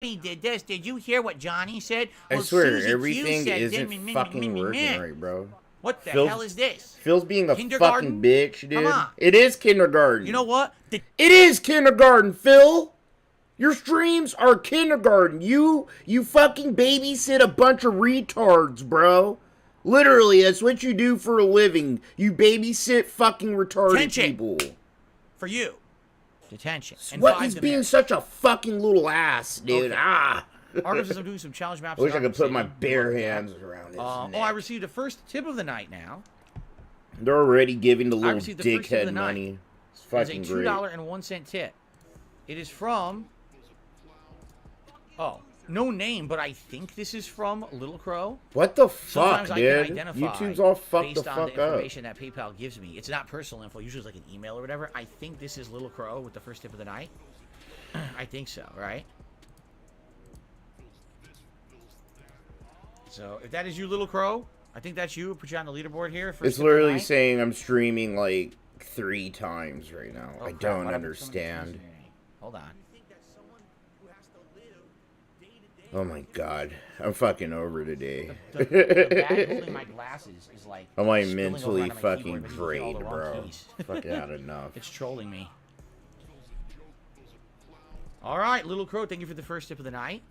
He did this. Did you hear what Johnny said? I Well, swear, Susie Q everything said, isn't fucking working right, bro. What the hell is this? Phil's being a fucking bitch, dude. Come on. It is kindergarten. You know what? It is kindergarten, Phil. Your streams are kindergarten. You fucking babysit a bunch of retards, bro. Literally, that's what you do for a living. You babysit fucking retarded people. For you. Detention. What? He's being such a fucking little ass, dude. Okay. Arkham says I'm doing some challenge maps. I wish I could put my bare hands around his neck. I received the first tip of the night now. They're already giving the little dickhead money. It's fucking great. It's a $2.01 tip. It is from... Oh, no name, but I think this is from Little Crow. What the fuck, Sometimes dude? I can identify YouTube's all fucked the based on fuck the up. information that PayPal gives me. It's not personal info. Usually it's like an email or whatever. I think this is Little Crow with the first tip of the night. I think so, right? So, if that is you, Little Crow, I think that's you. Put you on the leaderboard here. It's literally saying I'm streaming like 3 times right now. I don't understand. Hold on. Oh my god. I'm fucking over today. The bag holding my glasses is like... I'm like mentally fucking drained, bro. Fucking had enough. It's trolling me. Alright, Little Crow, thank you for the first tip of the night.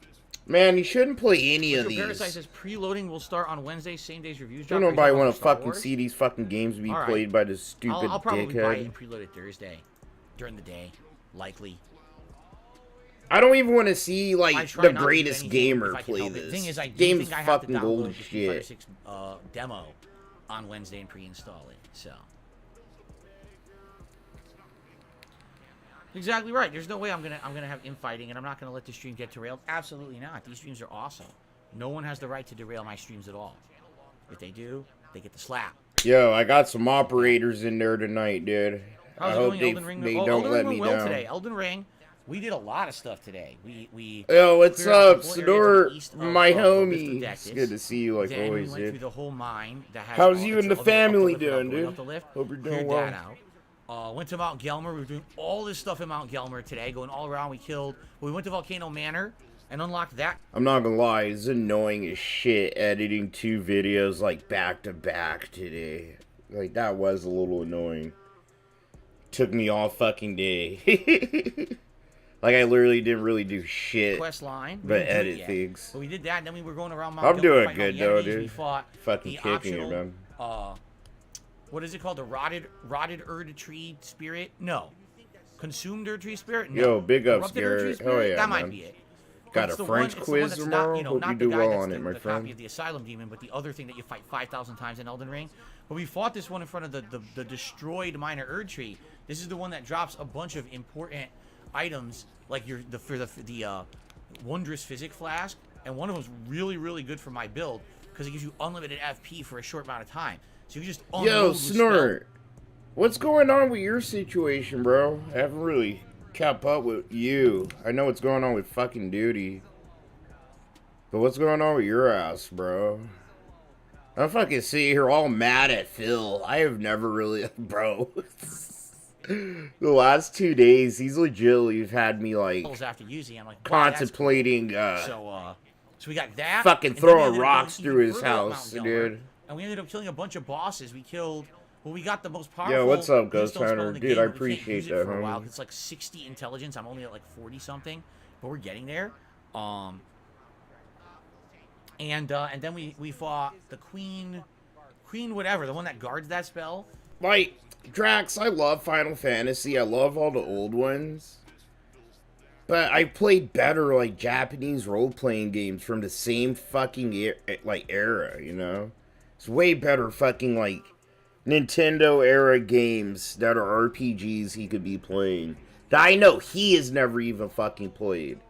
Man, you shouldn't play any of these. Parasite says preloading will start on Wednesday, same day's reviews. I don't know if I want to fucking see these fucking games be played by this stupid dickhead. I'll probably buy it and preload it Thursday. During the day. Likely. I don't even want to see, like, the greatest gamer play this. The thing is, I game's think I have to fucking download gold the shit. 6 demo on Wednesday and pre-install it, so... Exactly right. There's no way I'm gonna have infighting, and I'm not gonna let the stream get derailed. Absolutely not. These streams are awesome. No one has the right to derail my streams at all. If they do, they get the slap. Yo, I got some operators in there tonight, dude. How's I it hope going, they Elden Ring? don't let me down. Today. Elden Ring. We did a lot of stuff today. Yo, what's up, Snort? My homie. It's good to see you like then always, we went dude. through the whole mine that has How's you and the family doing, dude? Hope you're doing well. Went to Mount Gelmer. We were doing all this stuff in Mount Gelmer today, going all around. We went to Volcano Manor and unlocked that. I'm not gonna lie, it's annoying as shit editing 2 videos like back to back today. Like, that was a little annoying. Took me all fucking day. Like, I literally didn't really do shit Quest line, but edit things. But we did that, and then we were going around Mount I'm Gelmer doing good though, dude. We fought fucking the kicking it, man. What is it called? The rotted Erd tree spirit? No. Consumed Erd tree spirit? No. Yo, big ups, Garrett. Oh yeah, that man. might be it. Got a French quiz tomorrow. Hope you do well on it, my friend. Copy of the Asylum Demon, but the other thing that you fight 5,000 times in Elden Ring. But we fought this one in front of the destroyed minor Erd tree. This is the one that drops a bunch of important items, like the wondrous physic flask, and one of them's really good for my build because it gives you unlimited FP for a short amount of time. So you just Yo, Snort, what's going on with your situation, bro? I haven't really kept up with you. I know what's going on with fucking Duty. But what's going on with your ass, bro? I'm fucking sitting here all mad at Phil. I have never really... Bro. The last 2 days, he's legitimately had me, like... After using, I'm like, contemplating, So we got that. Fucking throwing rocks through his house, dude. And we ended up killing a bunch of bosses. We got the most powerful... Yo, what's up, Ghost Hunter? Dude, I appreciate that, for a while. It's like 60 intelligence. I'm only at like 40-something. But we're getting there. And then we fought the Queen whatever, the one that guards that spell. Like, Drax, I love Final Fantasy. I love all the old ones. But I played better, like, Japanese role-playing games from the same fucking, era, you know? It's way better fucking, like, Nintendo-era games that are RPGs he could be playing. That I know he has never even fucking played.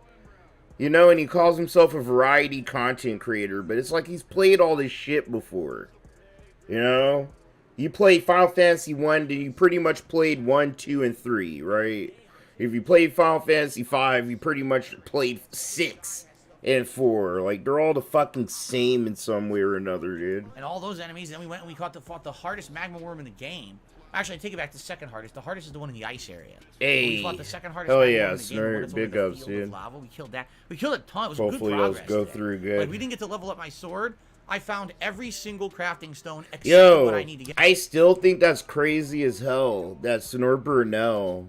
You know, and he calls himself a variety content creator, but it's like he's played all this shit before. You know? You play Final Fantasy 1, then you pretty much played 1, 2, and 3, right? If you played Final Fantasy 5, you pretty much played 6 and 4. Like, they're all the fucking same in some way or another, dude. And all those enemies, then we went and we fought the hardest magma worm in the game. Actually, I take it back. The second hardest. The hardest is the one in the ice area. Hey. We fought the second hardest. Hell one yeah, in the game, the one Snort. that's over Big the ups, field of dude. lava. We killed that. We killed a ton. It was Hopefully good those progress go today. through good. Like, we didn't get to level up my sword. I found every single crafting stone except Yo, what I need to get. I still think that's crazy as hell that Snort Burnell,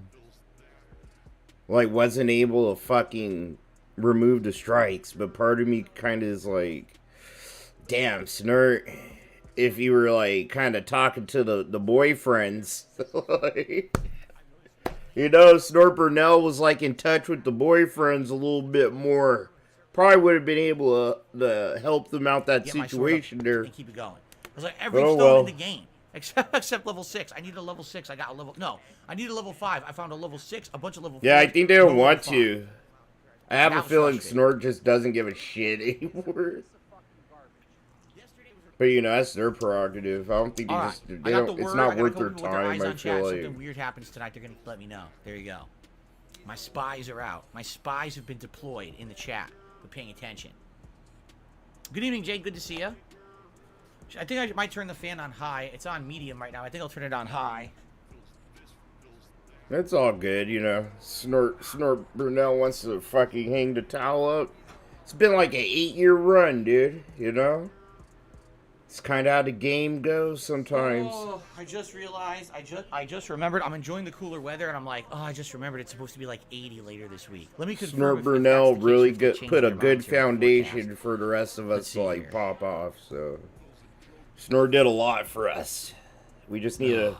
like, wasn't able to fucking remove the strikes. But part of me kind of is like, damn, Snort, if you were, like, kind of talking to the boyfriends, like, you know, Snort Burnell was, like, in touch with the boyfriends a little bit more. Probably would have been able to help them out that Get my sword situation up there. and keep it going. It was like every Oh, stone well. in the game. Except level 6. I needed a level 6. I got a level... No. I needed a level 5. I found a level 6, a bunch of level 4. Yeah, I think they don't no want level 5. to. I have a That was feeling frustrating. Snort just doesn't give a shit anymore. But you know, that's their prerogative. I don't think they All right. just. I They got the don't. word. It's I not got a worth couple their people with their eyes time. I on chat. feel Something like. weird happens tonight. They're going to let me know. There you go. My spies are out. My spies have been deployed in the chat. They're paying attention. Good evening, Jake. Good to see you. I think I might turn the fan on high. It's on medium right now. I think I'll turn it on high. That's all good, you know. Snort Brunel wants to fucking hang the towel up. It's been like an 8-year run, dude. You know. It's kind of how the game goes sometimes. Oh, I just realized. I just remembered. I'm enjoying the cooler weather, and I'm like, oh, I just remembered it's supposed to be like 80 later this week. Let me confirm. Snort if Brunel that's the case, really if they changed put a their good monetary foundation forecast. for the rest of us Let's to see like here. pop off. So Snort did a lot for us. We just need to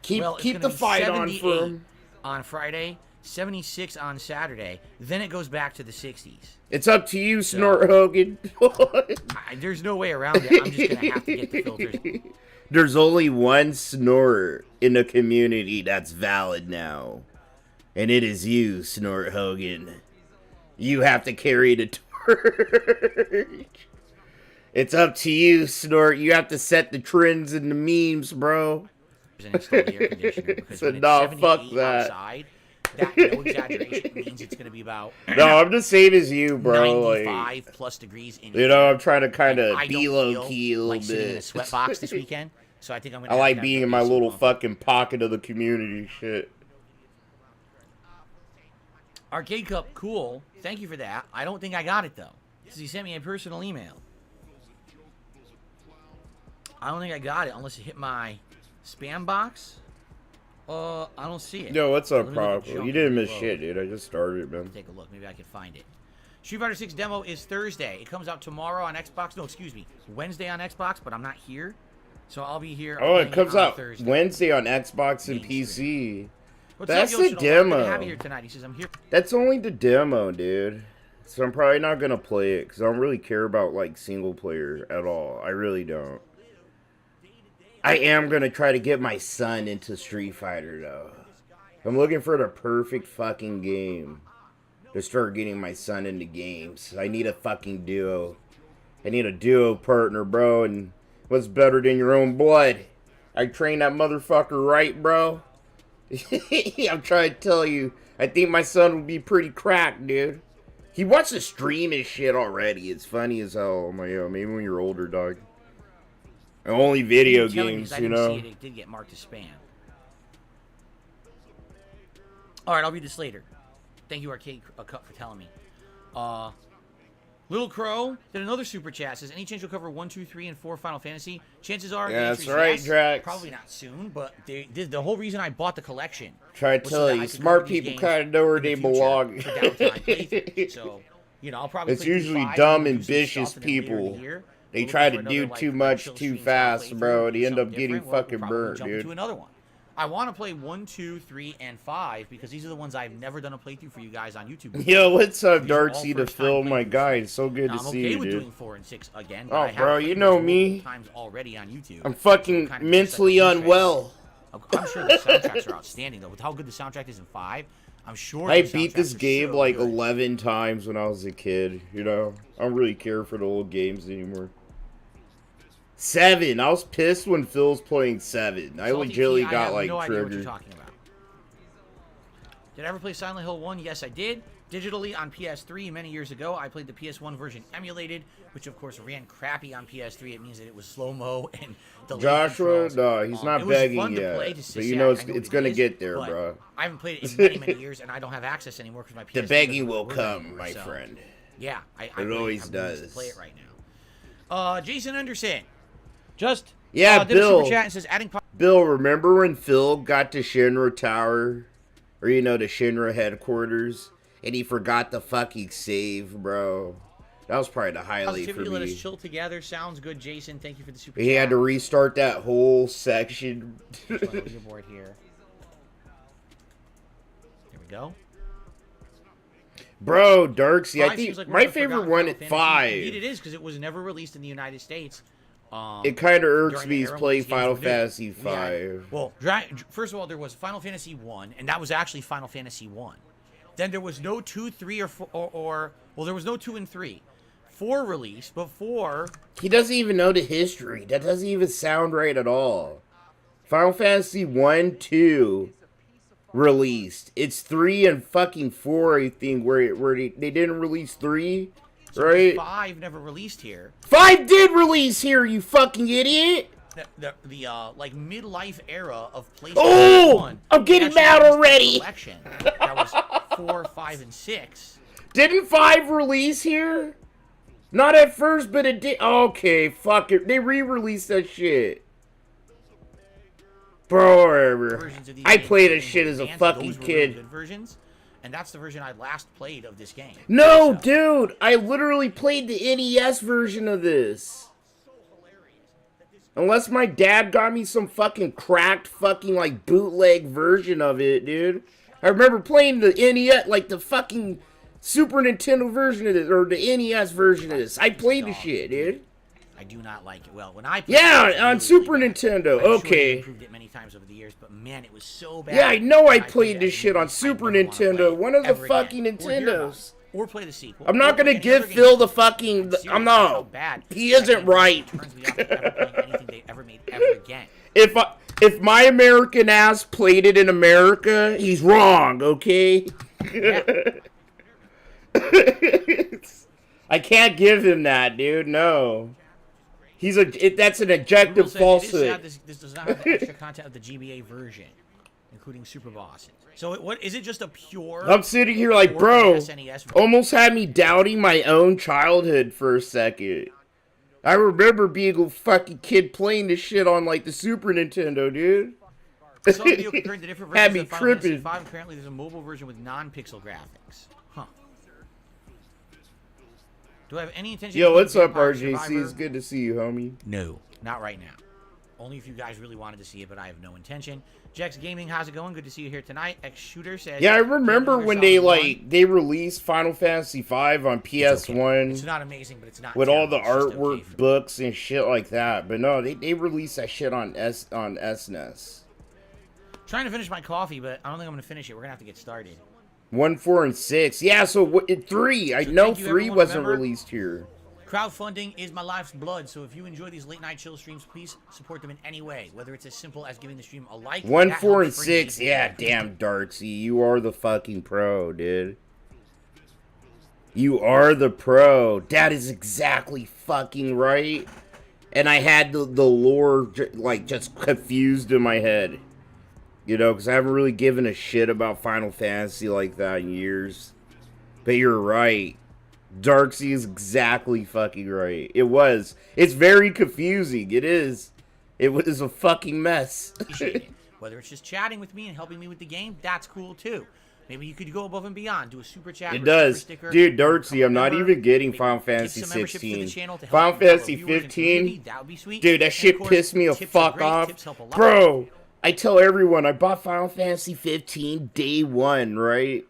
keep Well, it's keep gonna the be fight on 78 for him. on Friday, 76 on Saturday. Then it goes back to the 60s. It's up to you, Snort Hogan. There's no way around it. I'm just gonna have to get the filters. There's only one Snort in the community that's valid now. And it is you, Snort Hogan. You have to carry the torch. It's up to you, Snort. You have to set the trends and the memes, bro. And install the air conditioner because So when it's nah, 78 fuck that. outside, that no exaggeration means it's gonna be about No, I'm the same as you, bro. 95 plus degrees in You know, I'm trying to kind of I be don't low feel key a little like sitting in a bit. sweat box this weekend, so I think I'm gonna. I have like to have being the in my AC little on. fucking pocket of the community shit. Arcade Cup, cool. Thank you for that. I don't think I got it though, because he sent me a personal email. I don't think I got it unless it hit my spam box. I don't see it. Yo, what's up, Let me look at Prodigal? junk You didn't and miss reload. shit, dude. I just started, man. Take a look. Maybe I can find it. Street Fighter 6 demo is Thursday. It comes out tomorrow on Xbox. No, excuse me. Wednesday on Xbox, but I'm not here. So I'll be here. Oh, playing it comes on out Thursday. Wednesday on Xbox and Mainstream. PC. What's That's up, the Yoshino? Good to have demo. you here tonight. He says, I'm here. That's only the demo, dude. So I'm probably not gonna play it because I don't really care about like single player at all. I really don't. I am gonna try to get my son into Street Fighter though. I'm looking for the perfect fucking game to start getting my son into games. I need a fucking duo. I need a duo partner, bro. And what's better than your own blood? I trained that motherfucker right, bro. I'm trying to tell you. I think my son would be pretty cracked, dude. He wants to stream his shit already. It's funny as hell. I'm like, yo, maybe when you're older, dog. Only video You're telling me games, because I you didn't know. see it. It did get marked as spam. All right, I'll read this later. Thank you, Arcade Cup, for telling me. Little Crow did another super chat. Says, any chance you'll cover 1, 2, 3, and 4 Final Fantasy? Chances are, Yeah, the that's answer is right, yes. Drax. Probably not soon, but the whole reason I bought the collection. Try to was so tell that you, I could smart cover these people games kind of know where in the they future belong. for downtime playthroughs. So, you know, I'll probably It's play through usually 5 dumb, and do some ambitious stuff, and then later in the people. year, They we'll try look to for do another, too like, much chill too stream style fast, playthrough, bro. or They do end up something getting different, or fucking we'll probably burnt, jump dude. into another one. I want to play 1, 2, 3, and 5 because these are the ones I've never done a playthrough for you guys on YouTube. Yo, what's up, These are all Darcy, the first-time film, my playthroughs. guy? It's so good Now, to I'm see okay you, with dude. doing 4 and 6 again. But Oh, I have bro, played you these know multiple me. times already on YouTube. I'm So fucking it kind of mentally keeps up the interest. unwell. I'm sure the soundtracks are outstanding though. With how good the soundtrack is in 5, I'm sure I the beat soundtracks this are game so like good. 11 times when I was a kid, you know? I don't really care for the old games anymore. 7. I was pissed when Phil's playing 7. I Salty legitimately Key, I got have like no idea what you're triggered. talking about. Did I ever play Silent Hill 1? Yes, I did. digitally on PS3 many years ago. I played the PS1 version emulated, which of course ran crappy on PS3. It means that it was slow-mo and delayed Joshua, controls. no, he's not begging yet. But you know it's gonna get there, bro. I haven't played it in many, many years, and I don't have access anymore because my PS3 The begging will work come, anymore, my so, friend. Yeah, it always does. To play it right now. Jason Anderson, just yeah, did a Bill. super chat and says adding. Bill, remember when Phil got to Shinra Tower, or the Shinra headquarters, and he forgot the fucking save, bro? That was probably the highlight for me. Let us chill together. Sounds good, Jason. Thank you for the super He chat. had to restart that whole section. Leaderboard here. There we go. Bro, Darksy, I think like my favorite one at 5. Indeed it is, because it was never released in the United States. It kind of irks me to play Final Fantasy 5. Yeah. Well, first of all, there was Final Fantasy 1, and that was actually Final Fantasy 1. Then there was no 2, 3, or 4, well, there was no 2 and 3. 4 released, but 4... He doesn't even know the history. That doesn't even sound right at all. Final Fantasy 1, 2... released. It's 3 and fucking 4, I think, where they didn't release 3, right? 5 never released here. 5 did release here, you fucking idiot! The like midlife era of PlayStation 1. I'm getting mad already. Collection that was 4, 5, and 6. Didn't 5 release here? Not at first, but it did. Okay, fuck it. They re-released that shit. Bro, whatever. I played this shit as a fucking kid. Good versions, and that's the version I last played of this game. No, dude, I literally played the NES version of this. Unless my dad got me some fucking cracked fucking like bootleg version of it, dude. I remember playing the NES, like the fucking Super Nintendo version of this, or the NES version of this. I played the shit, dude. I do not like it. Well, when I played it on Super Nintendo. Okay. Sure improved it many times over the years, but man, it was so bad. Yeah, I know I played this shit on Super Nintendo. One of the fucking Nintendos. Or play the sequel. I'm not gonna give Phil the fucking. I'm not. He isn't right. If my American ass played it in America, he's wrong. Okay. Yeah. I can't give him that, dude. No. That's an objective falsehood. This does not have the extra content of the GBA version, including super bosses. So what is it? Just a pure? I'm sitting here like, bro, almost had me doubting my own childhood for a second. I remember being a fucking kid playing this shit on like the Super Nintendo, dude. Had me tripping. Apparently, there's a mobile version with non-pixel graphics. Huh. Do I have any intention? Yo, what's up, RJC? It's good to see you, homie. No, not right now. Only if you guys really wanted to see it, but I have no intention. Jex Gaming, how's it going? Good to see you here tonight. X Shooter says. Yeah, I remember when they released Final Fantasy V on PS1. It's not amazing, but it's not with all the artwork, books, and shit like that. But no, they released that shit on SNES. Trying to finish my coffee, but I don't think I'm gonna finish it. We're gonna have to get started. 1, 4, and 6. Yeah, so 3. I know 3 wasn't released here. Crowdfunding is my life's blood, so if you enjoy these late night chill streams, please support them in any way, whether it's as simple as giving the stream a like. 1, 4, and 6. Yeah, damn, Darksy, you are the fucking pro, dude. You are the pro. That is exactly fucking right. And I had the lore like just confused in my head. You know, because I haven't really given a shit about Final Fantasy like that in years. But you're right. Darksy is exactly fucking right. It was. It's very confusing. It is. It was a fucking mess. Whether it's just chatting with me and helping me with the game, that's cool too. Maybe you could go above and beyond. Do a super chat. It does. Sticker, dude, Darksy, I'm not even getting Final Fantasy 16. Final Fantasy 15? That would be sweet. Dude, that shit pissed me the fuck off. Bro, I tell everyone, I bought Final Fantasy 15 day one, right?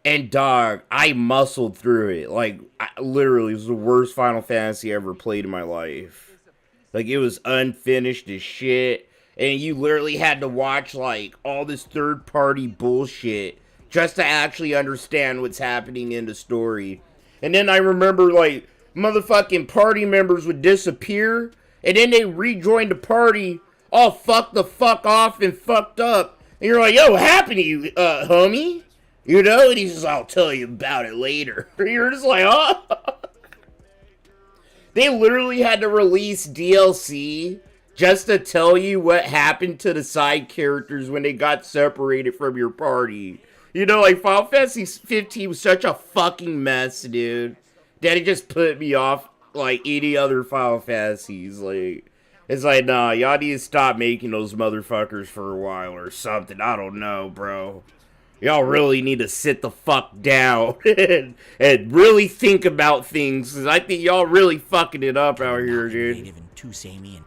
And dog, I muscled through it. Like, literally, it was the worst Final Fantasy I ever played in my life. Like, it was unfinished as shit. And you literally had to watch, like, all this third-party bullshit just to actually understand what's happening in the story. And then I remember, like, motherfucking party members would disappear. And then they rejoined the party all fucked the fuck off and fucked up. And you're like, yo, what happened to you, homie? You know, and he's just, I'll tell you about it later. You're just like, oh. They literally had to release DLC just to tell you what happened to the side characters when they got separated from your party. You know, like, Final Fantasy 15 was such a fucking mess, dude, that it just put me off, like, any other Final Fantasies. Like, it's like, nah, y'all need to stop making those motherfuckers for a while or something. I don't know, bro. Y'all really need to sit the fuck down and really think about things. Cause I think y'all really fucking it up out here, dude. And too samey, and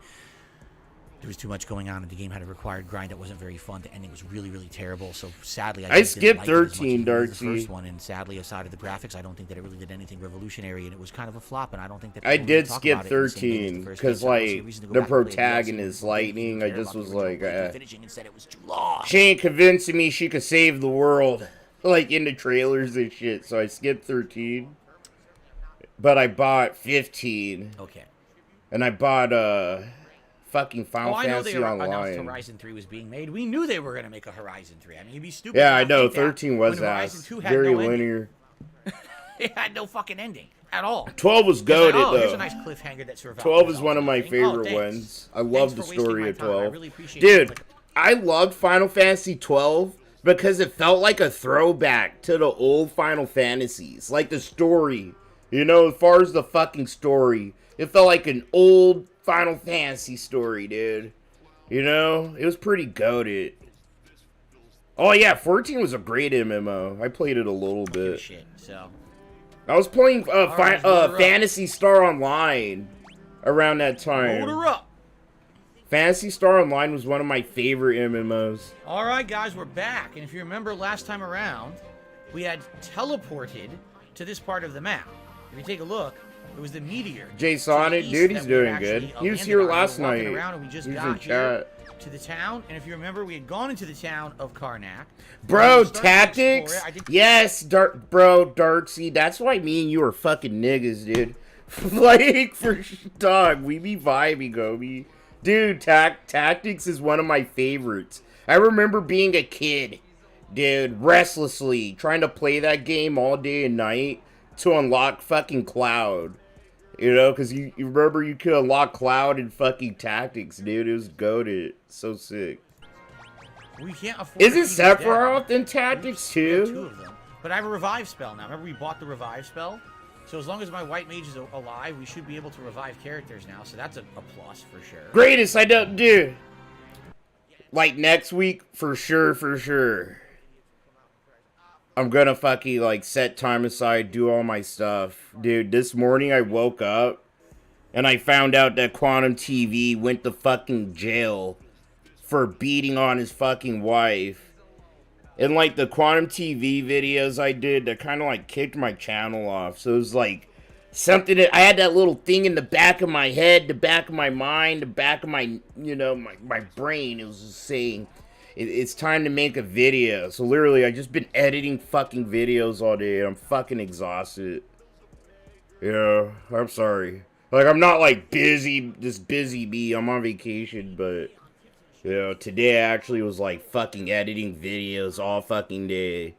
there was too much going on, and the game had a required grind that wasn't very fun. The ending was really, really terrible. So sadly, I skipped 13, Darcy. The first one, and sadly, aside of the graphics, I don't think that it really did anything revolutionary, and it was kind of a flop. And I don't think that I did skip 13 because, like, the protagonist, Lightning, I just was like, she ain't convincing me she could save the world, like in the trailers and shit. So I skipped 13, but I bought 15. Okay. And I bought fucking Final Fantasy I know they Online. announced Horizon 3 was being made. We knew they were going to make a Horizon 3. I mean, you'd be stupid. Yeah, I know. 13 was ass. Very linear. It had no fucking ending at all. 12 was goated, though. Here's a nice cliffhanger that survived. 12 is one of my favorite ones. I love the story of 12. I really appreciate it. Dude, I loved Final Fantasy 12 because it felt like a throwback to the old Final Fantasies. Like the story. You know, as far as the fucking story. It felt like an old Final Fantasy story, dude. You know? It was pretty goated. Oh, yeah, 14 was a great MMO. I played it a little bit. Shit, so. I was playing Phantasy Star Online around that time. Load her up. Phantasy Star Online was one of my favorite MMOs. All right, guys, we're back. And if you remember last time around, we had teleported to this part of the map. If you take a look, it was the meteor. Jay Sonic, dude, he's doing good. He was here last night. And we just got here to the town. And if you remember, we had gone into the town of Karnak. Bro, tactics? Yes, Darksy. That's why me and you are fucking niggas, dude. Like, for dog, we be vibing, Gobi. Dude, tactics is one of my favorites. I remember being a kid, dude, restlessly trying to play that game all day and night to unlock fucking Cloud. You know, because you remember you could unlock Cloud in fucking Tactics, dude. It was goated. So sick. We can't afford. Isn't Sephiroth in Tactics too? Two of them. But I have a revive spell now. Remember we bought the revive spell? So as long as my white mage is alive, we should be able to revive characters now. So that's a plus for sure. Greatest, I don't do. Like next week, for sure. I'm gonna fucking, like, set time aside, do all my stuff. Dude, this morning I woke up, and I found out that Quantum TV went to fucking jail for beating on his fucking wife. And, like, the Quantum TV videos I did, that kind of, like, kicked my channel off. So it was, like, something that, I had that little thing in the back of my head, the back of my mind, the back of my, you know, my brain. It was just saying, it's time to make a video. So literally, I just been editing fucking videos all day. And I'm fucking exhausted. Yeah, I'm sorry. Like, I'm not like busy bee. I'm on vacation, but you know, today I actually was like fucking editing videos all fucking day.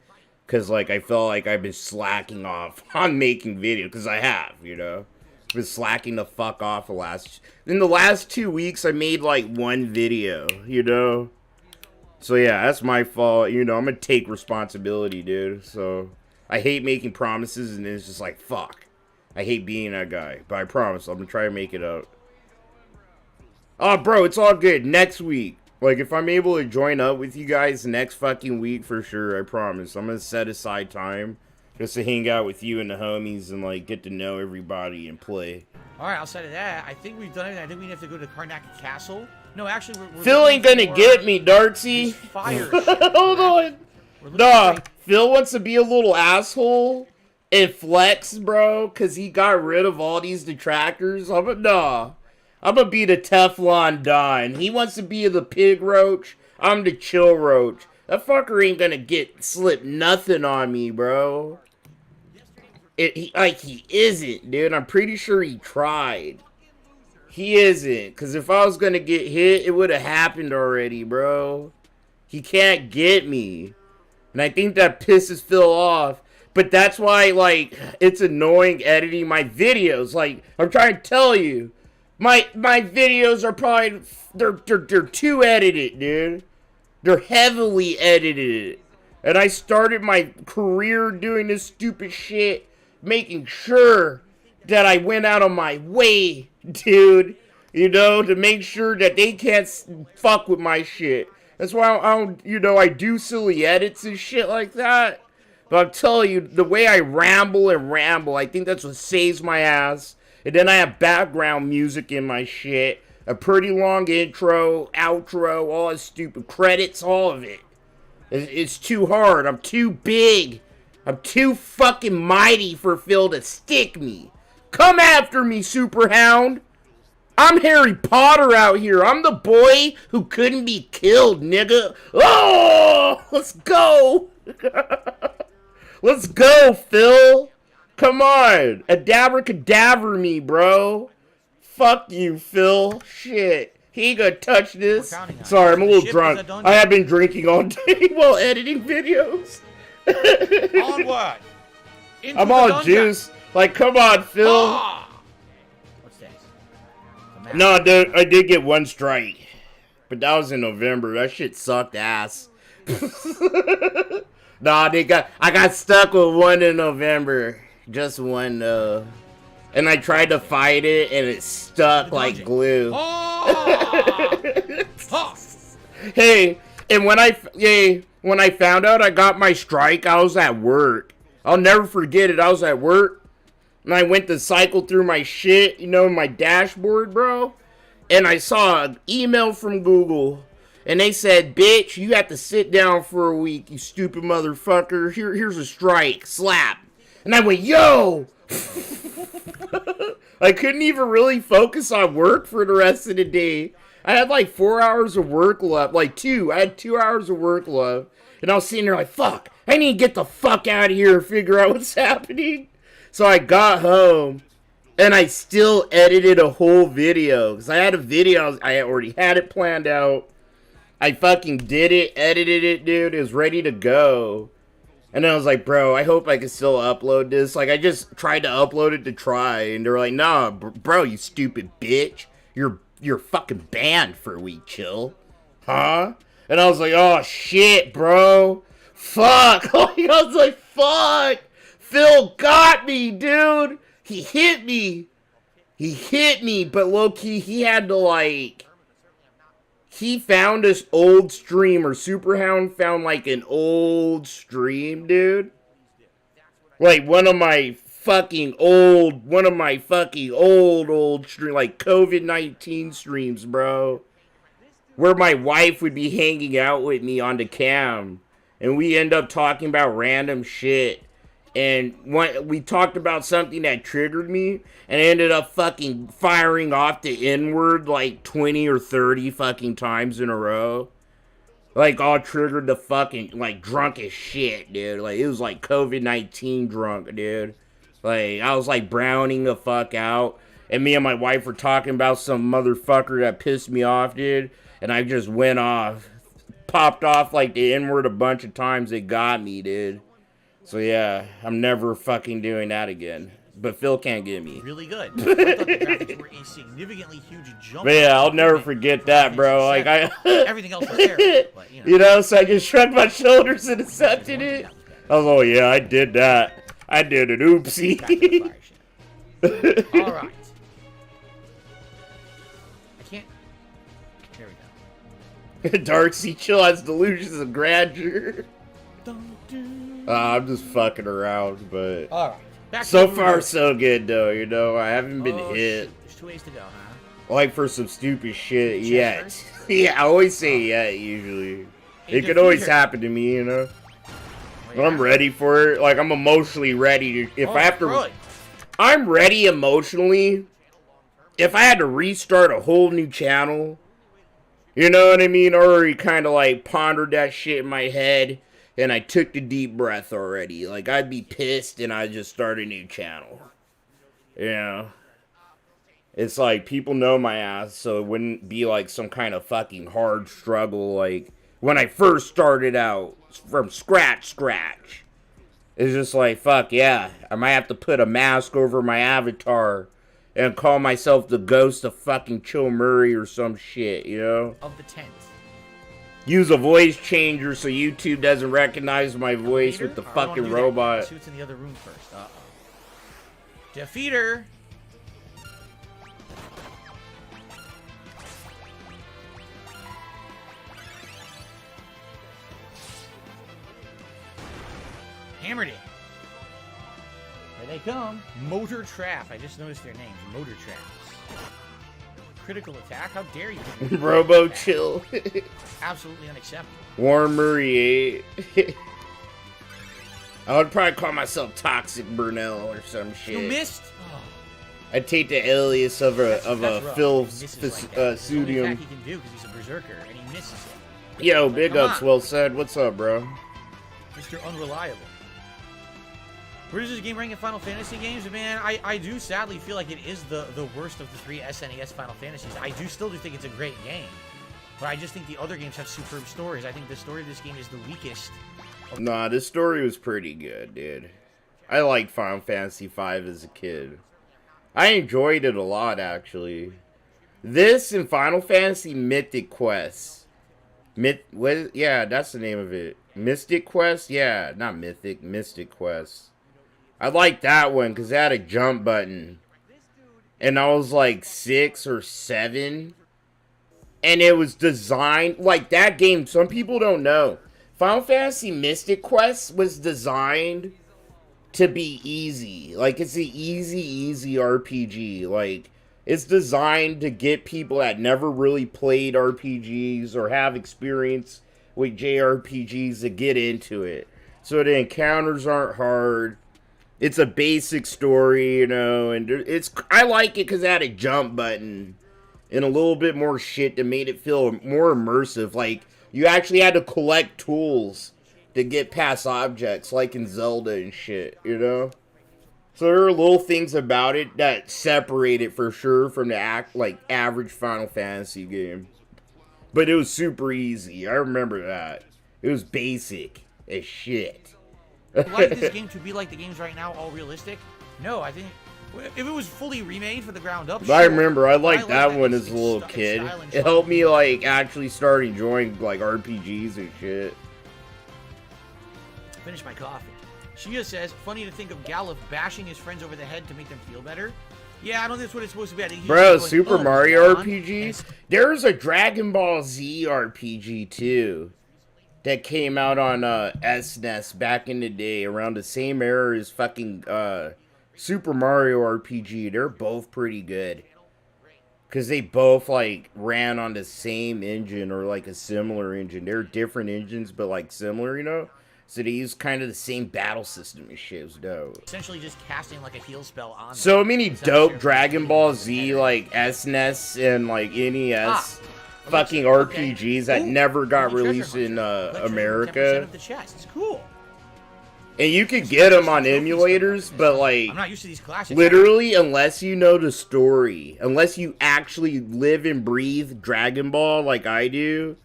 Cause like I felt like I've been slacking off on making videos. Cause I have, you know. I've been slacking the fuck off in the last 2 weeks I made like one video, you know. So yeah, that's my fault. You know, I'm gonna take responsibility, dude. So I hate making promises and it's just like, fuck. I hate being that guy. But I promise, I'm gonna try to make it up. Oh, bro, it's all good. Next week. Like, if I'm able to join up with you guys next fucking week, for sure, I promise. I'm gonna set aside time just to hang out with you and the homies and, like, get to know everybody and play. Alright, outside of that, I think we've done everything. I think we have to go to Karnak Castle. No, actually, we're Phil ain't gonna get me, Dartsy. Fire. Hold on. Nah, Phil wants to be a little asshole and flex, bro, because he got rid of all these detractors. I'm gonna be the Teflon Don. He wants to be the pig roach. I'm the chill roach. That fucker ain't gonna slip nothing on me, bro. He isn't, dude. I'm pretty sure he tried. He isn't, because if I was gonna get hit, it would have happened already, bro. He can't get me. And I think that pisses Phil off. But that's why, like, it's annoying editing my videos. Like, I'm trying to tell you, my videos are probably, they're too edited, dude. They're heavily edited. And I started my career doing this stupid shit, making sure that I went out of my way, dude. You know, to make sure that they can't fuck with my shit. That's why I don't, you know, I do silly edits and shit like that. But I'm telling you, the way I ramble and ramble, I think that's what saves my ass. And then I have background music in my shit. A pretty long intro, outro, all that stupid credits, all of it. It's too hard. I'm too big. I'm too fucking mighty for Phil to stick me. Come after me, Super Hound. I'm Harry Potter out here. I'm the boy who couldn't be killed, nigga. Oh, let's go. Let's go, Phil. Come on. Adabracadaver me, bro. Fuck you, Phil. Shit. He ain't gonna touch this. Sorry, I'm a little drunk. I have been drinking all day while editing videos. Onward. I'm all juice. Like, come on, Phil. Ah! What's this? No, I did get one strike. But that was in November. That shit sucked ass. Nah, I got stuck with one in November. Just one, though. And I tried to fight it, and it stuck like glue. Oh! Hey, and when I found out I got my strike, I was at work. I'll never forget it. I was at work, and I went to cycle through my shit, you know, my dashboard, bro. And I saw an email from Google, and they said, "Bitch, you have to sit down for a week, you stupid motherfucker. Here's a strike, slap." And I went, "Yo!" I couldn't even really focus on work for the rest of the day. I had like 4 hours of work left. I had 2 hours of work left. And I was sitting there like, fuck, I need to get the fuck out of here and figure out what's happening. So I got home. And I still edited a whole video. Because I had a video, I already had it planned out. I fucking did it, edited it, dude. It was ready to go. And then I was like, bro, I hope I can still upload this. Like, I just tried to upload it to try. And they were like, nah, bro, you stupid bitch. You're fucking banned for a week, chill. Huh? And I was like, oh, shit, bro. Fuck. I was like, fuck. Phil got me, dude. He hit me. But low-key, he had to, like... He found this old stream, or Superhound found, like, an old stream, dude. Like, one of my fucking old stream, like, COVID-19 streams, bro. Where my wife would be hanging out with me on the cam. And we end up talking about random shit. And we talked about something that triggered me, and I ended up fucking firing off the N-word like 20 or 30 fucking times in a row. Like, all triggered the fucking, like, drunk as shit, dude. Like, it was like COVID-19 drunk, dude. Like, I was like browning the fuck out, and me and my wife were talking about some motherfucker that pissed me off, dude. And I just went off, popped off like the N-word a bunch of times. It got me, dude. So yeah, I'm never fucking doing that again. But Phil can't get me. Really good. I thought the graphics were a significantly huge jump. But yeah, I'll never forget that, bro. Like everything else was there, but you know, so I just shrugged my shoulders and accepted it. I was like, oh yeah, I did that. I did an oopsie. All right. I can't. There we go. Darcy Chill has delusions of grandeur. I'm just fucking around, but all right. So far so good though, you know. I haven't been hit. Shoot. There's 2 ways to go, huh? Like for some stupid shit yet. Yeah, I always say yet usually. It could always happen to me, you know. I'm ready for it. Like I'm emotionally ready to, if I have to. Really? I'm ready emotionally. If I had to restart a whole new channel, you know what I mean? I already kind of like pondered that shit in my head. And I took the deep breath already. Like, I'd be pissed and I'd just start a new channel. You know? It's like, people know my ass, so it wouldn't be like some kind of fucking hard struggle. Like, when I first started out, from scratch. It's just like, fuck yeah, I might have to put a mask over my avatar and call myself the ghost of fucking Chill Murray or some shit, you know? Of the tent. Use a voice changer so YouTube doesn't recognize my voice with the fucking robot. Suit's in the other room first. Defeater. Hammered it. Here they come. Motor Trap. I just noticed their names. Motor Traps. Critical attack? How dare you? Robo Chill. Absolutely unacceptable. Warren Murray 8. I would probably call myself Toxic Brunel or some shit. You missed? Oh. I'd take the alias of a Phil Sudium. He can do because he's a berserker and he misses it. Yo, big ups, well said. What's up, bro? Mr. Unreliable. Where does this game rank in Final Fantasy games? Man, I do sadly feel like it is the worst of the 3 SNES Final Fantasies. I still think it's a great game. But I just think the other games have superb stories. I think the story of this game is the weakest. Nah, this story was pretty good, dude. I liked Final Fantasy V as a kid. I enjoyed it a lot, actually. This and Final Fantasy Mythic Quest. Yeah, that's the name of it. Mystic Quest? Yeah, not Mythic, Mystic Quest. I liked that one because it had a jump button. And I was like 6 or 7. And it was designed, like that game, some people don't know. Final Fantasy Mystic Quest was designed to be easy. Like, it's an easy RPG. Like, it's designed to get people that never really played RPGs or have experience with JRPGs to get into it. So the encounters aren't hard. It's a basic story, you know, and I like it because it had a jump button and a little bit more shit that made it feel more immersive. Like, you actually had to collect tools to get past objects, like in Zelda and shit, you know? So there are little things about it that separate it for sure from the average Final Fantasy game. But it was super easy. I remember that. It was basic as shit. I'd like this game to be like the games right now, all realistic. No, I think if it was fully remade for the ground up. Sure. I remember I liked that one as a little kid. It helped me like actually start enjoying like RPGs and shit. Finish my coffee. Shia says, funny to think of Galuf bashing his friends over the head to make them feel better. Yeah, I don't think that's what it's supposed to be. I think bro, going, Super Mario RPG? There's a Dragon Ball Z RPG too that came out on SNES back in the day, around the same era as fucking Super Mario RPG. They're both pretty good. Because they both, like, ran on the same engine or, like, a similar engine. They're different engines, but, like, similar, you know? So they use kind of the same battle system and shit. It was dope. Essentially just casting, like, a heal spell on so many dope Dragon Ball Z, like, SNES and, like, NES fucking RPGs that never got released in America. Of the chest. It's cool. And you could get them on emulators, but like, I'm not used to these classics. Literally, unless you know the story, unless you actually live and breathe Dragon Ball like I do,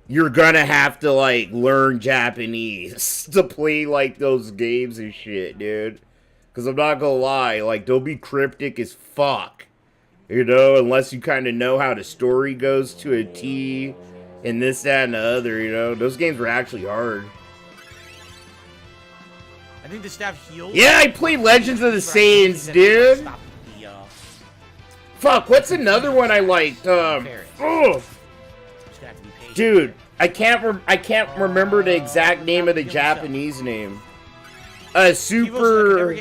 you're gonna have to like learn Japanese to play like those games and shit, dude. Because I'm not gonna lie, like they'll be cryptic as fuck. You know, unless you kind of know how the story goes to a T, and this, that, and the other, you know. Those games were actually hard. I think the staff heals. Yeah, I played Legends of the Saiyans, dude. Fuck, what's another one I liked? Oh, dude, I can't remember the exact name of the Japanese name. Super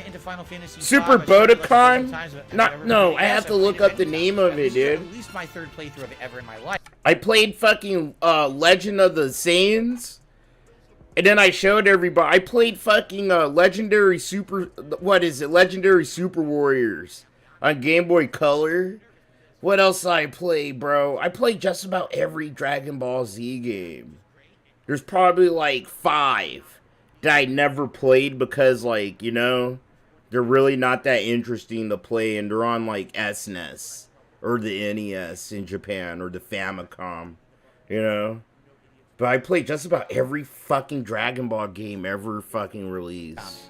Budokan? No, I have to look up the name of it, dude. At least my third playthrough of it ever in my life. I played fucking Legend of the Saiyans, and then I showed everybody. I played fucking Legendary Super Warriors on Game Boy Color. What else did I play, bro? I played just about every Dragon Ball Z game. There's probably like 5 that I never played because, like, you know, they're really not that interesting to play, and they're on, like, SNES, or the NES in Japan, or the Famicom, you know? But I played just about every fucking Dragon Ball game ever fucking released.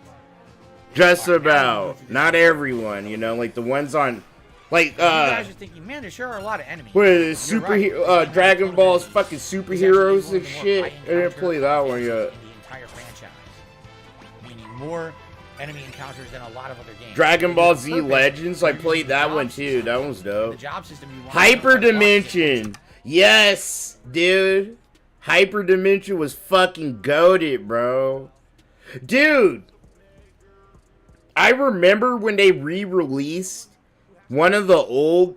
Just about. Not everyone, you know, like the ones on, like, You guys are thinking, man, there sure are a lot of enemies. what is it, You're right. Dragon Ball's fucking It's actually superheroes one and of the more shit. I high didn't encounter play that one events yet. in the entire franchise. Meaning more enemy encounters than a lot of other games. Dragon Ball Z Purpose, Legends, I you're using played the that job one too. system. That one's The dope. job system you want Hyper Dimension. Yes, dude. Hyper Dimension was fucking goated, bro. Dude, I remember when they re-released one of the old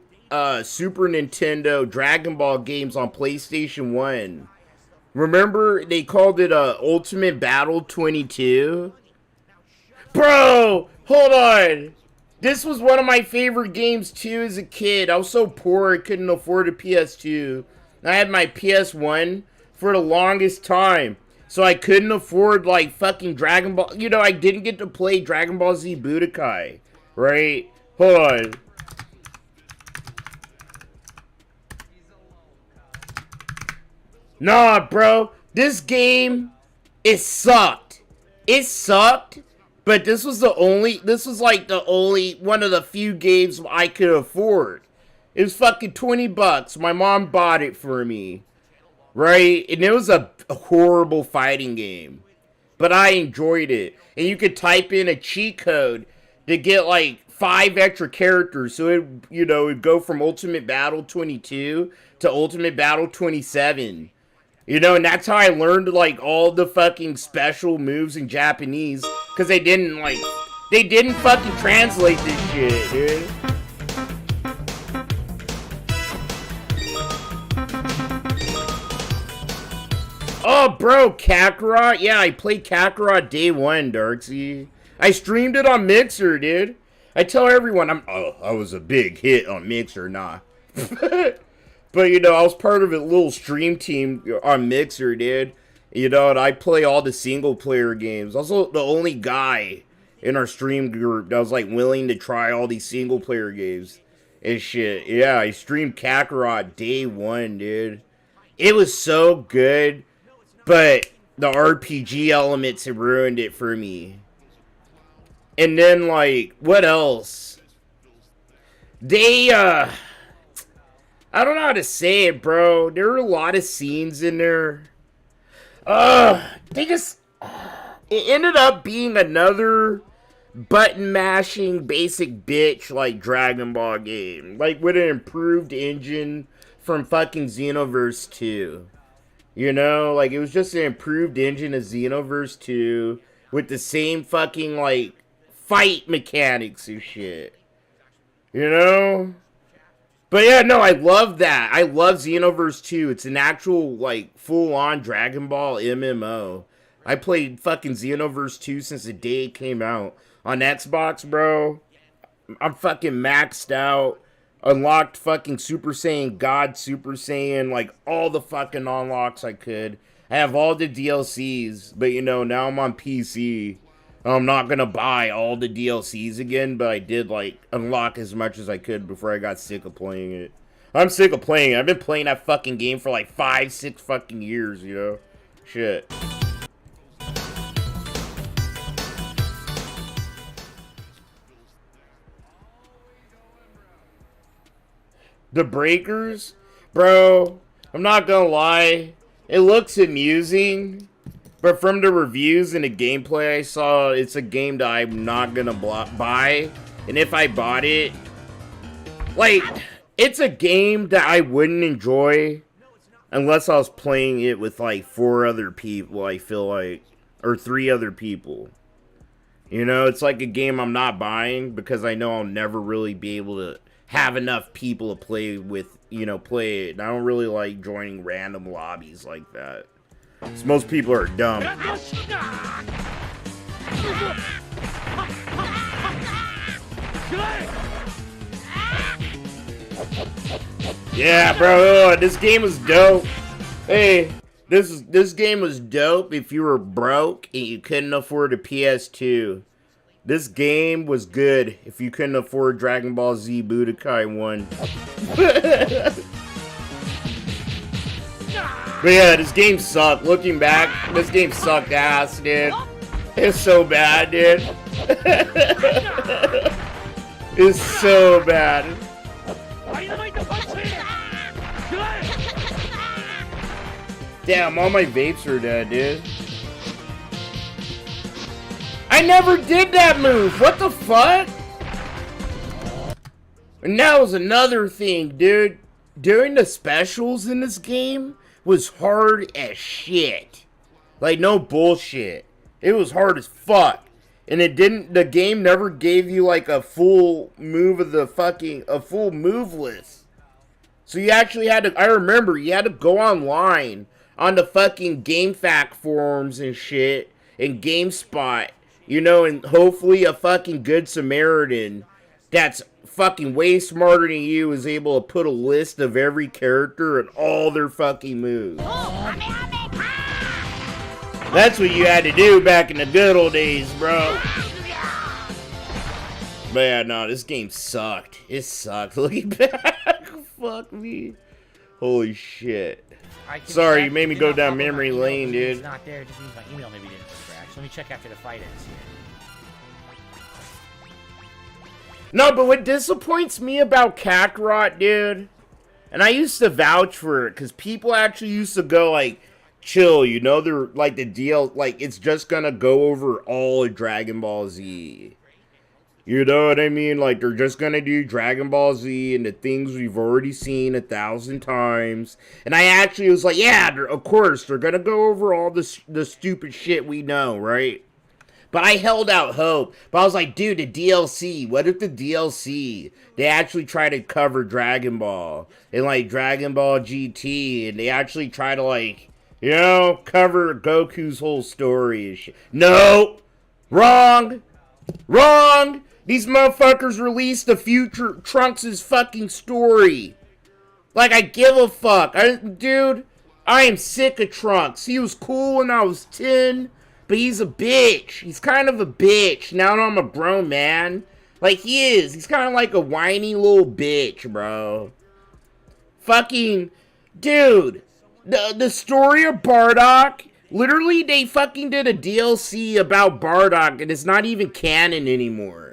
Super Nintendo Dragon Ball games on PlayStation 1. Remember they called it Ultimate Battle 22? Bro, hold on. This was one of my favorite games too as a kid. I was so poor I couldn't afford a PS2. I had my PS1 for the longest time. So I couldn't afford like fucking Dragon Ball. You know, I didn't get to play Dragon Ball Z Budokai. Right? Hold on. Nah, bro. This game, it sucked. It sucked. But this was like the only one of the few games I could afford. It was fucking $20. My mom bought it for me. Right? And it was a horrible fighting game. But I enjoyed it. And you could type in a cheat code to get like 5 extra characters. So it, you know, it'd go from Ultimate Battle 22 to Ultimate Battle 27. You know, and that's how I learned like all the fucking special moves in Japanese. Because they didn't fucking translate this shit, dude. Oh, bro, Kakarot? Yeah, I played Kakarot day one, Darksy. I streamed it on Mixer, dude. I tell everyone, I was a big hit on Mixer, nah. But, you know, I was part of a little stream team on Mixer, dude. You know, and I play all the single-player games. Also, the only guy in our stream group that was, like, willing to try all these single-player games and shit. Yeah, I streamed Kakarot day one, dude. It was so good, but the RPG elements have ruined it for me. And then, like, what else? I don't know how to say it, bro. There were a lot of scenes in there. It ended up being another button-mashing basic bitch like Dragon Ball game. Like, with an improved engine from fucking Xenoverse 2. You know? Like, it was just an improved engine of Xenoverse 2 with the same fucking, like, fight mechanics and shit. You know? But yeah, no, I love that. I love Xenoverse 2. It's an actual, like, full-on Dragon Ball MMO. I played fucking Xenoverse 2 since the day it came out. On Xbox, bro, I'm fucking maxed out. Unlocked fucking Super Saiyan, God Super Saiyan, like, all the fucking unlocks I could. I have all the DLCs, but, you know, now I'm on PC. I'm not gonna buy all the DLCs again, but I did, like, unlock as much as I could before I got sick of playing it. I'm sick of playing it. I've been playing that fucking game for, like, 5-6 fucking years, you know? Shit. The Breakers? Bro, I'm not gonna lie. It looks amusing. But from the reviews and the gameplay I saw, it's a game that I'm not gonna buy. And if I bought it, like, it's a game that I wouldn't enjoy unless I was playing it with, like, 4 other people, I feel like. Or 3 other people. You know, it's like a game I'm not buying because I know I'll never really be able to have enough people to play with, you know, play it. And I don't really like joining random lobbies like that. So most people are dumb. Yeah, bro, this game was dope. Hey, this game was dope if you were broke and you couldn't afford a PS2. This game was good if you couldn't afford Dragon Ball Z Budokai 1. But yeah, this game sucked. Looking back, this game sucked ass, dude. It's so bad, dude. It's so bad. Damn, all my vapes are dead, dude. I never did that move. What the fuck? And that was another thing, dude. Doing the specials in this game was hard as shit. Like, no bullshit. It was hard as fuck. And the game never gave you like a full move of a full move list. So you actually had to, I remember, you had to go online on the fucking GameFAQ forums and shit, and GameSpot, you know, and hopefully a fucking good Samaritan that's fucking way smarter than you is able to put a list of every character and all their fucking moves. That's what you had to do back in the good old days, bro. But yeah, no, this game sucked. It sucked. Looking back, fuck me. Holy shit. Sorry, you made me go down memory lane, dude. It's not there. It just means my email maybe didn't crash. Let me check after the fight ends here. No, but what disappoints me about Kakarot, dude, and I used to vouch for it, because people actually used to go, like, chill, you know, they're, like, the deal, like, it's just gonna go over all of Dragon Ball Z. You know what I mean? Like, they're just gonna do Dragon Ball Z and the things we've already seen 1,000 times. And I actually was like, yeah, of course, they're gonna go over all the stupid shit we know, right? But I held out hope. But I was like, dude, the DLC, what if the DLC, they actually try to cover Dragon Ball and, like, Dragon Ball GT, and they actually try to, like, you know, cover Goku's whole story and shit. No! Wrong! Wrong! These motherfuckers released the future Trunks' fucking story. Like, I give a fuck. Dude, I am sick of Trunks. He was cool when I was 10, but he's a bitch. He's kind of a bitch now that I'm a grown man. Like, he is. He's kind of like a whiny little bitch, bro. Fucking, dude, the story of Bardock, literally, they fucking did a DLC about Bardock, and it's not even canon anymore.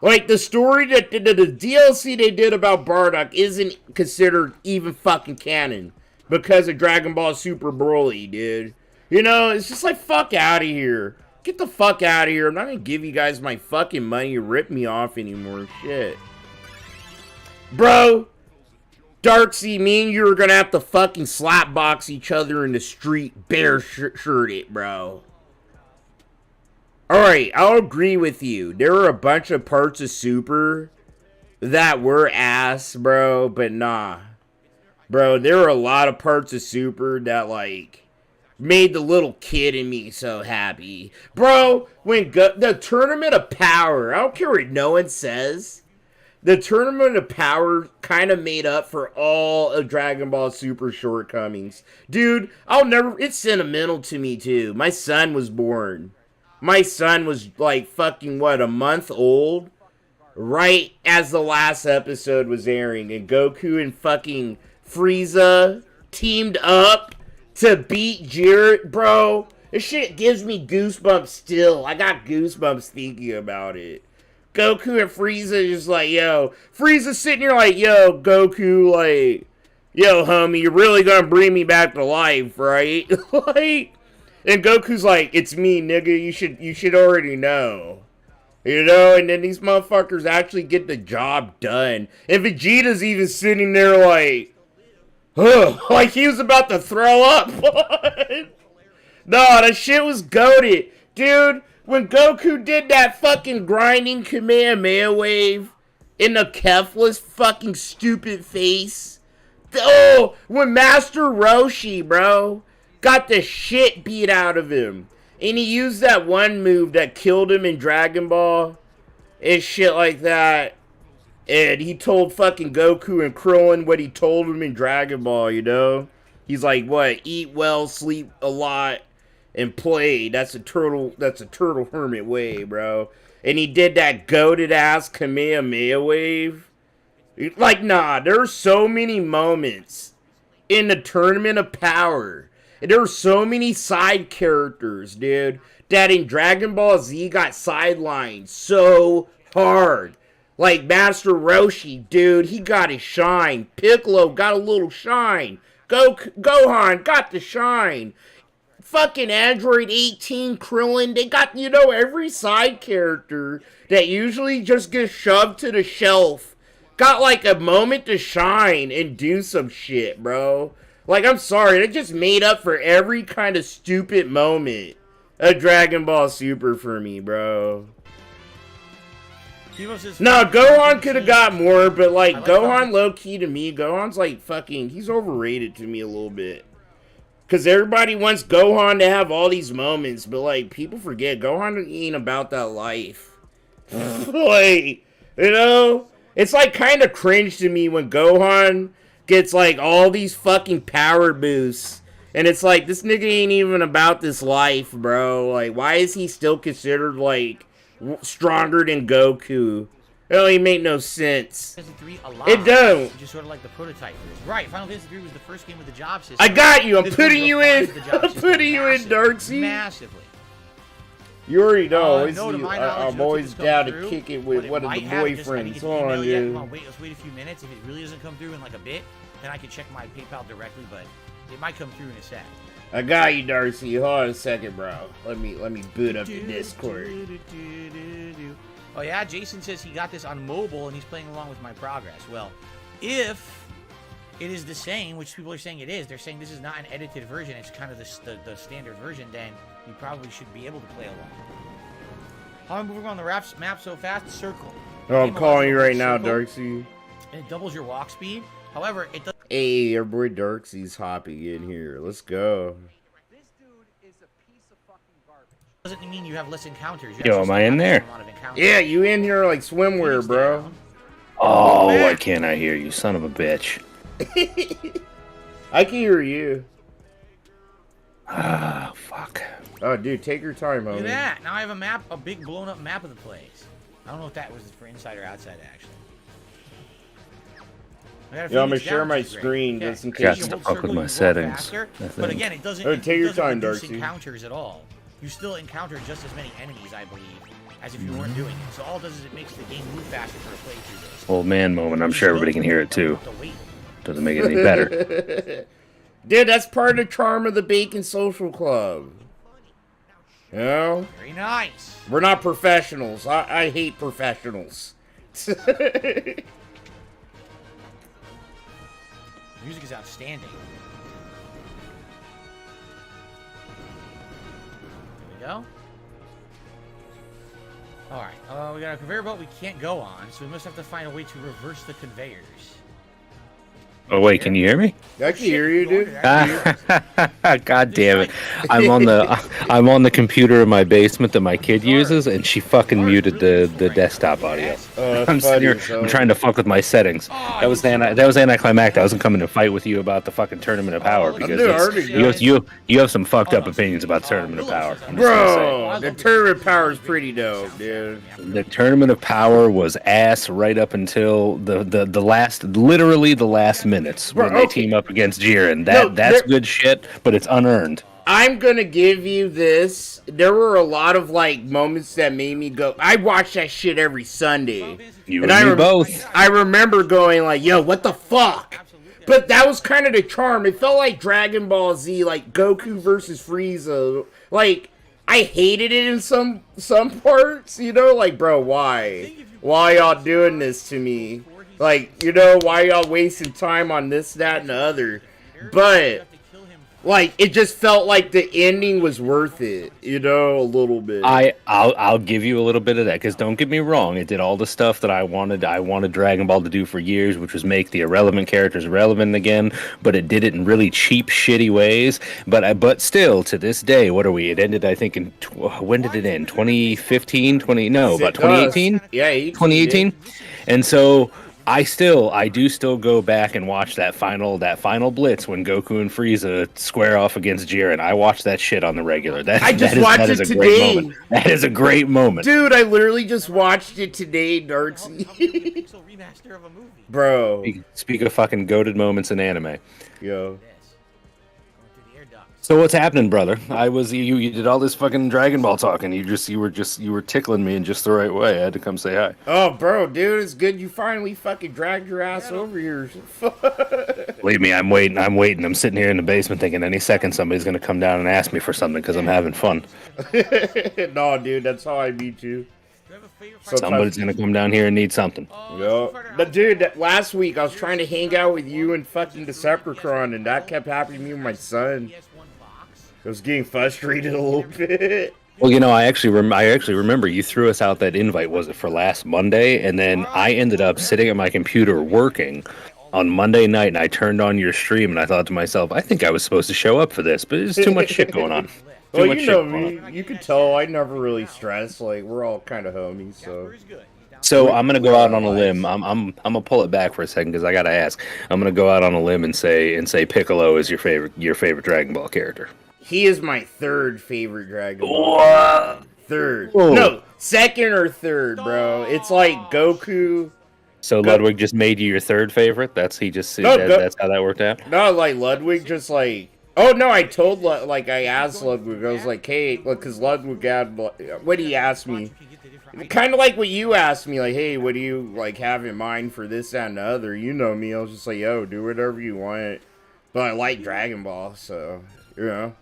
Like, the story that the DLC they did about Bardock isn't considered even fucking canon because of Dragon Ball Super Broly, dude. You know, it's just like, fuck out of here. Get the fuck out of here. I'm not gonna give you guys my fucking money to rip me off anymore. Shit. Bro, Darksea, me and you are gonna have to fucking slapbox each other in the street bare-shirted, bro. Alright, I'll agree with you. There were a bunch of parts of Super that were ass, bro, but nah. Bro, there were a lot of parts of Super that, like, made the little kid in me so happy. Bro, when the Tournament of Power, I don't care what no one says, the Tournament of Power kind of made up for all of Dragon Ball Super shortcomings. Dude, it's sentimental to me, too. My son was born. My son was, like, fucking, what, a month old? Right as the last episode was airing. And Goku and fucking Frieza teamed up to beat Jiren. Bro, this shit gives me goosebumps still. I got goosebumps thinking about it. Goku and Frieza just like, yo. Frieza sitting here like, yo, Goku, like, yo, homie, you're really gonna bring me back to life, right? Like... And Goku's like, it's me, nigga, you should already know. You know, and then these motherfuckers actually get the job done. And Vegeta's even sitting there like, huh, like he was about to throw up. No, that shit was goated. Dude, when Goku did that fucking grinding Kamehameha wave in the Kefla's fucking stupid face. Oh, when Master Roshi, bro, got the shit beat out of him. And he used that one move that killed him in Dragon Ball. And shit like that. And he told fucking Goku and Krillin what he told him in Dragon Ball, you know? He's like, what? Eat well, sleep a lot, and play. That's a turtle hermit way, bro. And he did that goated ass Kamehameha wave. Like, nah, there are so many moments in the Tournament of Power. And there were so many side characters, dude, that in Dragon Ball Z got sidelined so hard. Like Master Roshi, dude, he got his shine. Piccolo got a little shine. Gohan got the shine. Fucking Android 18, Krillin, they got, every side character that usually just gets shoved to the shelf got like a moment to shine and do some shit, bro. Like, I'm sorry, they just made up for every kind of stupid moment of Dragon Ball Super for me, bro. No, Gohan could have got more, but like Gohan low-key to me, Gohan's like fucking, he's overrated to me a little bit. Because everybody wants Gohan to have all these moments, but, like, people forget, Gohan ain't about that life. Like, it's, like, kind of cringe to me when Gohan gets, like, all these fucking power boosts. And it's like, this nigga ain't even about this life, bro. Like, why is he still considered, like, stronger than Goku? It don't even make no sense. It don't. Which is sort of like the prototype for this. Right, Final Fantasy 3 was the first game with the job system. I got you. I'm putting you in. I'm putting you in, Darksy. Massively. You already know. I'm always down to kick it with one of the boyfriends. Hold on, dude. Come on, let's wait a few minutes. If it really doesn't come through in like a bit, then I can check my PayPal directly, but it might come through in a sec. I got you, Darcy. Hold on a second, bro. Let me boot up the Discord. Oh yeah, Jason says he got this on mobile and he's playing along with my progress. Well, if it is the same, which people are saying it is, they're saying this is not an edited version, it's kind of the standard version, then you probably should be able to play along. How am I moving on the map so fast? Circle. Oh, I'm calling you right now, Darcy. And it doubles your walk speed. However, it does. Hey, our boy Darksy's hopping in here. Let's go. Doesn't mean you have less encounters. Yo, am I in there? Yeah, you in here like swimwear, bro. Oh, why can't I hear you, son of a bitch? I can hear you. Ah, fuck. Oh, dude, take your time, homie. Look at that. Now I have a map, a big blown up map of the place. I don't know if that was for inside or outside, actually. Yeah, I'm gonna share my screen just in case. Got to fuck with my settings. Faster, but again, it doesn't. Take your time, reduce Darcy. Encounters at all. You still encounter just as many enemies, I believe, as if you weren't doing it. So all it does is it makes the game move faster for a playthrough. This old man moment. I'm sure everybody can hear it too. Doesn't make it any better. Dude, that's part of the charm of the Bacon Social Club. You know? Very nice. We're not professionals. I hate professionals. Music is outstanding. There we go. Alright, we got a conveyor belt we can't go on, so we must have to find a way to reverse the conveyors. Oh wait, can you hear me? I can hear you, dude. God damn it! I'm on the computer in my basement that my kid uses, and she fucking muted the desktop audio. I'm sitting here, I'm trying to fuck with my settings. That was anticlimactic. I wasn't coming to fight with you about the fucking Tournament of Power because you have some fucked up opinions about Tournament of Power. Bro, the Tournament of Power is pretty dope, dude. The Tournament of Power was ass right up until the last minutes when they team up against Jiren. That's good shit, but it's unearned. I'm gonna give you this. There were a lot of like moments that made me go. I watch that shit every Sunday. You and me both. I remember going like, "Yo, what the fuck?" But that was kind of the charm. It felt like Dragon Ball Z, like Goku versus Frieza. Like I hated it in some parts, you know. Like, bro, why y'all doing this to me? Like, you know, why y'all wasting time on this, that, and the other? But, like, it just felt like the ending was worth it, you know, a little bit. I'll give you a little bit of that, because don't get me wrong, it did all the stuff that I wanted Dragon Ball to do for years, which was make the irrelevant characters relevant again, but it did it in really cheap, shitty ways. But still, to this day, what are we? It ended, I think, when did it end? 2015? About 2018? Yeah, 2018? And so I do still go back and watch that final blitz when Goku and Frieza square off against Jiren. I watch that shit on the regular. I just watched it a great today. moment. That is a great moment. Dude, I literally just watched it today, Dartsy. Pixel remaster of a movie. Bro. Speak of fucking goated moments in anime. Yo. So what's happening, brother? You did all this fucking Dragon Ball talking. You were tickling me in just the right way. I had to come say hi. Oh, bro, dude, it's good you finally fucking dragged your ass over here. Believe me, I'm waiting. I'm sitting here in the basement thinking any second somebody's gonna come down and ask me for something because I'm having fun. No, dude, that's how I meet you. Somebody's gonna come down here and need something. Yo. But dude, last week I was trying to hang out with you and fucking Decepticon, and that kept happening to me with my son. I was getting frustrated a little bit. Well, you know, I actually remember you threw us out that invite. Was it for last Monday? And then I ended up sitting at my computer working on Monday night, and I turned on your stream, and I thought to myself, I think I was supposed to show up for this, but there's too much shit going on. Well, you know me. You could tell I never really stress. Like, we're all kind of homies, so. So I'm gonna go out on a limb. I'm gonna pull it back for a second because I gotta ask. I'm gonna go out on a limb and say Piccolo is your favorite Dragon Ball character. He is my third favorite Dragon Ball. Third. Whoa. No, second or third, bro. It's like Goku. So Ludwig just made you your third favorite? That's how that worked out? No, like Ludwig just like... Oh, no, I told, I asked Ludwig. I was like, hey, look, because Ludwig had... What he asked me. Kind of like what you asked me, like, hey, what do you, like, have in mind for this, that, and the other? You know me. I was just like, yo, do whatever you want. But I like Dragon Ball, so, you know.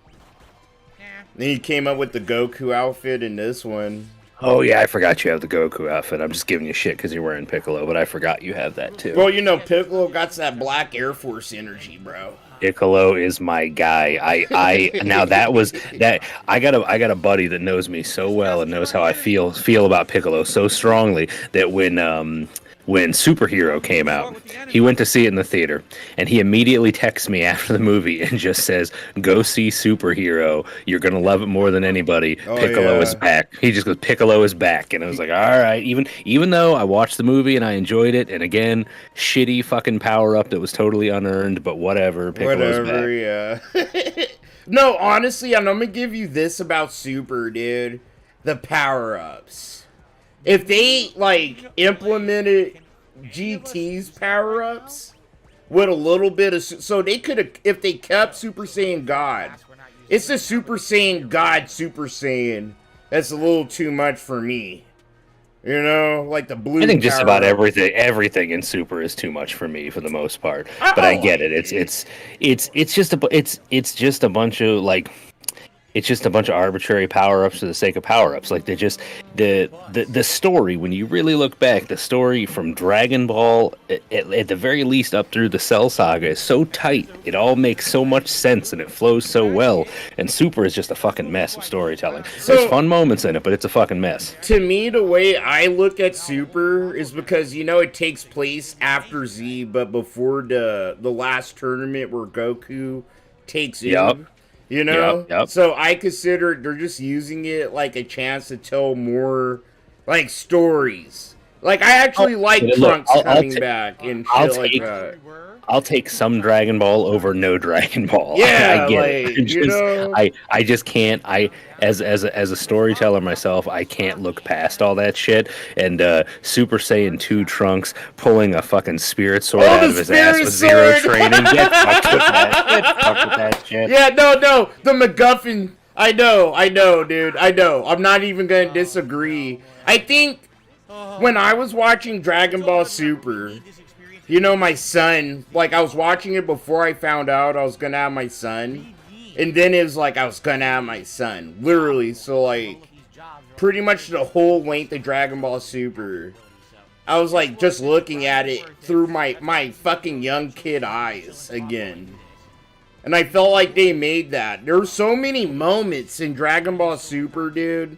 Then he came up with the Goku outfit in this one. Oh, yeah, I forgot you have the Goku outfit. I'm just giving you shit because you're wearing Piccolo, but I forgot you have that, too. Well, you know, Piccolo got that Black Air Force energy, bro. Piccolo is my guy. Now that was that I got a buddy that knows me so well and knows how I feel about Piccolo so strongly that when Superhero came out, he went to see it in the theater, and he immediately texts me after the movie and just says, "Go see Superhero. You're gonna love it more than anybody. Piccolo is back." He just goes, "Piccolo is back," and I was like, "All right." Even though I watched the movie and I enjoyed it, and again, shitty fucking power up that was totally unearned, but whatever. Piccolo's back. Yeah. No, honestly, I'm gonna give you this about Super, dude. The power ups. If they, like, implemented GT's power-ups with a little bit of... So they could have... If they kept Super Saiyan God... It's the Super Saiyan God Super Saiyan that's a little too much for me. You know? Like the blue... I think just about everything in Super is too much for me for the most part. But I get it. It's just a bunch of, like... It's just a bunch of arbitrary power-ups for the sake of power-ups. Like, they're just... The story, when you really look back, the story from Dragon Ball, at the very least up through the Cell Saga, is so tight. It all makes so much sense, and it flows so well. And Super is just a fucking mess of storytelling. There's fun moments in it, but it's a fucking mess. To me, the way I look at Super is because, you know, it takes place after Z, but before the last tournament where Goku takes in. You know? Yep. So I consider they're just using it like a chance to tell more, like, stories. Like, I actually like Trunks coming back and shit like that. I'll take some Dragon Ball over no Dragon Ball. Yeah, I get it. you know? I just can't. As a storyteller myself, I can't look past all that shit. And Super Saiyan 2 Trunks pulling a fucking spirit sword out of his ass with zero training. Get fucked with that. Get fucked with that shit. Yeah, no. The MacGuffin. I know, dude. I know. I'm not even going to disagree. I think when I was watching Dragon Ball Super... You know, my son, like, I was watching it before I found out I was gonna have my son. And then it was like I was gonna have my son. Literally. So, like, pretty much the whole length of Dragon Ball Super. I was, like, just looking at it through my fucking young kid eyes again. And I felt like they made that. There were so many moments in Dragon Ball Super, dude,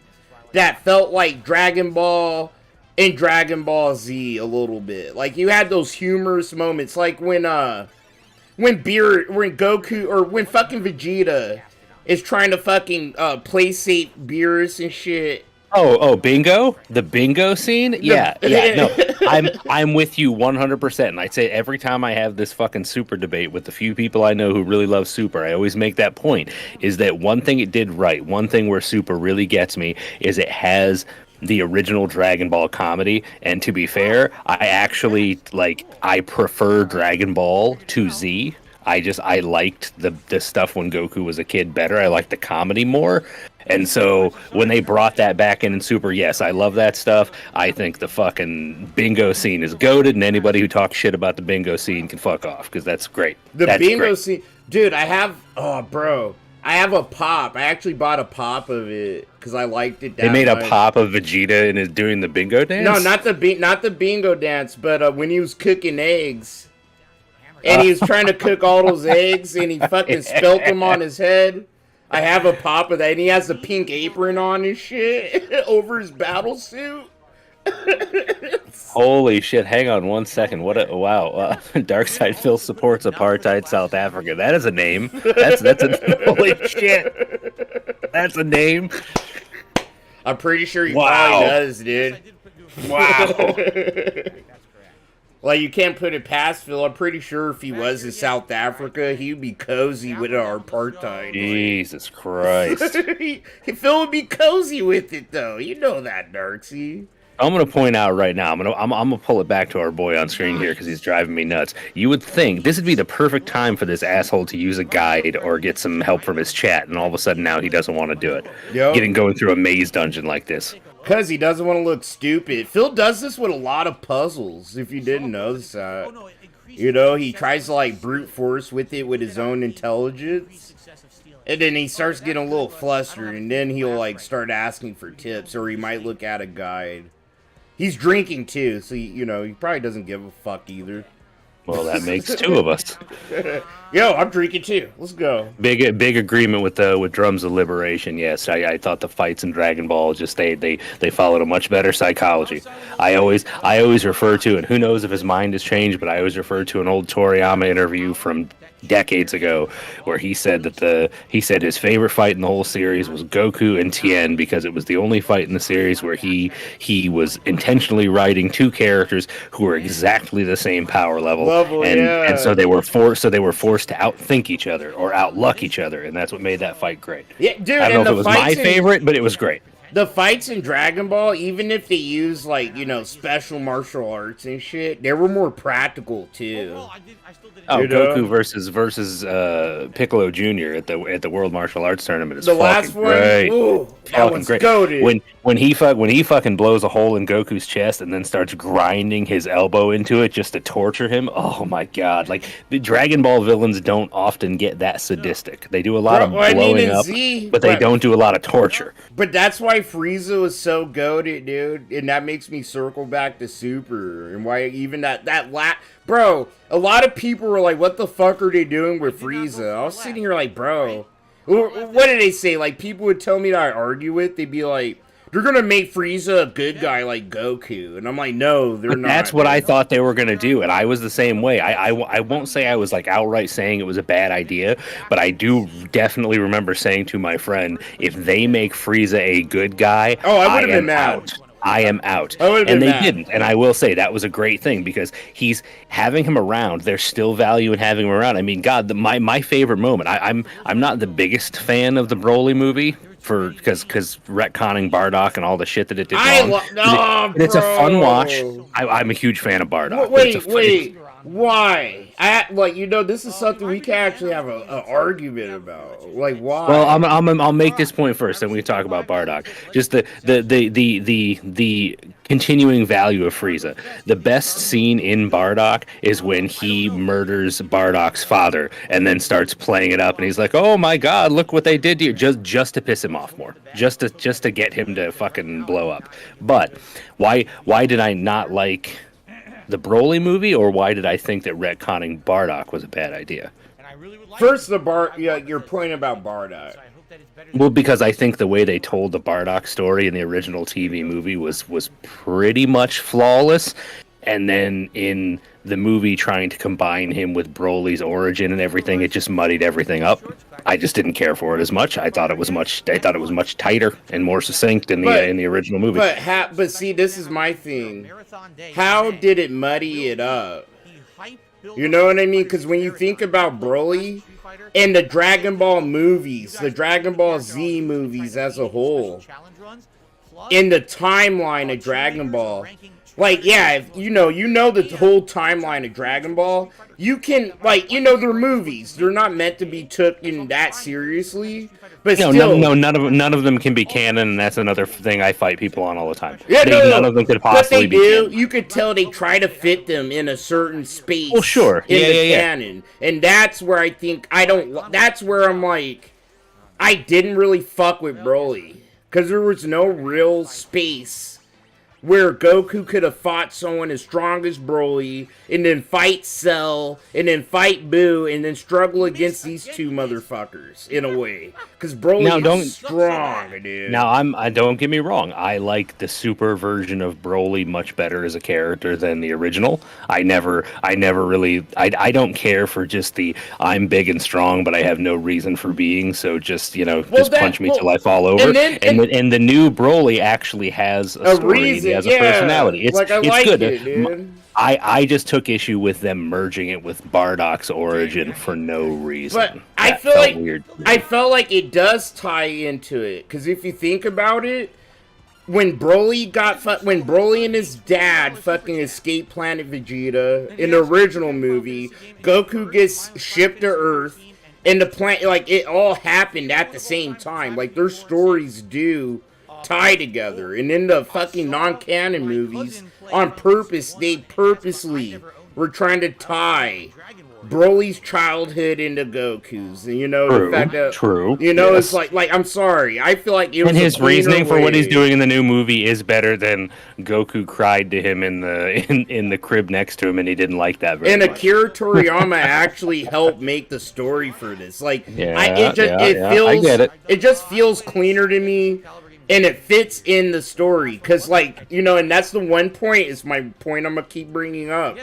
that felt like Dragon Ball... in Dragon Ball Z a little bit. Like, you had those humorous moments, like when Goku, or when fucking Vegeta is trying to fucking placate Beerus and shit. Oh, bingo! The bingo scene? Yeah, no. I'm with you 100%. And I'd say every time I have this fucking Super debate with the few people I know who really love Super, I always make that point, is that one thing it did right, one thing where Super really gets me, is it has the original Dragon Ball comedy. And to be fair, I actually, like, I prefer Dragon Ball to Z. I liked the stuff when Goku was a kid better. I liked the comedy more. And so when they brought that back in Super, yes, I love that stuff. I think the fucking bingo scene is goated, and anybody who talks shit about the bingo scene can fuck off, because that's great. That's bingo great. Scene, dude. I have a pop. I actually bought a pop of it because I liked it. They made a pop of Vegeta and is doing the bingo dance. No, not the bingo dance, but when he was cooking eggs. And he was trying to cook all those eggs, and he fucking spilt them on his head. I have a pop of that, and he has a pink apron on and shit over his battle suit. Holy shit! Hang on one second. Wow! Darkside Phil supports apartheid South Africa. That is a name. That's a holy shit. That's a name. I'm pretty sure he probably does, dude. Wow. Like, you can't put it past Phil. I'm pretty sure if he was in South Africa, he'd be cozy with our apartheid. Jesus Christ. Phil would be cozy with it, though. You know that, Darksy. I'm gonna point out right now. I'm gonna pull it back to our boy on screen here because he's driving me nuts. You would think this would be the perfect time for this asshole to use a guide or get some help from his chat, and all of a sudden now he doesn't want to do it. Yep. Going through a maze dungeon like this. Because he doesn't want to look stupid. Phil does this with a lot of puzzles, if you didn't notice that. You know, he tries to, like, brute force with it with his own intelligence. And then he starts getting a little flustered, and then he'll, like, start asking for tips, or he might look at a guide. He's drinking, too, so, he probably doesn't give a fuck either. Well, that makes two of us. Yo, I'm drinking too. Let's go. Big agreement with Drums of Liberation. Yes, I thought the fights in Dragon Ball just they followed a much better psychology. I always refer to, and who knows if his mind has changed, but I always refer to an old Toriyama interview from decades ago where he said his favorite fight in the whole series was Goku and Tien because it was the only fight in the series where he was intentionally writing two characters who were exactly the same power level and so they were forced to outthink each other or outluck each other, and that's what made that fight great. Yeah, dude, I don't know if it was my favorite, but it was great. The fights in Dragon Ball, even if they use, like, special martial arts and shit, they were more practical, too. Goku versus Piccolo Jr. at the World Martial Arts Tournament is the fucking last one, great. Ooh, that one's great. Goated. When he fucking blows a hole in Goku's chest and then starts grinding his elbow into it just to torture him. Oh my god! Like, the Dragon Ball villains don't often get that sadistic. They do a lot of blowing up, but they don't do a lot of torture. But that's why Frieza was so goated, dude, and that makes me circle back to Super, and why even bro, a lot of people were like, what the fuck are they doing with Frieza? I was sitting here like, bro, what did they say? Like, people would tell me that I argue with, they'd be like, they're gonna make Frieza a good guy like Goku, and I'm like, no, they're not. That's what I thought they were gonna do, and I was the same way. I won't say I was like outright saying it was a bad idea, but I do definitely remember saying to my friend, if they make Frieza a good guy, I would have been mad. I am out. And they didn't. And I will say that was a great thing because he's having him around. There's still value in having him around. I mean, God, my favorite moment. I'm not the biggest fan of the Broly movie because retconning Bardock and all the shit that it did wrong. It's a fun watch. I'm a huge fan of Bardock. Wait. Why? This is something we can actually have an argument about. Like, why? Well, I'll make this point first, then we can talk about Bardock. Just the continuing value of Frieza. The best scene in Bardock is when he murders Bardock's father and then starts playing it up, and he's like, "Oh my God, look what they did to you!" Just to piss him off more, just to get him to fucking blow up. But why did I not like the Broly movie, or why did I think that retconning Bardock was a bad idea? First, your point about Bardock. Well, because I think the way they told the Bardock story in the original TV movie was pretty much flawless, and then in the movie trying to combine him with Broly's origin and everything, it just muddied everything up. I just didn't care for it as much. I thought it was much tighter and more succinct in the original movie. But see, this is my thing. How did it muddy it up? You know what I mean? Because when you think about Broly and the Dragon Ball movies, the Dragon Ball Z movies as a whole, in the timeline of Dragon Ball, like, yeah, if you know the whole timeline of Dragon Ball, you can, like, they're movies. They're not meant to be taken that seriously. But none of them can be canon, and that's another thing I fight people on all the time. Yeah, none of them could possibly be canon. You could tell they try to fit them in a certain space. Well, sure. In the canon. And that's where I think that's where I'm like, I didn't really fuck with Broly. Because there was no real space where Goku could have fought someone as strong as Broly, and then fight Cell, and then fight Boo, and then struggle against these two motherfuckers, in a way. Because Broly is strong, dude. Now, don't get me wrong, I like the super version of Broly much better as a character than the original. I never really, I don't care for just the, I'm big and strong, but I have no reason for being, so just, punch me till I fall over. And the new Broly actually has a story. Reason. Has a personality. It's good. Dude. I just took issue with them merging it with Bardock's origin for no reason. But I felt like it does tie into it, because if you think about it, when Broly and his dad fucking escaped Planet Vegeta in the original movie, Goku gets shipped to Earth, and the planet, like, it all happened at the same time. Like, their stories do tie together, and in the fucking non-canon movies, on purpose, they purposely were trying to tie Broly's childhood into Goku's, and the fact that it's like I'm sorry, I feel like it was, and his reasoning for what he's doing in the new movie is better than Goku cried to him in the crib next to him, and he didn't like that very much. Akira Toriyama actually helped make the story for this. Like, I get it. It just feels cleaner to me. And it fits in the story, because, like, and that's the one point, is my point I'm going to keep bringing up.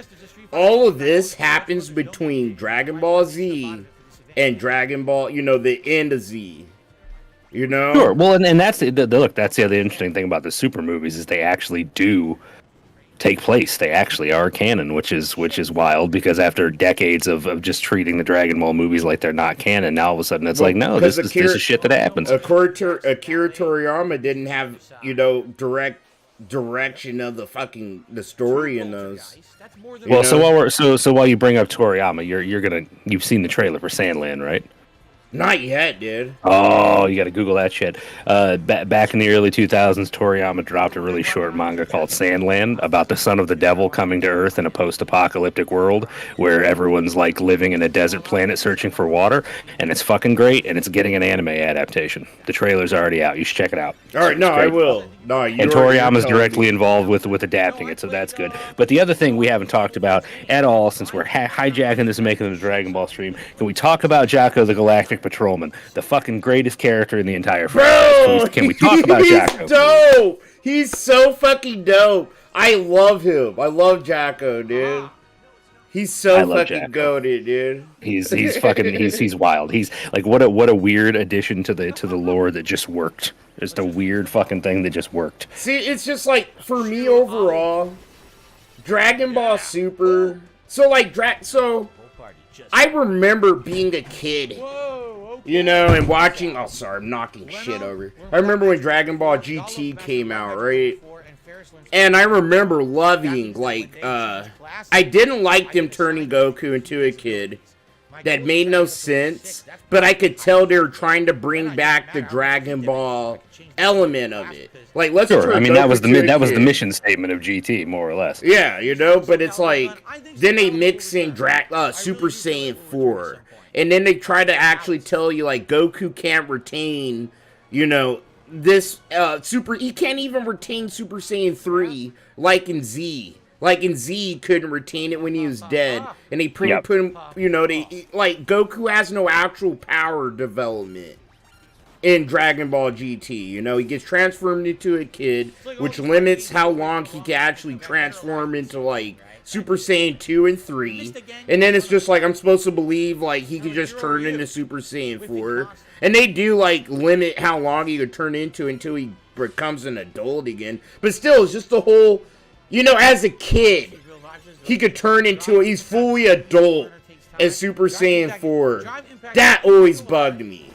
All of this happens between Dragon Ball Z and Dragon Ball, the end of Z. Sure, well, and that's that's the other interesting thing about the super movies, is they actually do take place. They actually are canon, which is wild, because after decades of just treating the Dragon Ball movies like they're not canon, now all of a sudden it's like, no, this is shit that happens. Akira Toriyama didn't have, direct direction of the story in those. Well, so while you bring up Toriyama, you've seen the trailer for Sandland, right? Not yet, dude. Oh, you got to Google that shit. Back in the early 2000s, Toriyama dropped a really short manga called Sandland about the son of the devil coming to Earth in a post-apocalyptic world where everyone's like living in a desert planet searching for water, and it's fucking great, and it's getting an anime adaptation. The trailer's already out. You should check it out. All right, I will. No, and Toriyama's directly involved with adapting it, so that's good. But the other thing we haven't talked about at all, since we're hijacking this and making it a Dragon Ball stream, can we talk about Jocko the Galactic Patrolman, the fucking greatest character in the entire franchise? Can we talk about Jocko? He's dope! He's so fucking dope. I love him. I love Jocko, dude. He's so fucking goated, dude. He's fucking he's wild. He's like, what a weird addition to the lore that just worked. Just a weird fucking thing that just worked. See, it's just like, for me overall, Dragon Ball Super. So I remember being a kid, and watching. Oh, sorry, I'm knocking shit over. I remember when Dragon Ball GT came out, right? And I remember loving, I didn't like them turning Goku into a kid. That made no sense, but I could tell they were trying to bring back the Dragon Ball element of it. Like, let's sure. I mean, that was the mission statement of GT, more or less. Yeah, but it's like, then they mix in Super Saiyan 4, and then they try to actually tell you, like, Goku can't retain, this he can't even retain Super Saiyan 3 like in Z. Like in Z, couldn't retain it when he was dead, and they put him. Goku has no actual power development. in Dragon Ball GT. You know, he gets transformed into a kid, which limits how long he can actually transform into, like, Super Saiyan 2 and 3. And then it's just like, I'm supposed to believe, like, he can just turn into Super Saiyan 4. And they do, like, limit how long he could turn into until he becomes an adult again. But still, it's just the whole, you know, as a kid, he could turn into, he's fully adult as Super Saiyan 4. That always bugged me.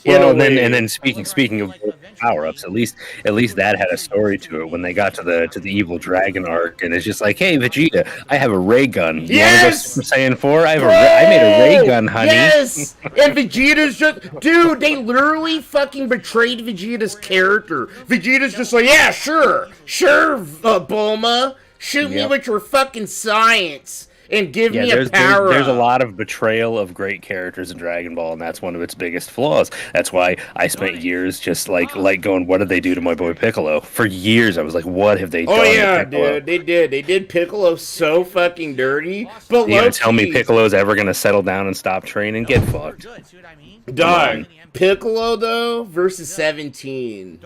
Well, and then speaking of power ups, at least that had a story to it when they got to the evil dragon arc, and it's just like, hey Vegeta, I have a ray gun. You want to go Super Saiyan 4? I made a ray gun, honey. Yes, and Vegeta's just, dude, they literally fucking betrayed Vegeta's character. Vegeta's just like, yeah, sure, Bulma, shoot me with your fucking science. And give me a power. There's a lot of betrayal of great characters in Dragon Ball, and that's one of its biggest flaws. That's why I spent years just like going, what did they do to my boy Piccolo? For years, I was like, what have they done? Oh yeah, dude, they did. They did Piccolo so fucking dirty. But you gonna tell me Piccolo's ever gonna settle down and stop training? Get fucked. Dog. Piccolo though versus 17.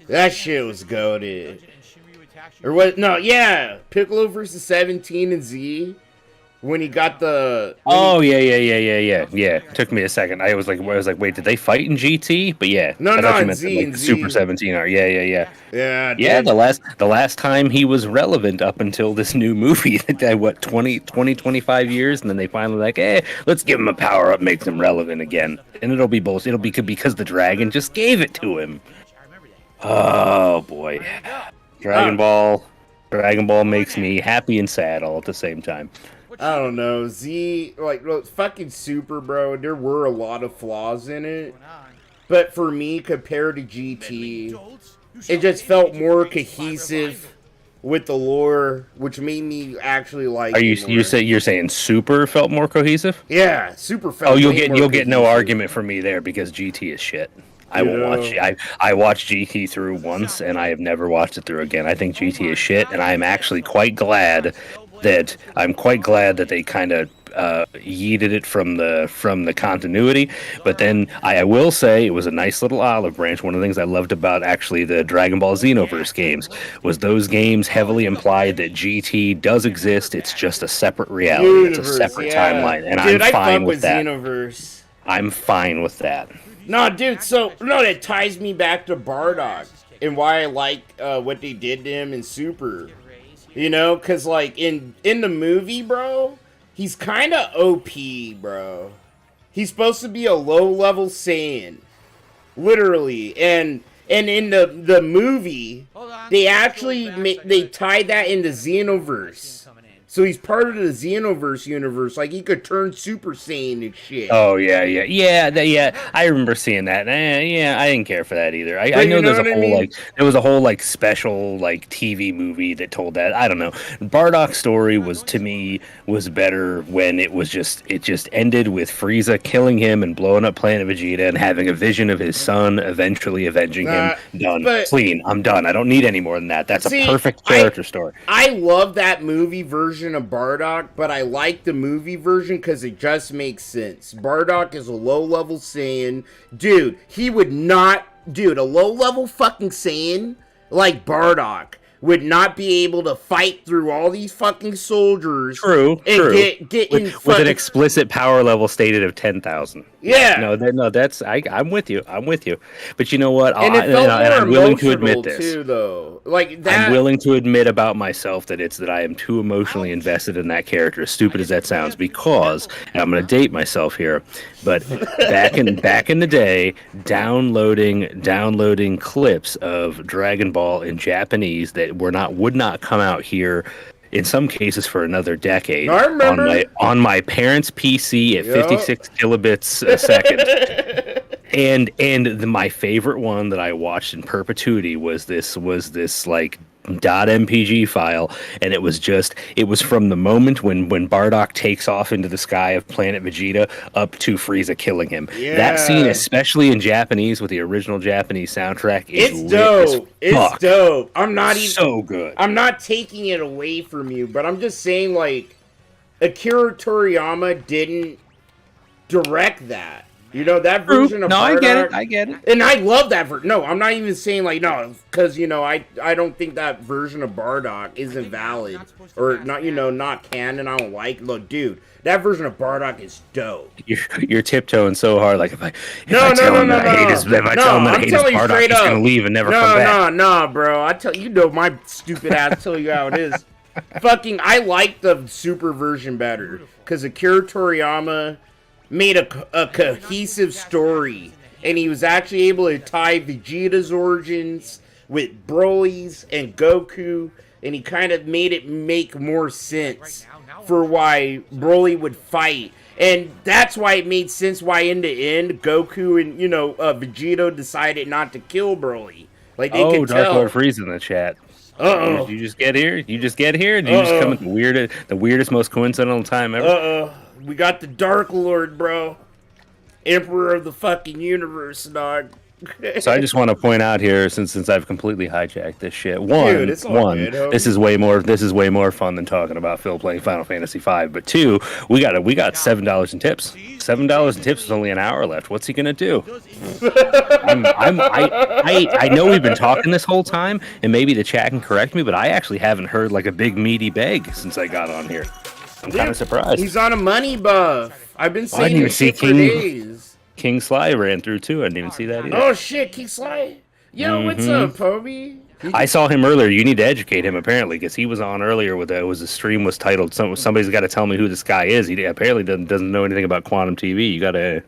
That shit was goated. Or what? No, yeah, Piccolo versus 17 and Z. When he got the. Yeah. Took me a second. I was like, wait, did they fight in GT? But yeah, no, in Z, like, Super 17 are. Yeah. Yeah. The last time he was relevant up until this new movie. What 25 years, and then they finally like, let's give him a power up, makes him relevant again, and it'll be bullshit. It'll be because the dragon just gave it to him. Oh boy. Dragon Ball makes me happy and sad all at the same time. I don't know. Z, like, look, fucking Super, bro, there were a lot of flaws in it. But for me, compared to GT, it just felt more cohesive with the lore, which made me actually like it more. You're saying Super felt more cohesive? Yeah, Super felt more cohesive. You'll get no argument from me there because GT is shit. I won't watch. I watched GT through once, and I have never watched it through again. I think GT is shit, and I'm actually quite glad that they kind of yeeted it from the continuity. But then I will say it was a nice little olive branch. One of the things I loved about actually the Dragon Ball Xenoverse games was those games heavily implied that GT does exist. It's just a separate reality. Universe, it's a separate timeline, and I'm fine with that. Xenoverse. I'm fine with that. No, dude, that ties me back to Bardock and why I like what they did to him in Super. You know, because, like, in the movie, bro, he's kind of OP, bro. He's supposed to be a low-level Saiyan. Literally. And in the movie, they actually they tied that into Xenoverse. So he's part of the Xenoverse universe. Like, he could turn Super Saiyan and shit. Oh, yeah. I remember seeing that. I didn't care for that either. I know there's there was a whole, like, special, like, TV movie that told that. I don't know. Bardock's story to me, was better when it just ended with Frieza killing him and blowing up Planet Vegeta and having a vision of his son eventually avenging him. Done. Clean. I'm done. I don't need any more than that. That's a perfect character story. I love that movie version of Bardock, but I like the movie version because it just makes sense. Bardock is a low-level Saiyan. Dude, a low-level fucking Saiyan like Bardock would not be able to fight through all these fucking soldiers. True. Get with an explicit power level stated of 10,000. Yeah. No, that's I'm with you. But you know what? I'm willing to admit this too, though. Like that. I'm willing to admit about myself that I am too emotionally invested in that character. As stupid as that sounds, because and I'm going to date myself here, but back in the day, downloading clips of Dragon Ball in Japanese that would not come out here. In some cases, for another decade, I remember. on my parents' PC at 56 kilobits a second, and my favorite one that I watched in perpetuity was this like .mpg file, and it was from the moment when Bardock takes off into the sky of planet Vegeta up to Frieza killing him. Yeah. That scene, especially in Japanese with the original Japanese soundtrack, is dope. It's dope. I'm not even so good. I'm not taking it away from you, but I'm just saying, like, Akira Toriyama didn't direct that. You know, that True. version of No, I get it. Bardock. I get it. And I love that version. No, I'm not even saying like no, because you know I don't think that version of Bardock isn't valid or not. You know, not canon. I don't like. Look, dude, that version of Bardock is dope. You're tiptoeing so hard. Like if I No, tell him no, that I hate his, if I tell him that I I'm hate his telling you Bardock, straight he's up. gonna leave and never come back. No, bro. I tell you know my stupid ass tell you how it is. Fucking, I like the super version better because Akira Toriyama made a cohesive story, and he was actually able to tie Vegeta's origins with Broly's and Goku, and he kind of made it make more sense for why Broly would fight. And that's why it made sense why in the end Goku and, you know, Vegeta decided not to kill Broly. Like they could Dark tell. Lord Freeze in the chat. Uh-oh. You just get here? You just get here? And you just come at the weirdest, most coincidental time ever? We got the Dark Lord, bro. Emperor of the fucking universe, dog. So I just want to point out here, since I've completely hijacked this shit. Dude, it's all good, homie. This is way more fun than talking about Phil playing Final Fantasy V. But two, we got $7 in tips. $7 in tips with only an hour left. What's he gonna do? I know we've been talking this whole time, and maybe the chat can correct me, but I actually haven't heard like a big meaty beg since I got on here. I'm kind of surprised. He's on a money buff. I've been saying this shit for days. King Sly ran through too. I didn't even see that either. Oh shit, King Sly. Yo, what's up, Poby? I saw him earlier. You need to educate him apparently, because he was on earlier with a stream was titled "Somebody's got to tell me who this guy is." He apparently doesn't know anything about Quantum TV. You gotta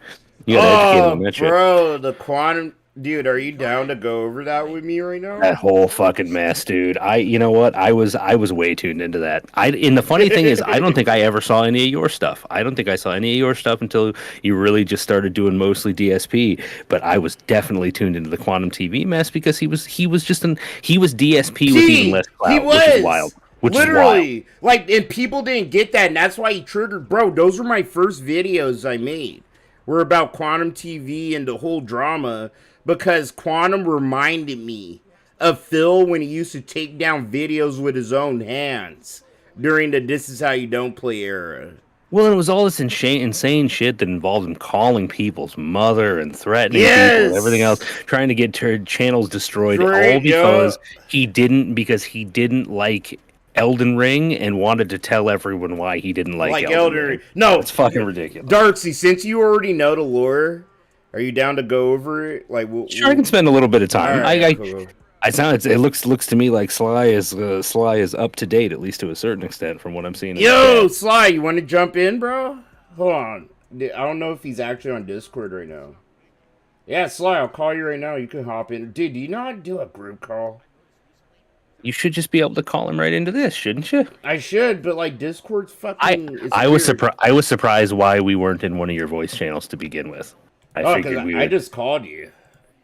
educate him on that shit. Bro, the Quantum. Dude, are you down to go over that with me right now? That whole fucking mess, dude. You know what? I was way tuned into that. And the funny thing is, I don't think I ever saw any of your stuff. I don't think I saw any of your stuff until you really just started doing mostly DSP. But I was definitely tuned into the Quantum TV mess because he was DSP with even less clout, which is wild. Literally, like, and people didn't get that, and that's why he triggered. Bro, those were my first videos I made. Were about Quantum TV and the whole drama. Because Quantum reminded me of Phil when he used to take down videos with his own hands during the "This Is How You Don't Play" era. Well, it was all this insane shit that involved him calling people's mother and threatening people and everything else, trying to get channels destroyed, all because he didn't like Elden Ring and wanted to tell everyone why he didn't like Elden Ring. No, it's fucking ridiculous. Darksy, since you already know the lore, are you down to go over it? Like, sure, I can spend a little bit of time. Right, cool. It looks to me like Sly is up to date, at least to a certain extent, from what I'm seeing. Yo, Sly, you want to jump in, bro? Hold on, I don't know if he's actually on Discord right now. Yeah, Sly, I'll call you right now. You can hop in, dude. Do you know how to do a group call? You should just be able to call him right into this, shouldn't you? I should, but like Discord's fucking. I was surprised why we weren't in one of your voice channels to begin with. I just called you.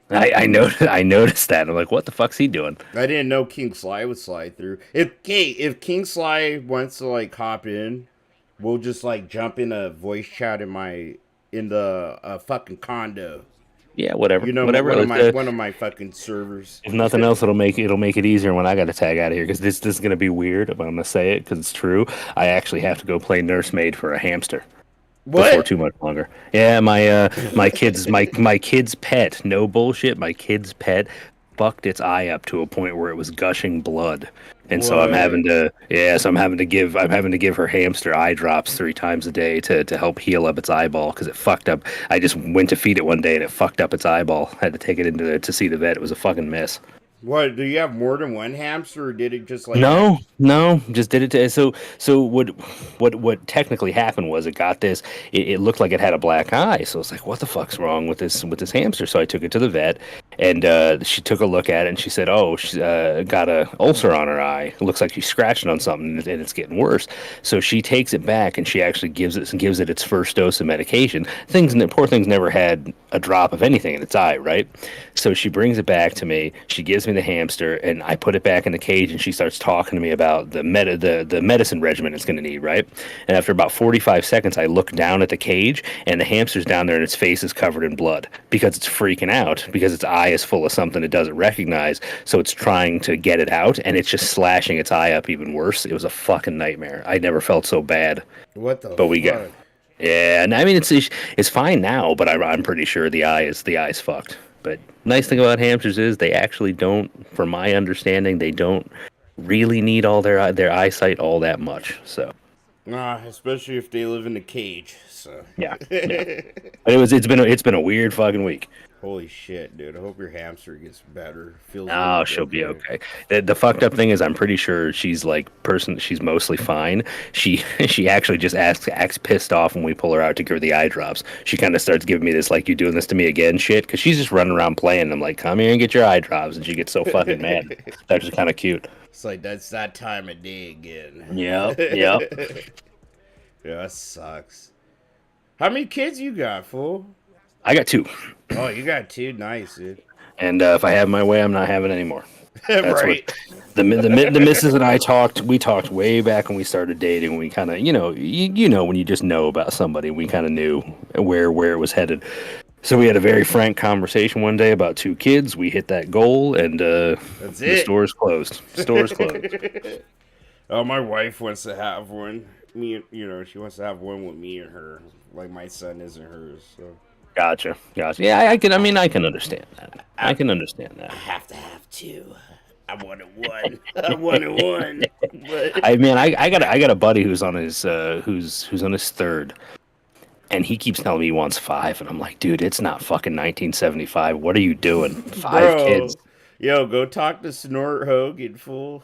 I noticed that. I'm like, what the fuck's he doing? I didn't know King Sly would slide through. If King Sly wants to like hop in, we'll just like jump in a voice chat in the fucking condo. Yeah, whatever. You know, whatever. One of my fucking servers. If nothing else, it'll make it easier when I got to tag out of here, because this is gonna be weird. But I'm gonna say it because it's true. I actually have to go play nursemaid for a hamster. What? Before too much longer. Yeah, my kid's pet. No bullshit. My kid's pet fucked its eye up to a point where it was gushing blood, and so I'm having to give her hamster eye drops 3 times a day to help heal up its eyeball because it fucked up. I just went to feed it one day and it fucked up its eyeball. Had to take it to see the vet. It was a fucking mess. What, do you have more than one hamster, or did it just like... No, just did it so what technically happened was it got this, it looked like it had a black eye, so it's like, what the fuck's wrong with this hamster? So I took it to the vet, and she took a look at it, and she said, oh, she's got a ulcer on her eye. It looks like she's scratching on something, and it's getting worse. So she takes it back, and she actually gives it its first dose of medication. Poor thing's never had a drop of anything in its eye, right? So she brings it back to me, she gives me the hamster, and I put it back in the cage, and she starts talking to me about the medicine regimen it's going to need, right? And after about 45 seconds, I look down at the cage, and the hamster's down there, and its face is covered in blood because it's freaking out because its eye is full of something it doesn't recognize. So it's trying to get it out, and it's just slashing its eye up even worse. It was a fucking nightmare. I never felt so bad. What the? But we got. Yeah, and I mean it's fine now, but I'm pretty sure the eye's fucked. But nice thing about hamsters is they actually don't, from my understanding, they don't really need all their eyesight all that much. So Nah, especially if they live in a cage. So yeah, yeah. But it's been a weird fucking week. Holy shit, dude! I hope your hamster gets better. Feels. Oh, she'll be okay. The fucked up thing is, I'm pretty sure she's she's mostly fine. She actually just acts pissed off when we pull her out to give her the eye drops. She kind of starts giving me this like, you doing this to me again shit, because she's just running around playing. I'm like, come here and get your eye drops, and she gets so fucking mad. That's just kind of cute. It's like that's that time of day again. Yep, yep. Yeah, that sucks. How many kids you got, fool? I got 2. Oh, you got 2. Nice, dude. And if I have my way, I'm not having any more. That's right. what the missus and I talked. We talked way back when we started dating. We kind of, you know, when you just know about somebody, we kind of knew where it was headed. So we had a very frank conversation one day about 2 kids. We hit that goal, and that's the it. store's closed. Store's closed. Oh, my wife wants to have one. She wants to have one with me and her. Like my son isn't hers. So. Gotcha. Yeah, I can understand that. I can understand that. I have to have 2. I wanted 1. I wanted 1. But... I mean, I got a buddy who's on his who's on his 3rd, and he keeps telling me he wants 5, and I'm like, dude, it's not fucking 1975. What are you doing? 5 kids. Yo, go talk to Snort Hogan, fool.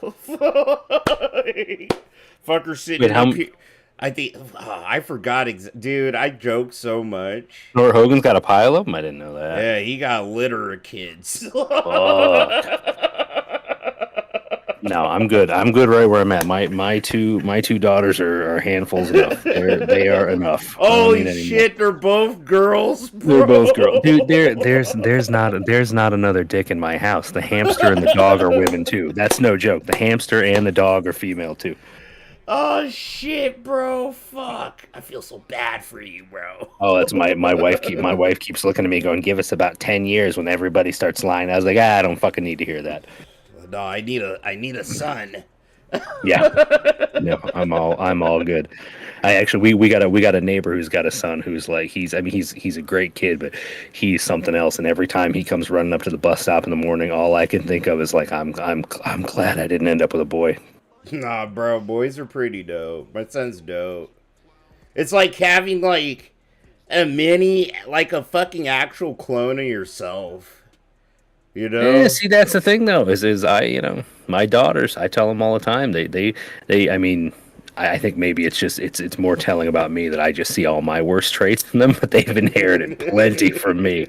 Fucker sitting up here. I think I forgot, dude. I joke so much. Snort Hogan's got a pile of them. I didn't know that. Yeah, he got a litter of kids. No, I'm good. I'm good right where I'm at. My two daughters are handfuls enough. They are enough. Holy shit, they're both girls. Bro. They're both girls, dude. There's not another dick in my house. The hamster and the dog are women too. That's no joke. The hamster and the dog are female too. Oh shit, bro! Fuck! I feel so bad for you, bro. Oh, that's my wife. My wife keeps looking at me, going, "Give us about 10 years when everybody starts lying." I was like, I don't fucking need to hear that. No, I need a son. Yeah, no, I'm all good. I actually we got a neighbor who's got a son who's like he's a great kid, but he's something else. And every time he comes running up to the bus stop in the morning, all I can think of is like, I'm glad I didn't end up with a boy. Nah, bro, boys are pretty dope. My son's dope. It's like having like a mini, like a fucking actual clone of yourself. You know? Yeah, see, that's the thing though, is I, my daughters, I tell them all the time, I mean, I think maybe it's more telling about me that I just see all my worst traits in them, but they've inherited plenty from me.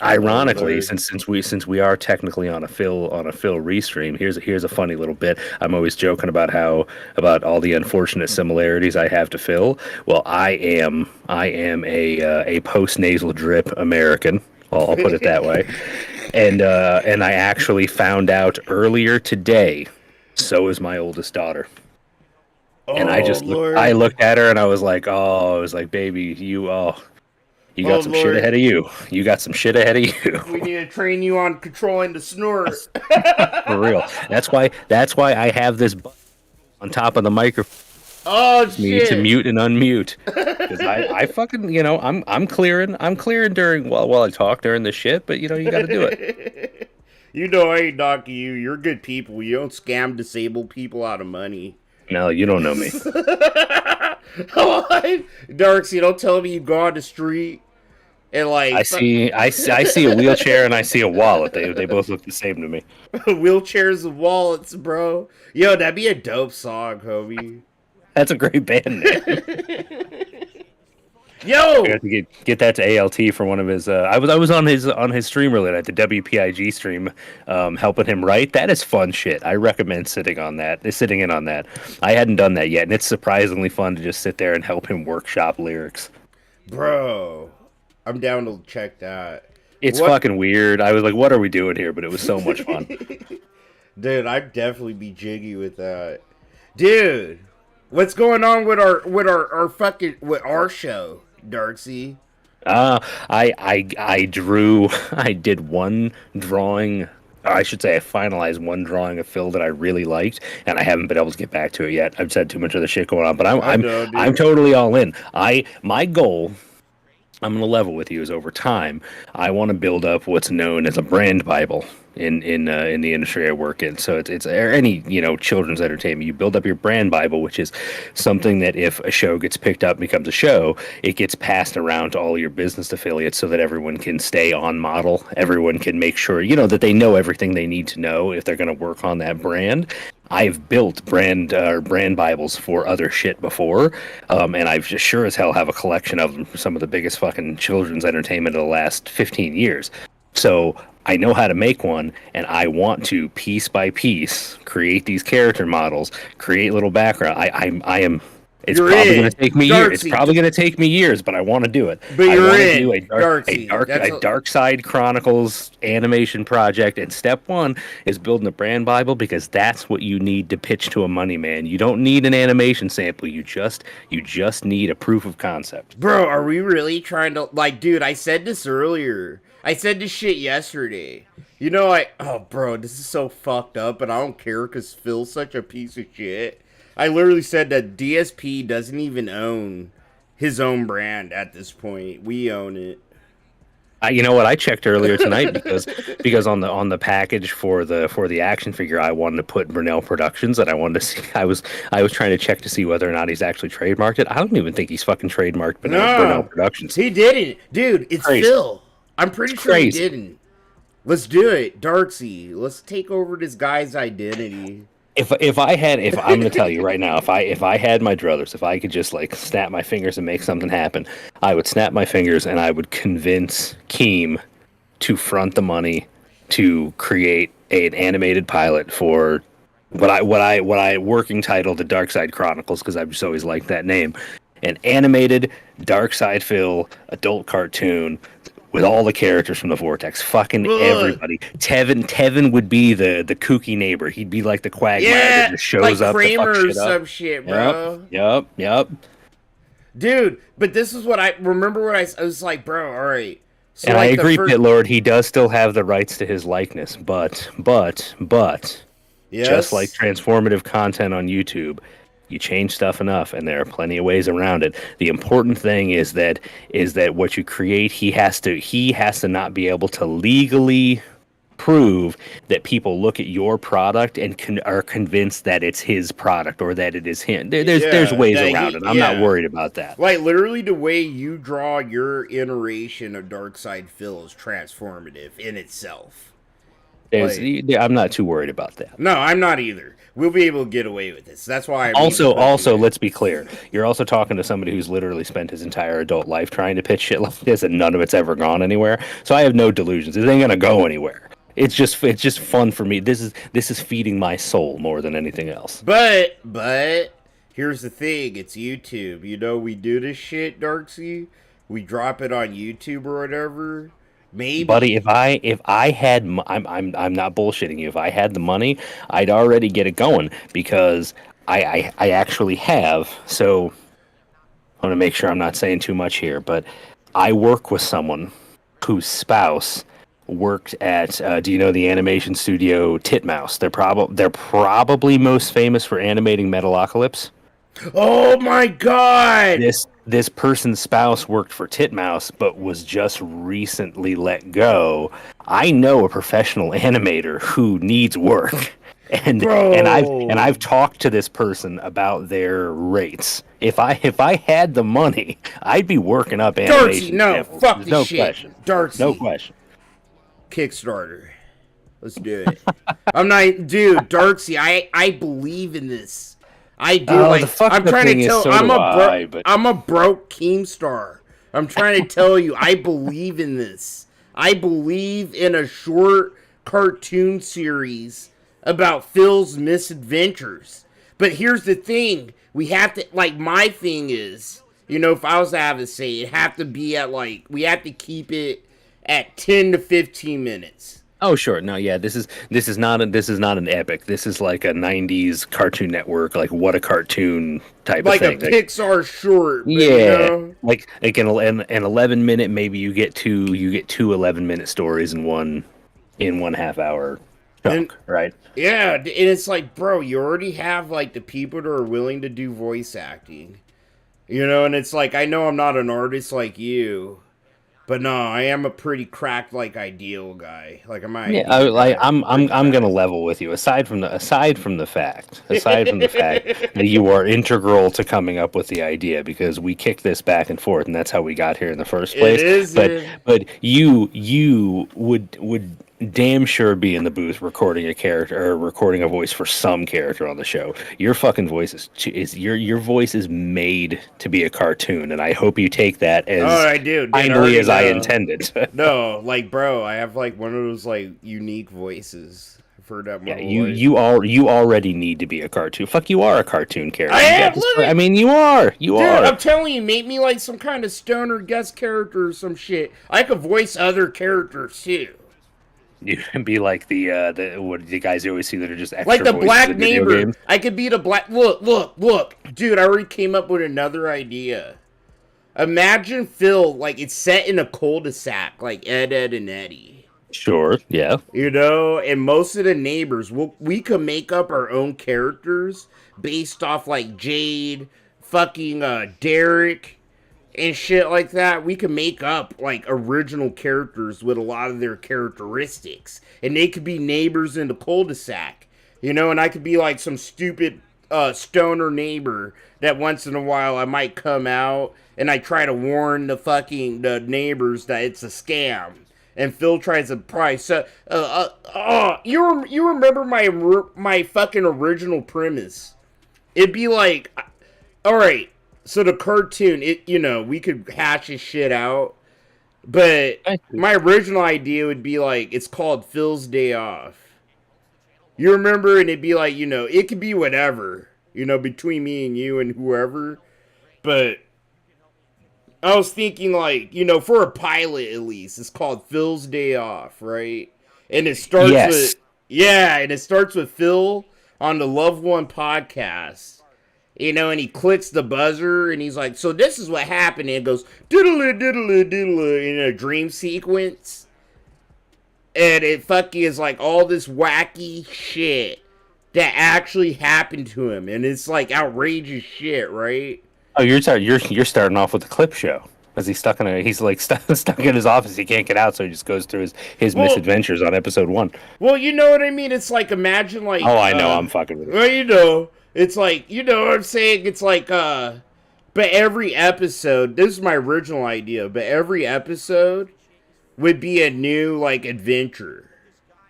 Ironically, since we are technically on a Phil restream, here's a funny little bit. I'm always joking about all the unfortunate similarities I have to Phil. Well, I am a post nasal drip American. Well, I'll put it that way. And I actually found out earlier today. So is my oldest daughter. And I just looked at her and I was like, baby, you got some shit ahead of you. You got some shit ahead of you. We need to train you on controlling the snort. For real. That's why I have this on top of the microphone. Oh shit! To mute and unmute. Because I fucking, I'm clearing during while I talk during the shit, but you got to do it. I ain't knocking you. You're good people. You don't scam disabled people out of money. No, you don't know me. Darksy, don't tell me you go on the street and like I see a wheelchair and I see a wallet. They both look the same to me. Wheelchairs and wallets, bro. Yo, that'd be a dope song, homie. That's a great band name. Yo, I got to get that to ALT for one of his. I was on his stream earlier at the WPIG stream, helping him write. That is fun shit. I recommend sitting in on that. I hadn't done that yet, and it's surprisingly fun to just sit there and help him workshop lyrics. Bro, I'm down to check that. It's fucking weird. I was like, what are we doing here? But it was so much fun. Dude, I'd definitely be jiggy with that. Dude, what's going on with our show, Darksy? I did one drawing I should say I finalized one drawing of Phil that I really liked, and I haven't been able to get back to it yet. I've said too much other shit going on, but I know, I'm dude. totally all in. My goal, I'm going to level with you, is over time I want to build up what's known as a brand Bible in the industry I work in. So it's or any children's entertainment. You build up your brand Bible, which is something that if a show gets picked up and becomes a show, it gets passed around to all your business affiliates so that everyone can stay on model. Everyone can make sure that they know everything they need to know if they're going to work on that brand. I've built brand Bibles for other shit before, and I've just sure as hell have a collection of them for some of the biggest fucking children's entertainment of the last 15 years. So I know how to make one, and I want to piece by piece create these character models, create little background. I am. It's You're probably in. going to take me years. It's Darksy. probably going to take me years, but I want to do it. But I you're want to in. do Darksy. a Dark Side Chronicles animation project, and step one is building a brand Bible, because that's what you need to pitch to a money man. You don't need an animation sample. You just need a proof of concept. Bro, are we really trying to, dude, I said this earlier. I said this shit yesterday. Oh, bro, this is so fucked up, but I don't care because Phil's such a piece of shit. I literally said that DSP doesn't even own his own brand at this point. We own it. You know what? I checked earlier tonight because on the package for the action figure, I wanted to put Brunel Productions, and I wanted to see. I was trying to check to see whether or not he's actually trademarked it. I don't even think he's fucking trademarked Brunel Productions. He didn't, dude. It's Crazy. Phil. I'm pretty sure Crazy. he didn't. Let's do it, Darksy. Let's take over this guy's identity. If I'm gonna tell you right now, if I had my druthers, if I could just snap my fingers and make something happen, I would snap my fingers and I would convince Keem to front the money to create an animated pilot for what I working title the Dark Side Chronicles, because I've just always liked that name. An animated Dark Side Phil adult cartoon with all the characters from the Vortex, fucking everybody. Tevin would be the kooky neighbor. He'd be like the quagmire that just shows up Kramer to fuck or shit up. some shit, bro. Yep. Dude, but this is what I remember. What I was like, bro. All right. So And I agree, Pitlord. He does still have the rights to his likeness, but yes. just like transformative content on YouTube, you change stuff enough, and there are plenty of ways around it. The important thing is that what you create, he has to not be able to legally prove that people look at your product and are convinced that it's his product or that it is him. There's ways around it. I'm not worried about that. Like, literally, the way you draw your iteration of Darkside Phil is transformative in itself. I'm not too worried about that. No, I'm not either. We'll be able to get away with this. That's why. Also, let's be clear. You're also talking to somebody who's literally spent his entire adult life trying to pitch shit like this, and none of it's ever gone anywhere. So I have no delusions. It ain't gonna go anywhere. It's just fun for me. This is feeding my soul more than anything else. But here's the thing. It's YouTube. We do this shit, Darksy. We drop it on YouTube or whatever. Maybe. Buddy, if I had, I'm not bullshitting you. If I had the money, I'd already get it going, because I actually have. So I want to make sure I'm not saying too much here, but I work with someone whose spouse worked at. Do you know the animation studio Titmouse? They're probably most famous for animating Metalocalypse. Oh my god! This person's spouse worked for Titmouse, but was just recently let go. I know a professional animator who needs work, and I've talked to this person about their rates. If I had the money, I'd be working up animation. Darksy, no, samples. fuck There's this no shit. question. Darksy, No question. Kickstarter. Let's do it. I'm not, dude. Darksy, I believe in this. I do. I'm trying to tell. I'm a broke Keemstar. I'm trying to tell you. I believe in this. I believe in a short cartoon series about Phil's misadventures. But here's the thing: we have to. My thing is, if I was to have to say, it have to be at we have to keep it at 10 to 15 minutes. Oh sure, no, yeah, this is not an epic. This is like a '90s Cartoon Network, what a cartoon type of thing, like a Pixar short. Yeah, like an 11-minute. Maybe you get two 11-minute stories in one half-hour chunk, right? Yeah, and it's like, bro, you already have like the people that are willing to do voice acting, and it's like, I know I'm not an artist like you, but no, I am a pretty cracked like ideal guy. Like I'm an Yeah, ideal guy. I'm gonna level with you. Aside from the fact that you are integral to coming up with the idea, because we kick this back and forth, and that's how we got here in the first It place. is, But you would damn sure be in the booth recording a character or recording a voice for some character on the show. Your fucking voice is your voice is made to be a cartoon, and I hope you take that as I do. Dude, kindly as I know. intended. No, like, bro, I have like one of those like unique voices. I've heard that. Yeah, you already need to be a cartoon. Fuck, you are a cartoon character. I am. I mean, you are. You Dude, are. I'm telling you, make me like some kind of stoner guest character or some shit. I could voice other characters too. You can be like the guys you always see that are just extra like the voices black in video neighbor. games. I could be the black. Look, dude. I already came up with another idea. Imagine Phil, like it's set in a cul-de-sac, like Ed, Ed, and Eddie. Sure, yeah. And most of the neighbors, we could make up our own characters based off like Jade, fucking Derek, and shit like that. We could make up like original characters with a lot of their characteristics, and they could be neighbors in the cul-de-sac, and I could be like some stupid stoner neighbor that once in a while I might come out and I try to warn the neighbors that it's a scam. And Phil tries to price. You remember my fucking original premise? It'd be like, all right. So the cartoon, we could hash this shit out. But my original idea would be like, it's called Phil's Day Off. You remember, and it'd be like, it could be whatever, between me and you and whoever. But I was thinking like, for a pilot at least, it's called Phil's Day Off, right? And it starts with Phil on the Love One podcast. And he clicks the buzzer, and he's like, so this is what happened, and it goes, diddle diddle diddle in a dream sequence. And it fucking is like all this wacky shit that actually happened to him, and it's like outrageous shit, right? Oh, you're starting off with the clip show. As he's stuck in stuck in his office, he can't get out, so he just goes through his misadventures on episode 1. Well, you know what I mean? It's like, imagine like... Oh, I know, I'm fucking with it. Well, it's like, you know what I'm saying? It's like, but every episode, this is my original idea, but every episode would be a new, like, adventure.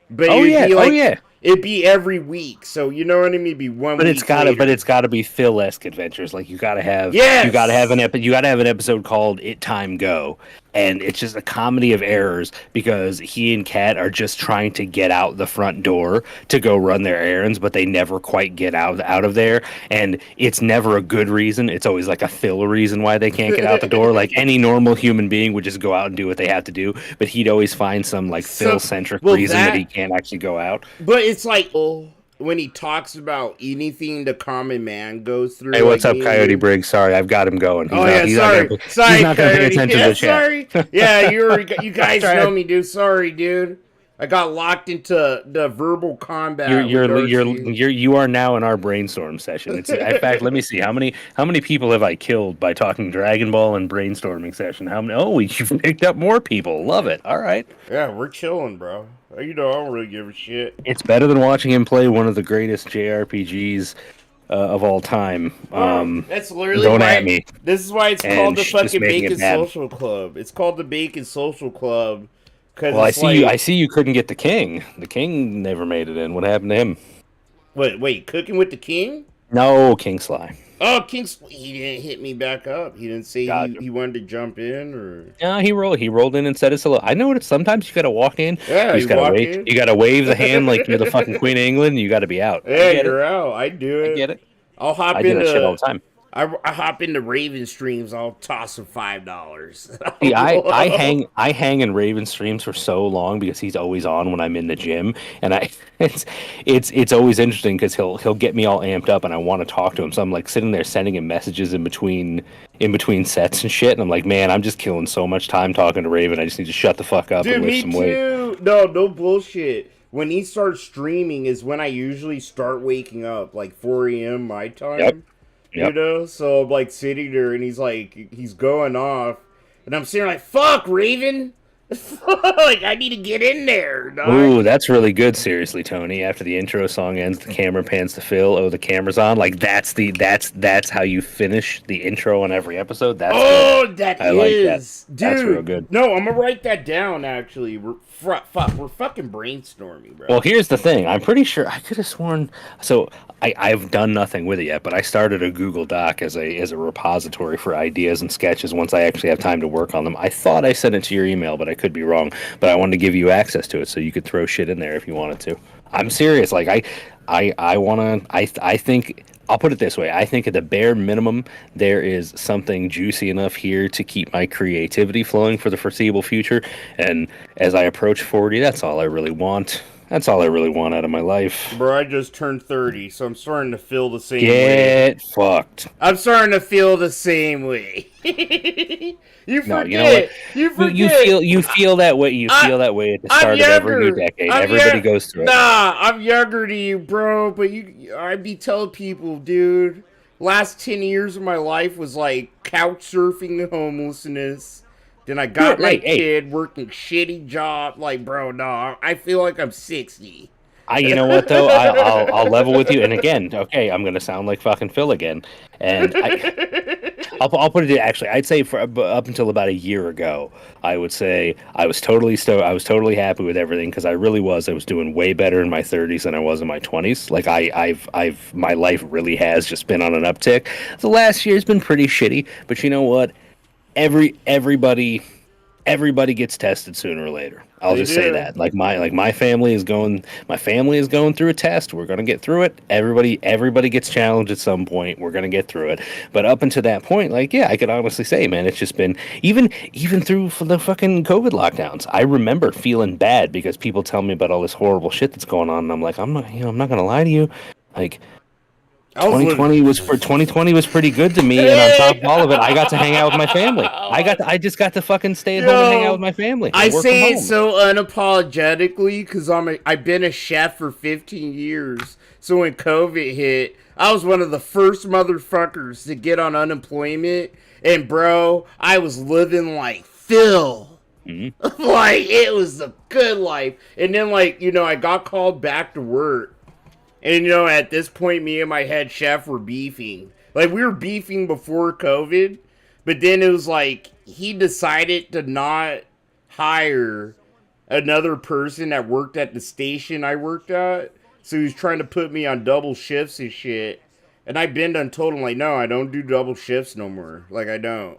But it'd be every week, so you know what I mean? It'd be one week But it's gotta be Phil-esque adventures. Like you gotta have an episode called It Time Go. And it's just a comedy of errors because he and Kat are just trying to get out the front door to go run their errands, but they never quite get out of there. And it's never a good reason. It's always like a Phil reason why they can't get out the door. Like any normal human being would just go out and do what they have to do, but he'd always find some like Phil-centric reason that he can't actually go out. But it's like when he talks about anything the common man goes through. Hey, what's up, Coyote Briggs? Sorry, I've got him going. He's sorry, he's not going to pay attention to the chat. Sorry. Yeah, you guys know me, dude. Sorry, dude. I got locked into the verbal combat. You are now in our brainstorm session. In fact, let me see how many people have I killed by talking Dragon Ball and brainstorming session. How many? Oh, you've picked up more people. Love it. All right. Yeah, we're chilling, bro. I don't really give a shit. It's better than watching him play one of the greatest JRPGs of all time. That's literally don't at me. This is why it's called the fucking Bacon Social Club. It's called the Bacon Social Club. Well, I see you couldn't get the king. The king never made it in. What happened to him? Wait, cooking with the king? No, King Sly. Oh, he didn't hit me back up. He didn't say he wanted to jump in, or no, he rolled in and said his hello. I know what sometimes you gotta walk in. Yeah, you gotta wave the hand like you're the fucking Queen of England. You gotta be out. Yeah, you're out. I do it. I get it. I do that shit all the time. I hop into Raven streams. I'll toss him $5. See, I hang in Raven streams for so long because he's always on when I'm in the gym, and it's always interesting because he'll get me all amped up, and I want to talk to him. So I'm like sitting there sending him messages in between sets and shit, and I'm like, man, I'm just killing so much time talking to Raven. I just need to shut the fuck up and lift some weight. Dude, me too. No bullshit. when he starts streaming is when I usually start waking up, like 4 a.m. my time. Yep. You know, so I'm like sitting there, and he's going off, and I'm sitting like, "Fuck, Raven." Like, I need to get in there. Dog. Ooh, that's really good. Seriously, Tony. After the intro song ends, the camera pans to Phil. Oh, the camera's on. Like that's how you finish the intro on every episode. That's good. That I is, like that. dude. That's real good. No, I'm gonna write that down. Actually, we're fucking brainstorming, bro. Well, here's the thing. I'm pretty sure I could have sworn. So I've done nothing with it yet, but I started a Google Doc as a repository for ideas and sketches. Once I actually have time to work on them, I thought I sent it to your email, but I could be wrong. But I wanted to give you access to it so you could throw shit in there if you wanted to. I'm serious. Like I wanna. I think. I'll put it this way. I think at the bare minimum, there is something juicy enough here to keep my creativity flowing for the foreseeable future. And as I approach 40, that's all I really want. That's all I really want out of my life. Bro, I just turned 30, so I'm starting to feel the same way. Get fucked. I'm starting to feel the same way. You forget. No, you know what? You forget. You feel that way. You feel that way at the start of every new decade. Everybody goes through it. Nah, I'm younger to you, bro. But I'd be telling people, dude. Last 10 years of my life was like couch surfing and homelessness. Then I got my kid working shitty job. Like, bro, no, I feel like I'm 60. You know what though? I'll level with you. And again, okay, I'm gonna sound like fucking Phil again. And I'll put it actually. I'd say for up until about a year ago, I would say I was totally I was totally happy with everything because I really was. I was doing way better in my 30s than I was in my 20s. Like I've my life really has just been on an uptick. The last year's been pretty shitty, but you know what? Everybody gets tested sooner or later. I'll just say that. Like my family is going through a test. We're gonna get through it. Everybody gets challenged at some point. We're gonna get through it. But up until that point, like, yeah, I could honestly say, man, it's just been even through the fucking COVID lockdowns. I remember feeling bad because people tell me about all this horrible shit that's going on, and I'm like, I'm not gonna lie to you, like. 2020 was pretty good to me, and on top of all of it, I got to hang out with my family. I just got to fucking stay at home and hang out with my family. I say it so unapologetically because I've been a chef for 15 years. So when COVID hit, I was one of the first motherfuckers to get on unemployment, and bro, I was living like Phil. Mm-hmm. Like, it was the good life. And then, like, you know, I got called back to work. And, you know, at this point, me and my head chef were beefing. Like, we were beefing before COVID, but then it was like, he decided to not hire another person that worked at the station I worked at. So he was trying to put me on double shifts and shit. And I been done told him, like, no, I don't do double shifts no more. Like, I don't.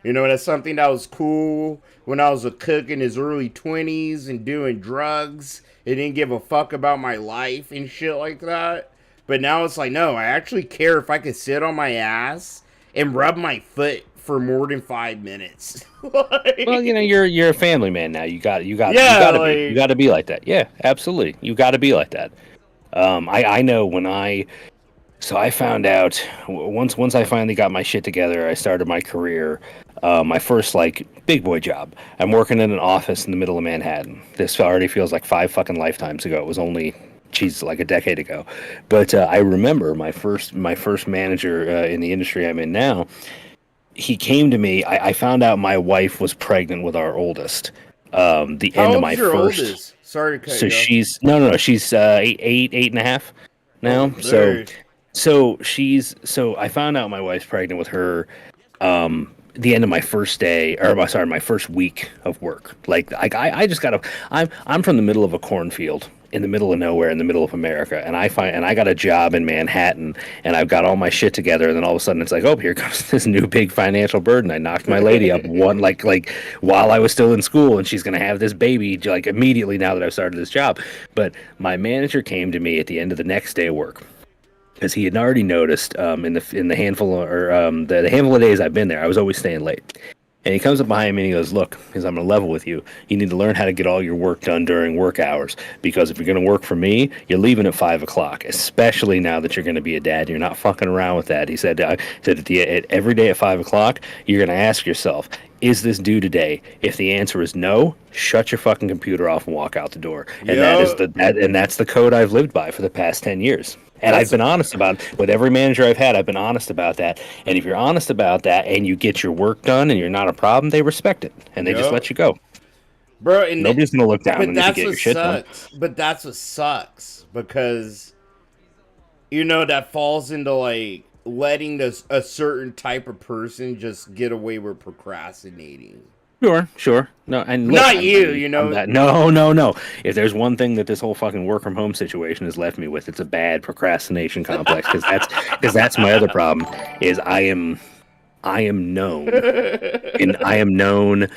You know, that's something that was cool when I was a cook in his early 20s and doing drugs. It didn't give a fuck about my life and shit like that. But now it's like, no, I actually care if I could sit on my ass and rub my foot for more than 5 minutes. Like, well, you know, you're a family man now. You got to be like that. Yeah, absolutely. You got to be like that. I know when I found out once I finally got my shit together, I started my career. My first, like, big boy job. I'm working in an office in the middle of Manhattan. This already feels like 5 fucking lifetimes ago. It was only, like a decade ago. But I remember my first manager in the industry I'm in now. He came to me. I found out my wife was pregnant with our oldest. The How end of old's my your first. Oldest? Sorry to cut So you off. she's she's 8 and a half now. So I found out my wife's pregnant with her. The end of my first day, my first week of work. Like, I just got I'm from the middle of a cornfield, in the middle of nowhere, in the middle of America, and I got a job in Manhattan, and I've got all my shit together, and then all of a sudden it's like, oh, here comes this new big financial burden. I knocked my lady up like while I was still in school, and she's gonna have this baby like immediately now that I've started this job. But my manager came to me at the end of the next day of work, because he had already noticed in the handful of days I've been there, I was always staying late. And he comes up behind me and he goes, look, because I'm going to level with you. You need to learn how to get all your work done during work hours. Because if you're going to work for me, you're leaving at 5 o'clock, especially now that you're going to be a dad. You're not fucking around with that. He said, every day at 5 o'clock, you're going to ask yourself, is this due today? If the answer is no, shut your fucking computer off and walk out the door. And that's the code I've lived by for the past 10 years. And I've been honest about it. With every manager I've had, I've been honest about that. And if you're honest about that and you get your work done and you're not a problem, they respect it. And they just let you go. Bro, and nobody's going to look down when you get your shit done. But that's what sucks. Because, that falls into, like, letting a certain type of person just get away with procrastinating. Sure. No, and not look, you. No. If there's one thing that this whole fucking work from home situation has left me with, it's a bad procrastination complex. Because that's my other problem. Is I am known, and I am known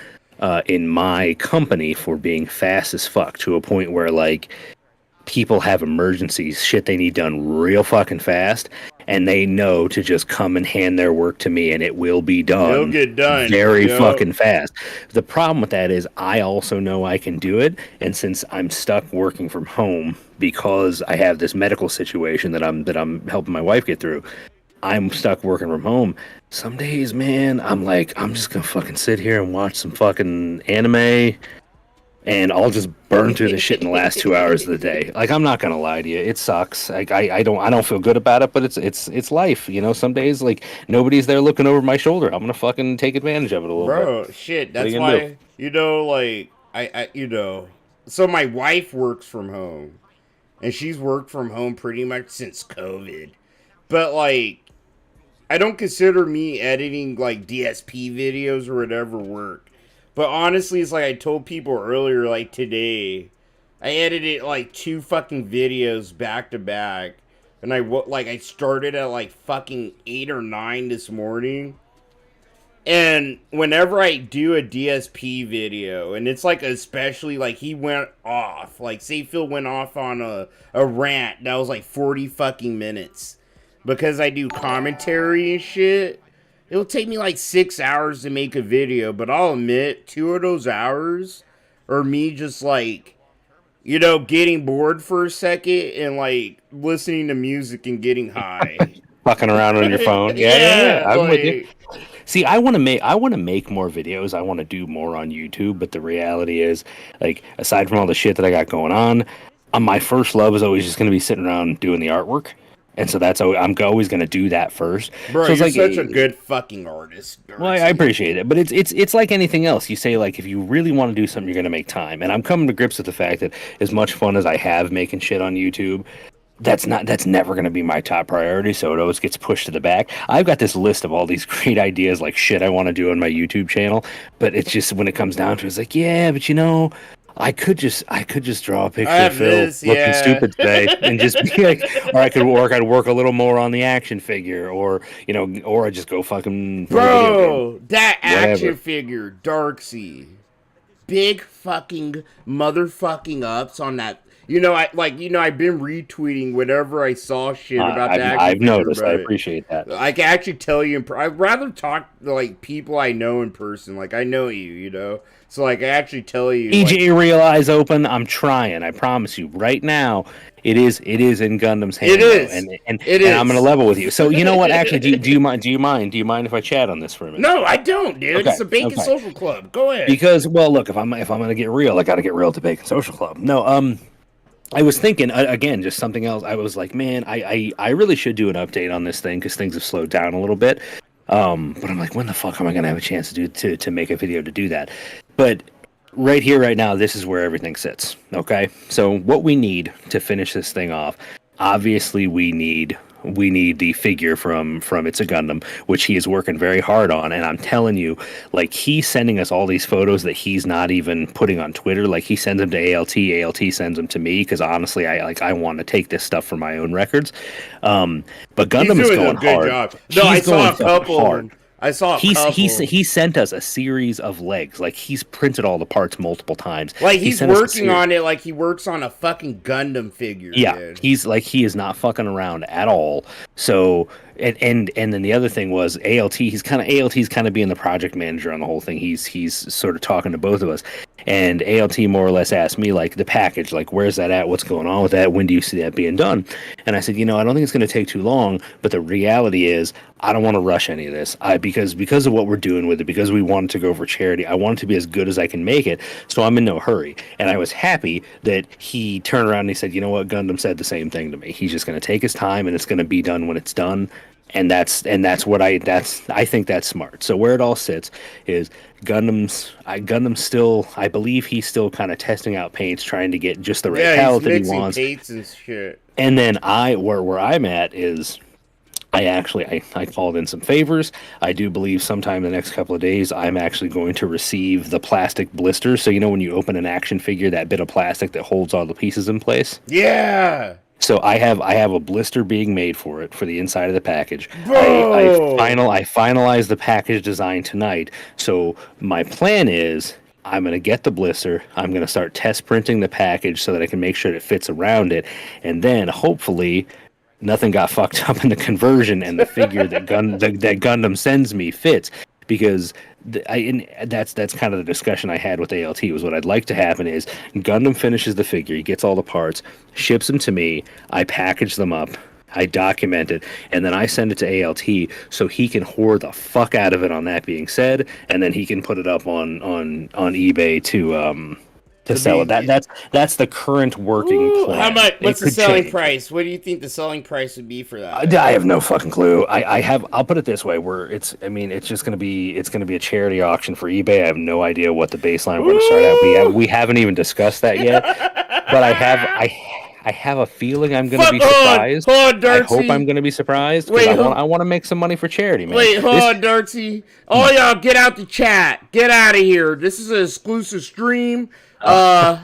in my company for being fast as fuck to a point where like people have emergencies, shit they need done real fucking fast, and they know to just come and hand their work to me and it will be done. It'll get done. Very fucking fast. The problem with that is I also know I can do it, and since I'm stuck working from home because I have this medical situation that I'm helping my wife get through, I'm stuck working from home. Some days, man, I'm just gonna fucking sit here and watch some fucking anime, and I'll just burn through the shit in the last 2 hours of the day. Like, I'm not gonna lie to you, it sucks. Like, I don't feel good about it, but it's life. Some days like nobody's there looking over my shoulder. I'm gonna fucking take advantage of it a little bit. Bro, shit. That's why So my wife works from home, and she's worked from home pretty much since COVID. But like, I don't consider me editing like DSP videos or whatever work. But honestly, it's like I told people earlier, like today, I edited like 2 fucking videos back to back. And I started at like fucking 8 or 9 this morning. And whenever I do a DSP video, and it's like especially like he went off, like say Phil went off on a rant that was like 40 fucking minutes. Because I do commentary and shit. It'll take me like 6 hours to make a video, but I'll admit 2 of those hours are me just like, getting bored for a second and like listening to music and getting high. Fucking around on your phone. Yeah. I'm like, with you. See, I want to make more videos. I want to do more on YouTube, but the reality is, like, aside from all the shit that I got going on, my first love is always just going to be sitting around doing the artwork. And so I'm always going to do that first. Bro, so you're like, such a good fucking artist. Well, I appreciate it. But it's like anything else. You say, like, if you really want to do something, you're going to make time. And I'm coming to grips with the fact that as much fun as I have making shit on YouTube, that's never going to be my top priority. So it always gets pushed to the back. I've got this list of all these great ideas, like shit I want to do on my YouTube channel. But it's just when it comes down to it, it's like, yeah, but I could just draw a picture of Phil looking stupid today and just be like, or I'd work a little more on the action figure, or I just go fucking. Bro, that action figure, Darksea, big fucking motherfucking ups on that. I've been retweeting whenever I saw shit about that. I've noticed. I appreciate that. I can actually tell you. I'd rather talk to like people I know in person. Like I know you, So like I actually tell you. EJ Real Eyes Open. I'm trying. I promise you. Right now, it is in Gundam's hand. It is, and I'm gonna level with you. So you know what? Actually, do you mind? Do you mind if I chat on this for a minute? No, I don't, dude. Okay. It's a Bacon Social Club. Go ahead. Because look, if I'm gonna get real, I gotta get real to Bacon Social Club. No, I was thinking, again, just something else. I was like, man, I really should do an update on this thing because things have slowed down a little bit. But I'm like, when the fuck am I going to have a chance to make a video to do that? But right here, right now, this is where everything sits, okay? So what we need to finish this thing off, obviously we need the figure from It's a Gundam, which he is working very hard on. And I'm telling you, like, he's sending us all these photos that he's not even putting on Twitter. Like, he sends them to ALT sends them to me, because honestly, I want to take this stuff for my own records. But Gundam is going hard. Job. No, I saw a couple. Hard. I saw a couple. He sent us a series of legs. Like, he's printed all the parts multiple times. Like, he's working on it like he works on a fucking Gundam figure. Yeah, dude. he is not fucking around at all. So and then the other thing was ALT's kind of being the project manager on the whole thing. He's sort of talking to both of us, and ALT more or less asked me like the package, like where's that at, what's going on with that, when do you see that being done? And I said, I don't think it's going to take too long, but the reality is I don't want to rush any of this. Because of what we're doing with it, because we want it to go for charity, I want it to be as good as I can make it, so I'm in no hurry. And I was happy that he turned around and he said, you know what, Gundam said the same thing to me. He's just going to take his time and it's going to be done when it's done. And I think that's smart. So where it all sits is Gundam still, I believe he's still kind of testing out paints, trying to get just the right palette that he wants. Paints and shit. And then where I'm at is I called in some favors. I do believe sometime in the next couple of days I'm actually going to receive the plastic blisters. So when you open an action figure, that bit of plastic that holds all the pieces in place. Yeah. So I have a blister being made for it for the inside of the package. I finalized the package design tonight. So my plan is I'm going to get the blister. I'm going to start test printing the package so that I can make sure it fits around it, and then hopefully nothing got fucked up in the conversion and the figure that Gundam sends me fits. Because that's kind of the discussion I had with ALT. Was what I'd like to happen is Gundam finishes the figure, he gets all the parts, ships them to me, I package them up, I document it, and then I send it to ALT so he can whore the fuck out of it. On that being said, and then he can put it up on eBay to sell it. That's the current working plan. How much? What's the selling price? What do you think the selling price would be for that? I have no fucking clue. I'll put it this way: it's just gonna be a charity auction for eBay. I have no idea what the baseline we're gonna start at. We haven't even discussed that yet. But I have a feeling I'm gonna be surprised. Hold on, I hope I'm gonna be surprised. I want to make some money for charity, man. Wait, hold on, Dirty. All y'all, get out the chat. Get out of here. This is an exclusive stream. This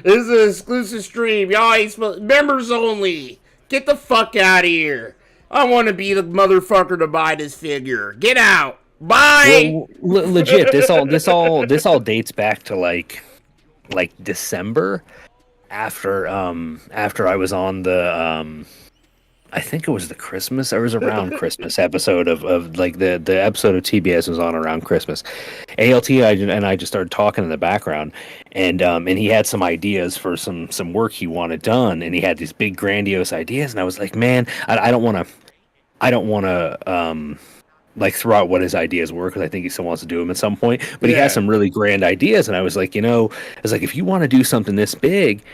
is an exclusive stream. Y'all ain't members only. Get the fuck out of here. I want to be the motherfucker to buy this figure. Get out. Bye. Well, legit. This all dates back to like December after I was on the I think it was the Christmas. It was around Christmas episode of like the episode of TBS was on around Christmas. ALT and I just started talking in the background, and he had some ideas for some work he wanted done, and he had these big grandiose ideas, and I was like, man, I don't want to like throw out what his ideas were, because I think he still wants to do them at some point. But he has some really grand ideas, and I was like, if you want to do something this big,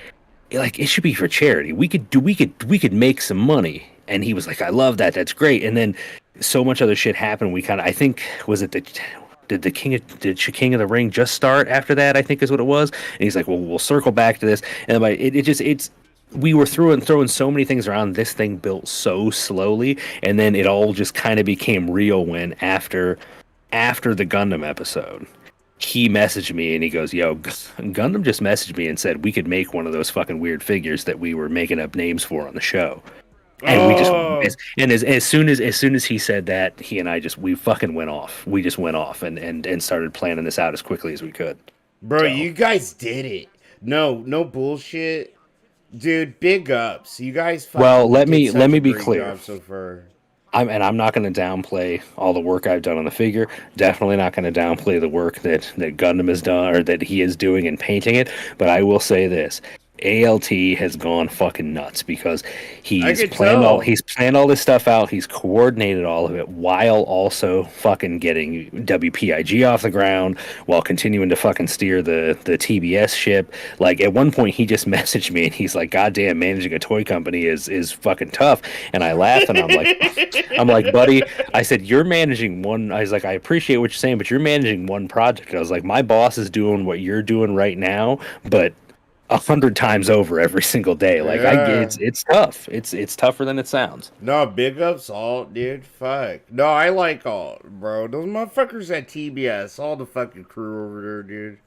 like it should be for charity. We could make some money. And he was like, I love that. That's great. And then so much other shit happened. We kind of, I think, was it did King of the Ring just start after that? I think is what it was. And he's like, well, we'll circle back to this. And we were throwing so many things around. This thing built so slowly, and then it all just kind of became real when after the Gundam episode, he messaged me and he goes, yo, Gundam just messaged me and said we could make one of those fucking weird figures that we were making up names for on the show. And as soon as he said that, he and I we fucking went off. We just went off and started planning this out as quickly as we could. Bro, you guys did it. No bullshit. Dude, big ups. You guys fucking let me be clear. So far. I'm not going to downplay all the work I've done on the figure. Definitely not going to downplay the work that Gundam has done, or that he is doing in painting it. But I will say this. ALT has gone fucking nuts, because he's planned all this stuff out. He's coordinated all of it while also fucking getting WPIG off the ground, while continuing to fucking steer the TBS ship. Like at one point he just messaged me and he's like, God damn, managing a toy company is fucking tough. And I laughed and I'm like, buddy, I said, you're managing one. I was like, I appreciate what you're saying, but you're managing one project. I was like, my boss is doing what you're doing right now, but 100 times over every single day. Like it's tough. It's tougher than it sounds. No, big ups, Alt, dude. Fuck. No, I like Alt, bro. Those motherfuckers at TBS, all the fucking crew over there, dude.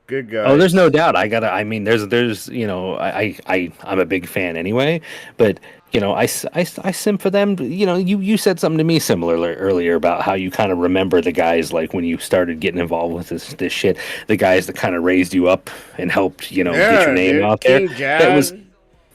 Good guys. Oh, there's no doubt. There's I'm a big fan anyway, but I simp for them. You said something to me similar earlier about how you kind of remember the guys, like when you started getting involved with this shit, the guys that kind of raised you up and helped, get your name out there. That was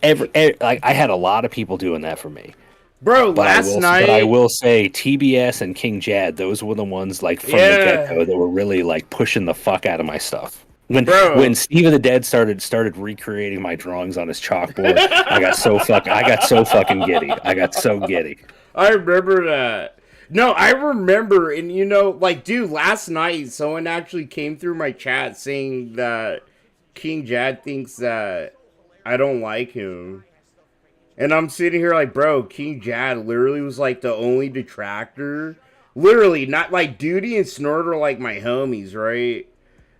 like I had a lot of people doing that for me. Bro, But last night. but I will say TBS and King Jad, those were the ones like from the get go that were really like pushing the fuck out of my stuff. When Steve of the Dead started recreating my drawings on his chalkboard, I got so fucking giddy. I got so giddy. I remember that. No, I remember, and you know, like, dude, last night someone actually came through my chat saying that King Jad thinks that I don't like him. And I'm sitting here like, bro, King Jad literally was like the only detractor. Literally, not like Duty and Snort are like my homies, right?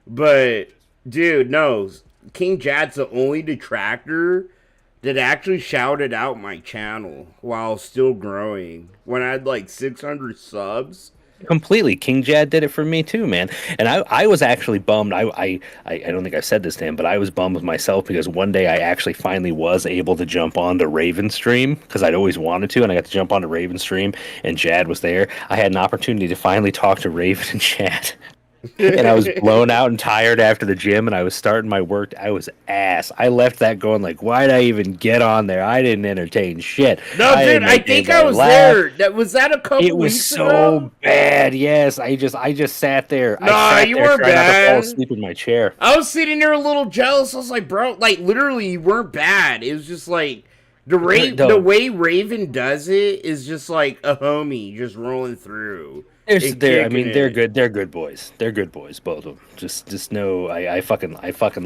But, dude, no. King Jad's the only detractor that actually shouted out my channel while still growing. When I had like 600 subs. Completely. King Jad did it for me too, man. And I was actually bummed. I don't think I said this to him, but I was bummed with myself because one day I actually finally was able to jump on the Raven stream because I'd always wanted to, and I got to jump on the Raven stream and Jad was there. I had an opportunity to finally talk to Raven and Jad. And I was blown out and tired after the gym, and I was starting my work. I was ass. I left that going like, why'd I even get on there? I didn't entertain shit. No, dude, I think I was there. Was that a couple weeks ago? It was so bad. Yes, I just sat there. Nah, you weren't bad. Not to fall asleep in my chair. I was sitting there a little jealous. I was like, bro, like literally, you weren't bad. It was just like the way Raven does it is just like a homie just rolling through. They're good. They're good boys. They're good boys, both of them. Just know, I fucking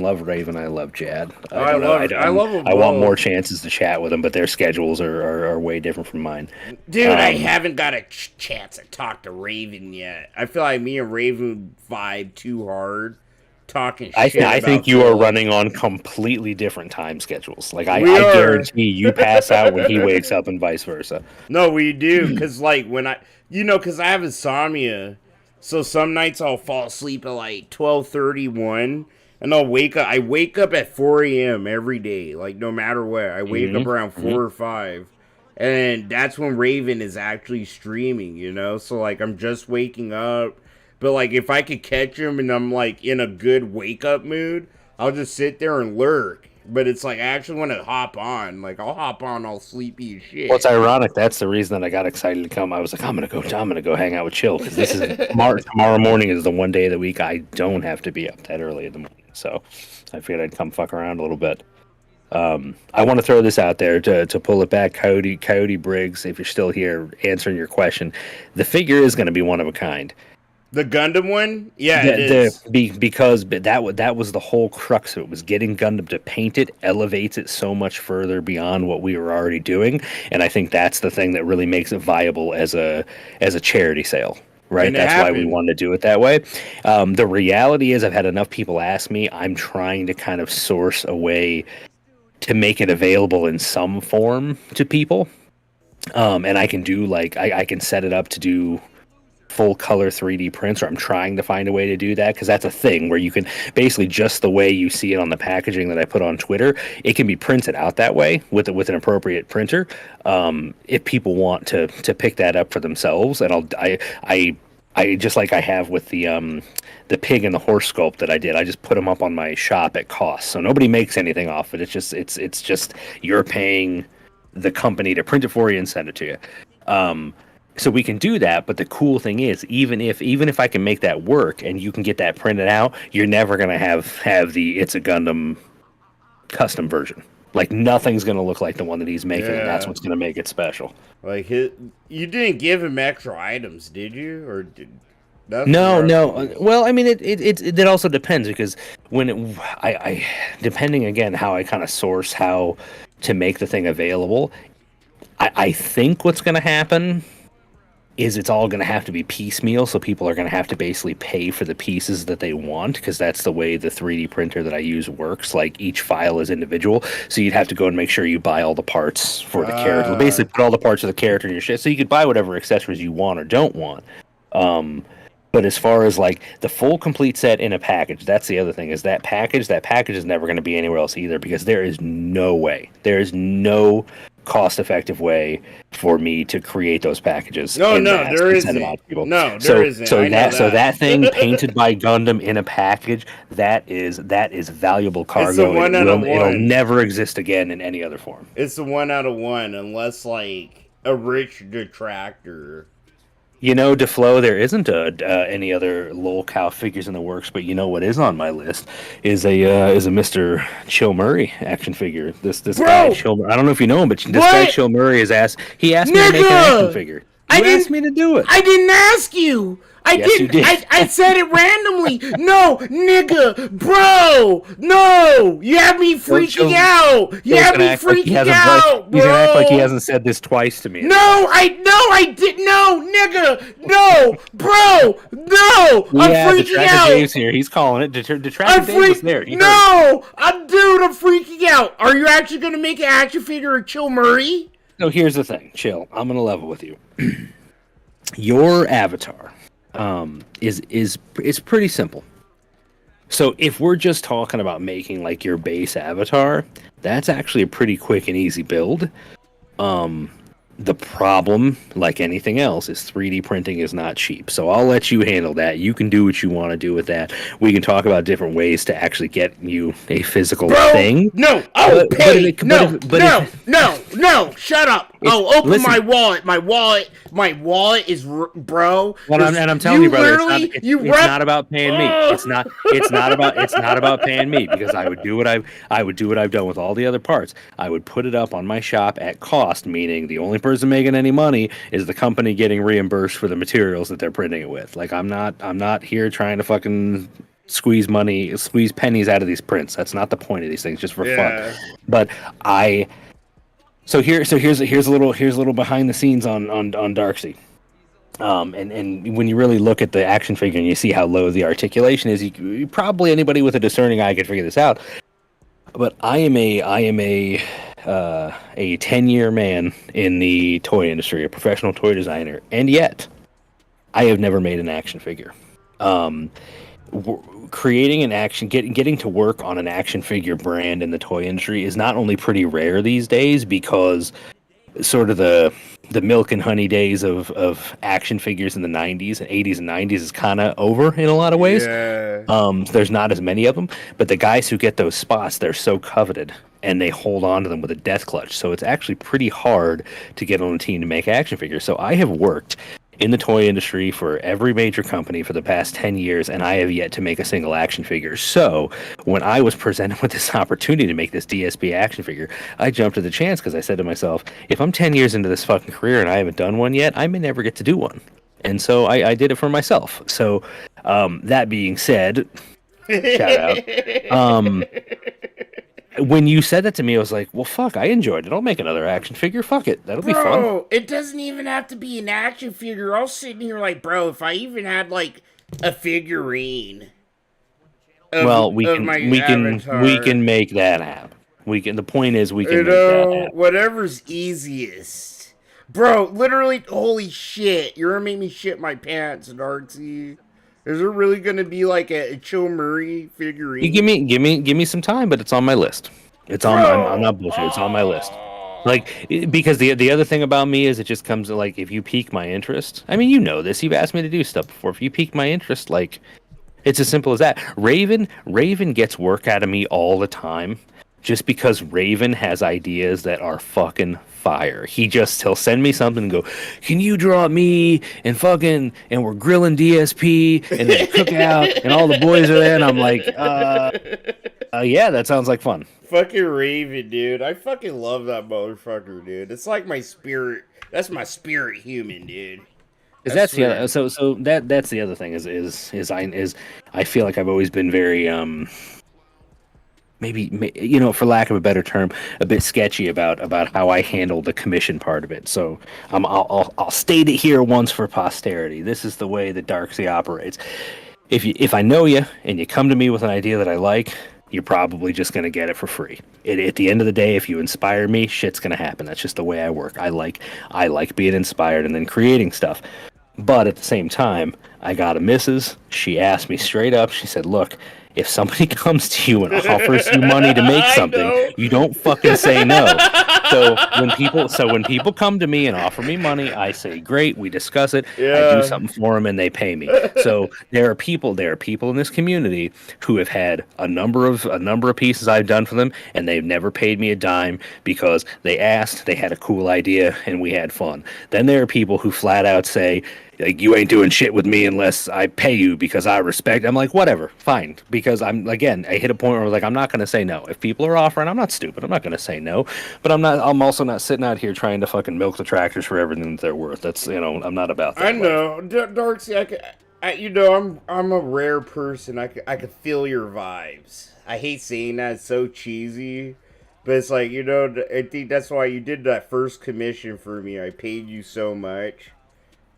love Raven. I love Jad. I love them. I want more chances to chat with them, but their schedules are way different from mine. Dude, I haven't got a chance to talk to Raven yet. I feel like me and Raven vibe too hard. Talking shit. I think you are running on completely different time schedules. Like I guarantee you pass out when he wakes up and vice versa. No, we do, because like when because I have insomnia, so some nights I'll fall asleep at like 12:31, and I'll wake up. I wake up at 4 a.m. every day, like no matter what. I wake up around 4 or 5, and that's when Raven is actually streaming. So like I'm just waking up. But, like, if I could catch him and I'm, like, in a good wake-up mood, I'll just sit there and lurk. But it's, like, I actually want to hop on. Like, I'll hop on all sleepy as shit. Well, it's ironic. That's the reason that I got excited to come. I was like, I'm going to go hang out with Chill. Because this is tomorrow morning is the one day of the week I don't have to be up that early in the morning. So I figured I'd come fuck around a little bit. I want to throw this out there to pull it back. Coyote Briggs, if you're still here answering your question, the figure is going to be one of a kind. The Gundam one? Yeah, it is. Because that was the whole crux of it, was getting Gundam to paint it, elevates it so much further beyond what we were already doing, and I think that's the thing that really makes it viable as a charity sale. Right, that's why we wanted to do it that way. The reality is I've had enough people ask me, I'm trying to kind of source a way to make it available in some form to people. And I can do I can set it up to do full color 3D prints, or I'm trying to find a way to do that, because that's a thing where you can basically, just the way you see it on the packaging that I put on Twitter, it can be printed out that way with an appropriate printer, if people want to pick that up for themselves. And I just like I have with the pig and the horse sculpt that I did, I just put them up on my shop at cost, so nobody makes anything off it. It's just you're paying the company to print it for you and send it to you. So we can do that, but the cool thing is, even if I can make that work and you can get that printed out, you're never gonna have the It's a Gundam custom version. Like, nothing's gonna look like the one that he's making, and that's what's gonna make it special. Like, you didn't give him extra items, did you? Or did? No. Well, I mean, it also depends, because when I depending again how I kind of source how to make the thing available, I think what's gonna happen is it's all going to have to be piecemeal, so people are going to have to basically pay for the pieces that they want, because that's the way the 3D printer that I use works. Like, each file is individual, so you'd have to go and make sure you buy all the parts for the character. Basically, put all the parts of the character in your shit, so you could buy whatever accessories you want or don't want. But as far as, like, the full complete set in a package, that's the other thing, is that package is never going to be anywhere else either, because there is no cost-effective way for me to create those packages. There isn't. So that thing painted by Gundam in a package, that is valuable cargo. It'll never exist again in any other form. It's the 1 out of 1, unless, like, a rich detractor. You know, DeFlo, there isn't any other lolcow figures in the works, but you know what is on my list is a Mr. Chill Murray action figure. This guy Chill. I don't know if you know him, but this guy Chill Murray he asked me to make an action figure. You asked me to do it. I didn't ask you. You did. I said it randomly. No, nigga, bro, no. You have me freaking out. You have me freaking out, bro. He's gonna act like he hasn't said this twice to me. No, I did. No, nigga, no, bro, no. I'm freaking out. Dave's here. He's calling it. Detractor Dave was there. I'm freaking out. Are you actually gonna make an action figure of Chill Murray? No, here's the thing. Chill. I'm gonna level with you. Your avatar is pretty simple. So if we're just talking about making like your base avatar, that's actually a pretty quick and easy build. The problem, like anything else, is 3D printing is not cheap. So I'll let you handle that. You can do what you want to do with that. We can talk about different ways to actually get you a physical thing. No, no, shut up. I'll open my wallet. My wallet is, bro. Well, I'm telling you, brother, it's not about paying me. It's not about paying me, because I would do what I've done with all the other parts. I would put it up on my shop at cost, meaning the only person making any money is the company getting reimbursed for the materials that they're printing it with. Like I'm not here trying to fucking squeeze pennies out of these prints. That's not the point of these things, just for fun. But here's a little behind the scenes on Darksea. And when you really look at the action figure and you see how low the articulation is, you probably anybody with a discerning eye could figure this out. But I am a 10-year man in the toy industry, a professional toy designer, and yet I have never made an action figure. Creating an action, getting to work on an action figure brand in the toy industry is not only pretty rare these days, because sort of the milk and honey days of action figures in the 90s and 80s and 90s is kind of over in a lot of ways. There's not as many of them, but the guys who get those spots, they're so coveted and they hold on to them with a death clutch. So it's actually pretty hard to get on a team to make action figures. So I have worked in the toy industry for every major company for the past 10 years, and I have yet to make a single action figure. So when I was presented with this opportunity to make this DSP action figure, I jumped at the chance, because I said to myself, if I'm 10 years into this fucking career and I haven't done one yet, I may never get to do one. And so I did it for myself. So that being said, shout out. When you said that to me, I was like, well, fuck, I enjoyed it. I'll make another action figure. Fuck it. That'll be fun. Bro, it doesn't even have to be an action figure. I was sitting here like, bro, if I even had like a figurine. We can make that happen. The point is we can make that happen. Whatever's easiest. Bro, literally, holy shit. You're gonna make me shit my pants, Darksea. Is there really gonna be like a Chill Murray figurine? You give me some time, but it's on my list. It's on. I'm not bullshit. It's on my list. Like, because the other thing about me is it just comes to, like, if you pique my interest. I mean, you know this. You've asked me to do stuff before. If you pique my interest, like, it's as simple as that. Raven gets work out of me all the time, just because Raven has ideas that are fucking fire. He'll send me something and go, can you draw me and we're grilling DSP and there's a cookout and all the boys are there, and I'm like, yeah, that sounds like fun. Fucking Raven, dude. I fucking love that motherfucker, dude. It's like my spirit. That's my spirit human, dude. That's the other, that's the other thing is I feel like I've always been very maybe, you know, for lack of a better term, a bit sketchy about how I handle the commission part of it. So I'll state it here once for posterity. This is the way that Darksea operates. If I know you and you come to me with an idea that I like, you're probably just going to get it for free. At the end of the day, if you inspire me, shit's going to happen. That's just the way I work. I like being inspired and then creating stuff. But at the same time, I got a missus. She asked me straight up. She said, look, if somebody comes to you and offers you money to make something, you don't fucking say no. when people come to me and offer me money, I say, "Great, we discuss it. I Yeah. do something for them, and they pay me." So there are people in this community who have had a number of pieces I've done for them, and they've never paid me a dime because they asked, they had a cool idea, and we had fun. Then there are people who flat out say, like, you ain't doing shit with me unless I pay you because I respect. I'm like, whatever, fine. Because I hit a point where I was like, I'm not going to say no. If people are offering, I'm not stupid. I'm not going to say no. But I'm also not sitting out here trying to fucking milk the tractors for everything that they're worth. That's, I'm not about that. I know. Darksy, I'm a rare person. I could feel your vibes. I hate saying that. It's so cheesy. But it's like, I think that's why you did that first commission for me. I paid you so much.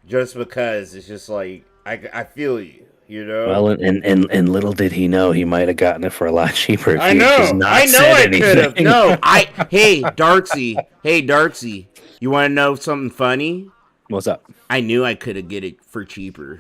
Just because it's just like I feel you, Well, and little did he know he might have gotten it for a lot cheaper. If I know. I could have. No, Hey, Darksy. You want to know something funny? What's up? I knew I could have get it for cheaper.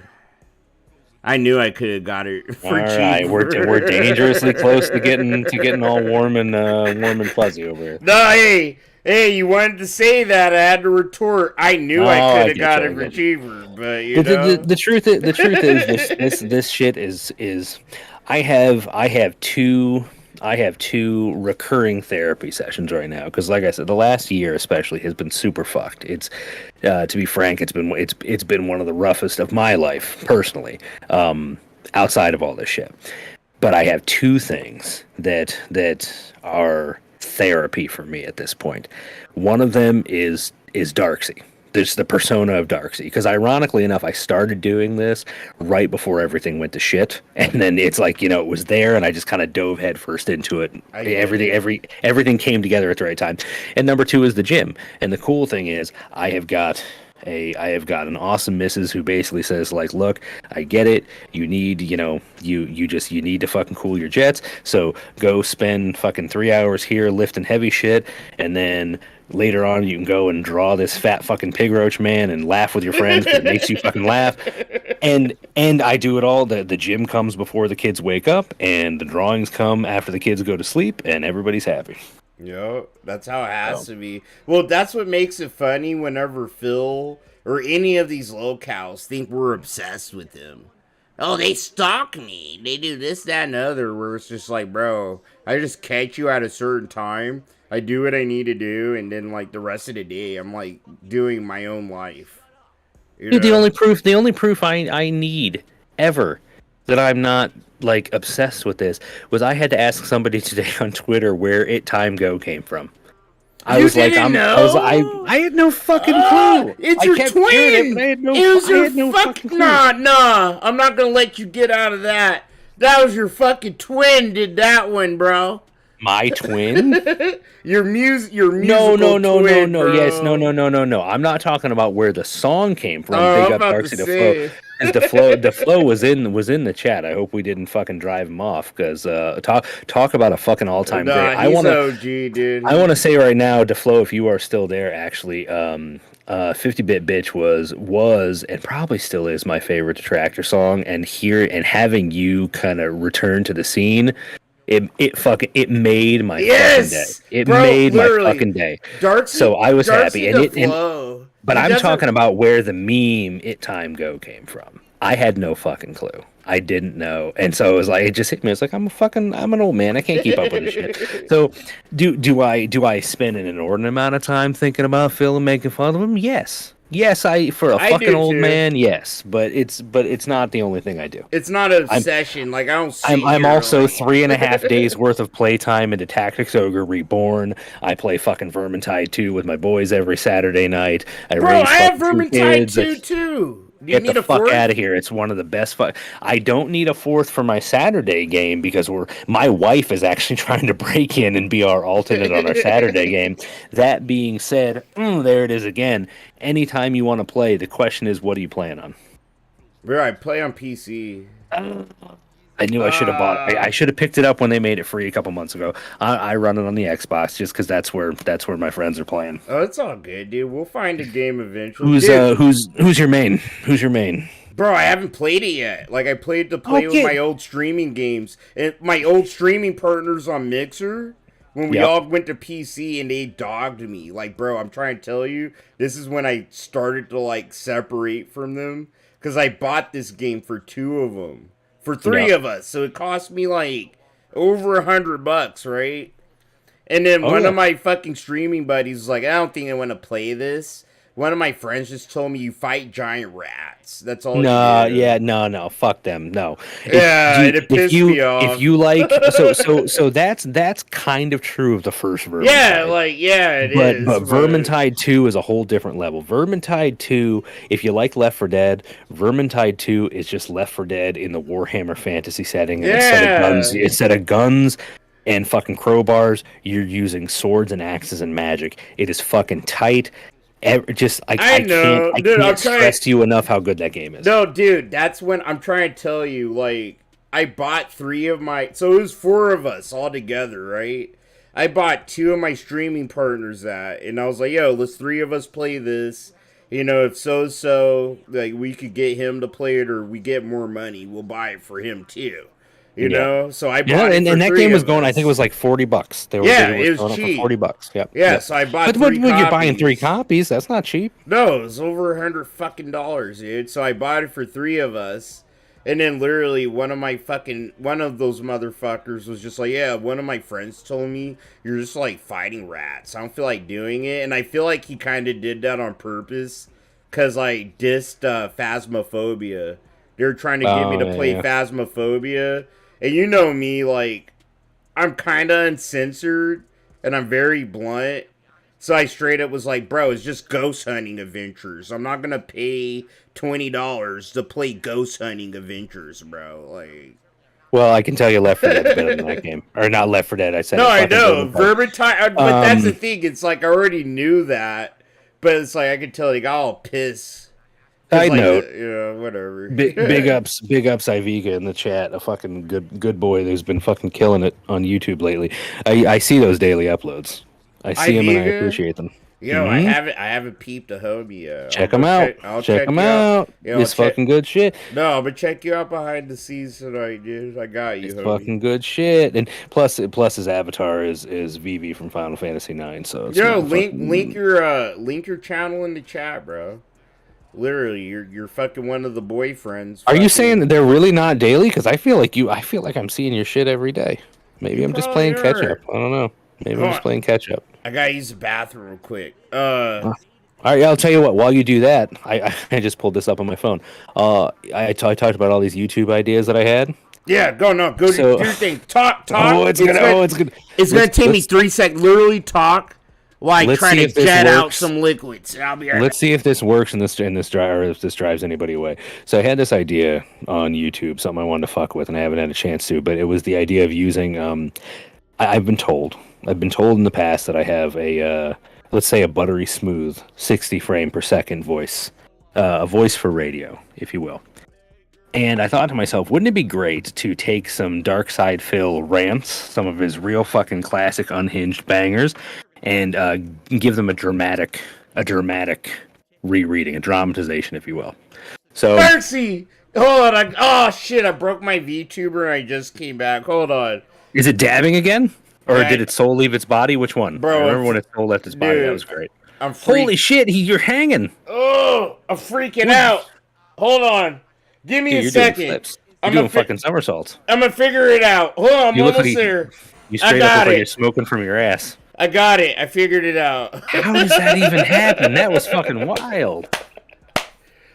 I knew I could have got it for cheaper. All right, we're dangerously close to getting all warm and fuzzy over here. No, Hey, you wanted to say that. I had to retort. I knew I could have got it for cheaper, but the truth is this shit is I have two recurring therapy sessions right now because, like I said, the last year especially has been super fucked. It's to be frank, it's been one of the roughest of my life personally, outside of all this shit. But I have two things that are therapy for me at this point. One of them is Darksy. There's the persona of Darksy, because ironically enough, I started doing this right before everything went to shit, and then it's like, it was there, and I just kind of dove headfirst into it. Everything came together at the right time. And number two is the gym, and the cool thing is I have got an awesome missus who basically says, like, look, I get it. You need, you need to fucking cool your jets. So go spend fucking 3 hours here lifting heavy shit, and then later on you can go and draw this fat fucking pig roach man and laugh with your friends because it makes you fucking laugh. And I do it all. The gym comes before the kids wake up, and the drawings come after the kids go to sleep, and everybody's happy. Yo, that's how it has to be. Well, that's what makes it funny whenever Phil or any of these locals think we're obsessed with them. Oh, they stalk me. They do this, that, and the other, where it's just like, bro, I just catch you at a certain time. I do what I need to do, and then, like, the rest of the day, I'm, like, doing my own life. Dude, the only proof I need ever that I'm not, like, obsessed with this was I had to ask somebody today on Twitter where It Time Go came from. I had no fucking clue. It's your twin. Nah. I'm not gonna let you get out of that. That was your fucking twin did that one, bro. My twin? Your musical twin, no. Bro. Yes, no. I'm not talking about where the song came from. Big up Darksy the Flow. The flow was in the chat. I hope we didn't fucking drive him off, because talk about a fucking all-time great. He's OG, dude. I want to say right now, DeFlo, if you are still there, actually, 50-Bit Bitch was and probably still is my favorite Detractor song. And having you kind of return to the scene, it made my fucking day. It made my fucking day. So I was happy. But I'm talking about where the meme It Time Go came from. I had no fucking clue. I didn't know. And so it was like, it just hit me. It's like, I'm an old man. I can't keep up with this shit. So do I spend an inordinate amount of time thinking about Phil and making fun of him? Yes. Yes, for a fucking old man, yes, but it's not the only thing I do. It's not an obsession. I don't see. I'm also 3.5 days worth of playtime into Tactics Ogre Reborn. I play fucking Vermintide 2 with my boys every Saturday night. I have Vermintide 2 too. Get the fuck out of here. It's one of the best I don't need a fourth for my Saturday game because my wife is actually trying to break in and be our alternate on our Saturday game. That being said, there it is again. Anytime you want to play, the question is, what do you plan on? Bro, I play on PC. I knew I should have bought it. I should have picked it up when they made it free a couple months ago. I run it on the Xbox just because that's where my friends are playing. Oh, it's all good, dude. We'll find a game eventually. Who's your main? Who's your main? Bro, I haven't played it yet. I played with my old streaming games and my old streaming partners on Mixer. when we all went to PC and they dogged me. Like, bro, I'm trying to tell you, this is when I started to, like, separate from them. Because I bought this game for 2 of them. For 3 of us. So it cost me, like, over $100, right? And then one of my fucking streaming buddies was like, I don't think I want to play this. One of my friends just told me you fight giant rats. That's all. No, fuck them. No. It pissed me off. If you like, so that's kind of true of the first Vermintide. It is. But Vermintide 2 is a whole different level. Vermintide 2, if you like Left 4 Dead, Vermintide 2 is just Left 4 Dead in the Warhammer fantasy setting. And instead of guns and fucking crowbars, you're using swords and axes and magic. It is fucking tight. I can't stress to you enough how good that game is. No, dude, that's when I'm trying to tell you, like, I bought 3 of my, so it was 4 of us all together, right? I bought 2 of my streaming partners that, and I was like, yo, let's 3 of us play this. You know, if so, like, we could get him to play it, or we get more money, we'll buy it for him too. You know, so I bought it. And that game was going, I think it was like $40. It was cheap. For $40. Yep. Yeah, so I bought. But when you're buying 3 copies, that's not cheap. No, it was over $100 fucking, dude. So I bought it for 3 of us, and then literally one of those motherfuckers was just like, yeah, one of my friends told me you're just like fighting rats. I don't feel like doing it, and I feel like he kind of did that on purpose, cause I dissed Phasmophobia. They were trying to get me to play Phasmophobia. And you know me, like, I'm kind of uncensored, and I'm very blunt. So I straight up was like, bro, it's just ghost hunting adventures. I'm not going to pay $20 to play ghost hunting adventures, bro. Like, well, I can tell you Left 4 Dead's better than that game. Or not Left 4 Dead, I said. No, I know. Vermintide, but that's the thing. It's like, I already knew that. But it's like, I could tell, like, I'll piss. Side note, whatever. Big ups, Iviga in the chat. A fucking good boy who's been fucking killing it on YouTube lately. I see those daily uploads. I see them and I appreciate them. Yo, I haven't peeped a homie. Check them out. Check them out. It's fucking good shit. No, but check you out behind the scenes tonight, dude. I got you. It's fucking good shit. And plus his avatar is Vivi from Final Fantasy 9. So it's link your channel in the chat, bro. Literally, you're fucking one of the boyfriends. Are you saying that they're really not daily? Because I feel like I'm seeing your shit every day. Maybe I'm just playing catch up. I don't know. Maybe I'm just playing catch up. I gotta use the bathroom real quick. All right, I'll tell you what. While you do that, I just pulled this up on my phone. I talked about all these YouTube ideas that I had. Yeah, go do your thing. Talk. It's gonna take me 3 seconds. Literally talk. Like trying to jet out some liquids. I'll be right back. Let's see if this works in this or if this drives anybody away. So I had this idea on YouTube, something I wanted to fuck with, and I haven't had a chance to. But it was the idea of using. I've been told in the past that I have let's say a buttery smooth 60 frame per second voice, a voice for radio, if you will. And I thought to myself, wouldn't it be great to take some Dark Side Phil rants, some of his real fucking classic unhinged bangers, and give them a dramatic rereading, a dramatization, if you will. So, Mercy! Hold on. Oh, shit, I broke my VTuber and I just came back. Hold on. Is it dabbing again? Or did its soul leave its body? Which one? Bro, I remember when its soul left its body. Dude, that was great. Holy shit, you're hanging. Oh, I'm freaking out. Hold on. Give me a second. You're doing fucking somersaults. I'm going to figure it out. Hold on, I'm almost there. You straight up look like you're smoking from your ass. I got it. I figured it out. How does that even happen? That was fucking wild.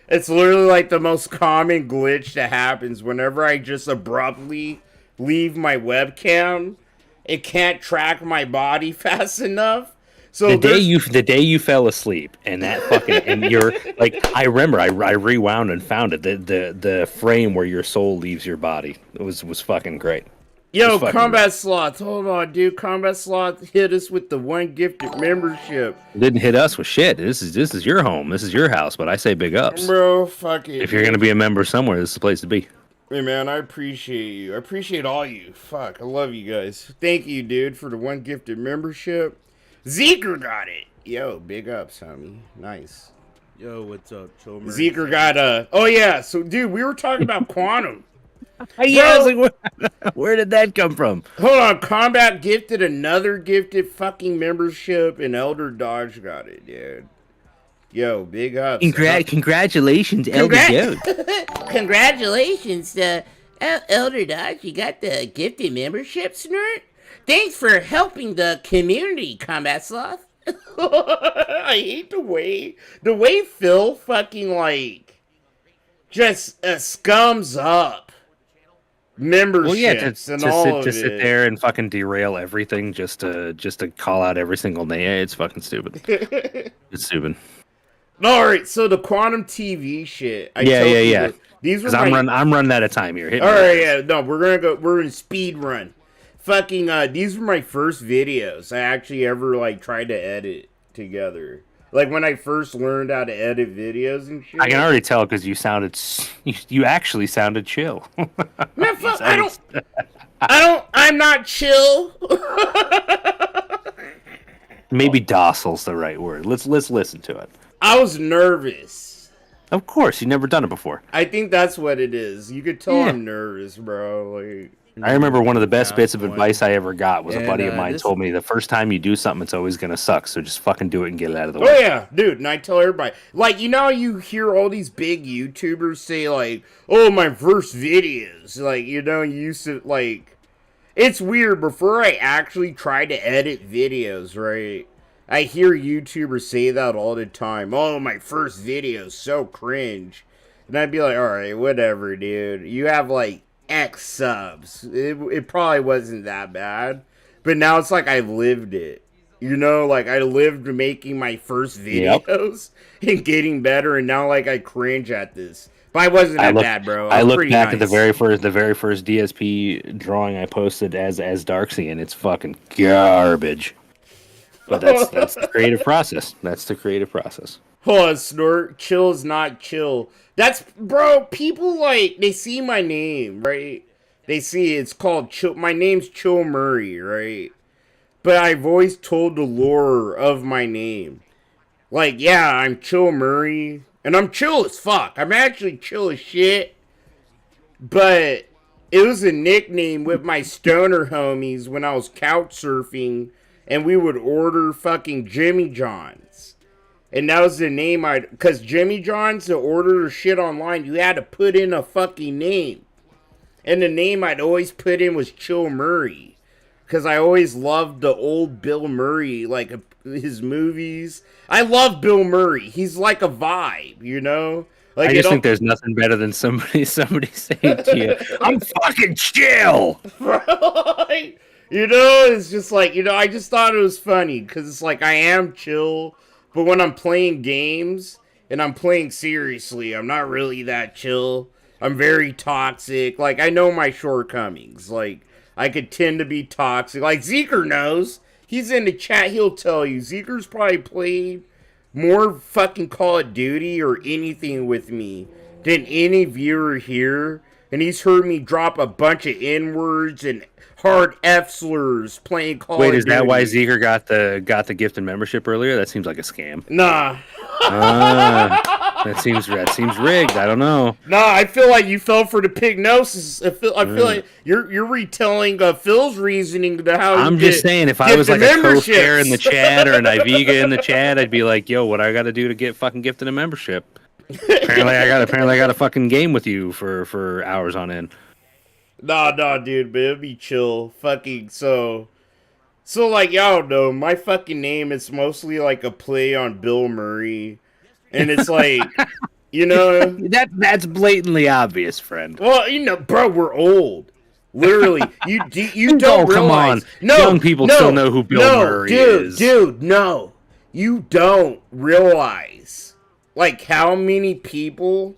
It's literally like the most common glitch that happens whenever I just abruptly leave my webcam. It can't track my body fast enough. So the day you fell asleep and that fucking and you're like, I remember I rewound and found it, the frame where your soul leaves your body. It was fucking great. Yo, Combat Slots, hold on, dude. Combat Slots hit us with the 1 gifted membership. It didn't hit us with shit. This is your home. This is your house. But I say big ups, bro. Fuck it. If you're gonna be a member somewhere, this is the place to be. Hey man, I appreciate you. I appreciate all you. Fuck, I love you guys. Thank you, dude, for the 1 gifted membership. Zeker got it. Yo, big ups, homie. Nice. Yo, what's up, Chomer? Zeker got oh yeah. So, dude, we were talking about Quantum. Yeah, I was like, where did that come from? Hold on, Combat gifted another gifted fucking membership, and Elder Dodge got it, dude. Yo, big ups. Congratulations, Elder Dodge. Congratulations, Elder Dodge. You got the gifted membership, Snort. Thanks for helping the community, Combat Sloth. I hate the way Phil fucking like just scums up memberships and all of it. To sit there and fucking derail everything just to call out every single name. It's fucking stupid. It's stupid. All right, so the Quantum TV shit. Yeah. These were I'm running out of time here. All right, yeah. No, we're in speed run. Fucking these were my first videos I actually ever like tried to edit together. Like when I first learned how to edit videos and shit. I can already tell because you actually sounded chill. Man, fuck, I'm not chill. Maybe docile's the right word. Let's listen to it. I was nervous. Of course, you've never done it before. I think that's what it is. You could tell I'm nervous, bro. Like, I remember one of the best bits of advice I ever got was a buddy of mine told me the first time you do something, it's always going to suck. So just fucking do it and get it out of the way. Oh, yeah, dude. And I tell everybody, like, you know how you hear all these big YouTubers say, like, oh, my first videos. Like, you know, you used to, like, it's weird. Before I actually tried to edit videos, right? I hear YouTubers say that all the time. Oh, my first video's so cringe. And I'd be like, all right, whatever, dude. You have, like, X subs. It probably wasn't that bad. But now it's like I lived it. You know, like I lived making my first videos and getting better, and now like I cringe at this. But I wasn't that bad, bro. I look back at the very first DSP drawing I posted as Darksy, and it's fucking garbage. But that's the creative process. That's the creative process. Hold on, Snort. Chill is not chill. That's, bro, people, like, they see my name, right? They see it's called Chill. My name's Chill Murray, right? But I've always told the lore of my name. Like, yeah, I'm Chill Murray. And I'm chill as fuck. I'm actually chill as shit. But it was a nickname with my stoner homies when I was couch surfing. And we would order fucking Jimmy John's. And that was the name because Jimmy John's, to order shit online, you had to put in a fucking name. And the name I'd always put in was Chill Murray. Because I always loved the old Bill Murray, like his movies. I love Bill Murray. He's like a vibe, you know? Like, I just think there's nothing better than somebody saying to you, I'm fucking chill! Right? You know, it's just like, you know, I just thought it was funny. Because it's like, I am chill. But when I'm playing games and I'm playing seriously, I'm not really that chill. I'm very toxic. Like, I know my shortcomings. Like, I could tend to be toxic. Like, Zeker knows. He's in the chat. He'll tell you. Zeker's probably played more fucking Call of Duty or anything with me than any viewer here. And he's heard me drop a bunch of N-words and hard F slurs playing Call of Duty. Wait, is that why Zeker got the gift and membership earlier? That seems like a scam. Nah. That seems rigged. I don't know. Nah, I feel like you fell for the pignosis. I feel like you're retelling Phil's reasoning to how. I'm just saying, if I was like a co-chair in the chat or an Iviga in the chat, I'd be like, "Yo, what I got to do to get fucking gifted a membership?" Apparently, I got a fucking game with you for hours on end. Nah, dude, but it'd be chill. Fucking so like, y'all know, my fucking name is mostly like a play on Bill Murray. And it's like, you know. That's blatantly obvious, friend. Well, you know, bro, we're old. Literally. You don't realize. Come on. No, young people still know who Bill Murray is. Dude, no. You don't realize, like, how many people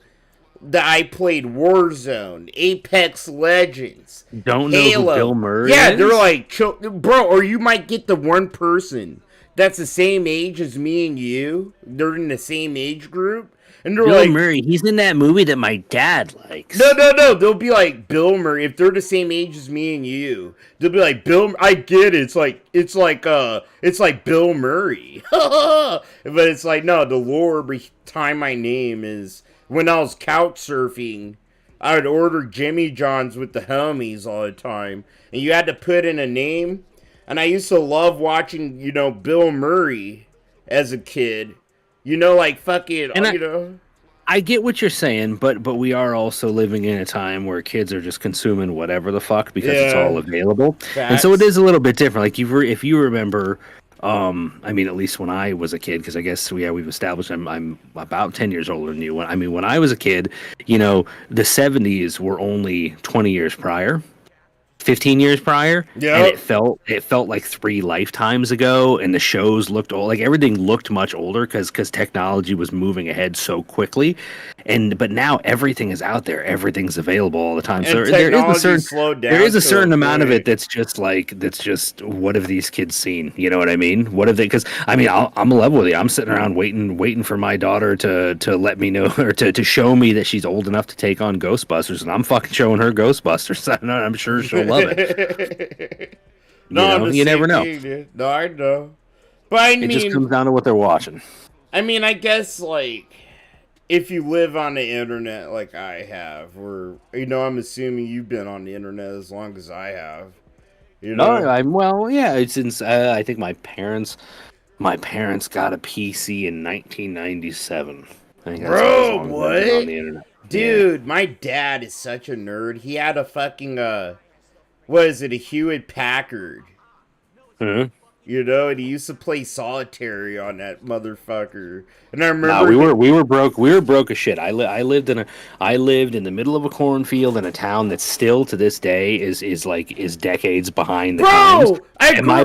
that I played Warzone, Apex Legends, don't know Halo. Who Bill Murray is? They're like, bro, or you might get the one person that's the same age as me and you. They're in the same age group. And they're Bill Murray, he's in that movie that my dad likes. No. They'll be like, Bill Murray. If they're the same age as me and you, they'll be like, Bill. I get it. It's like Bill Murray. But it's like, no, the lore behind my name is when I was couch surfing. I would order Jimmy John's with the homies all the time, and you had to put in a name. And I used to love watching, Bill Murray as a kid. Like fucking, And I get what you're saying, but we are also living in a time where kids are just consuming whatever the fuck because it's all available, and so it is a little bit different. Like if you remember, I mean, at least when I was a kid, because I guess we've established I'm about 10 years older than you. When I was a kid, the 70s were only 20 years prior. 15 years prior, and it felt like 3 lifetimes ago, and the shows looked old, like everything looked much older because technology was moving ahead so quickly, but now everything is out there, everything's available all the time. So there is a certain amount of it that's just what have these kids seen? You know what I mean? What have they? Because I'm level with you. I'm sitting around waiting for my daughter to let me know or to show me that she's old enough to take on Ghostbusters, and I'm fucking showing her Ghostbusters. I'm sure she'll love it. You never know. No, I know. But it just comes down to what they're watching. I guess, like, if you live on the internet like I have, or, I'm assuming you've been on the internet as long as I have. Since I think my parents got a PC in 1997. I think that's Bro, what? On the internet. Dude, my dad is such a nerd. He had a fucking, what is it, a Hewitt Packard. Mm-hmm. And he used to play solitary on that motherfucker. And I remember we were broke. We were broke as shit. I lived in the middle of a cornfield in a town that still to this day is decades behind the times. And my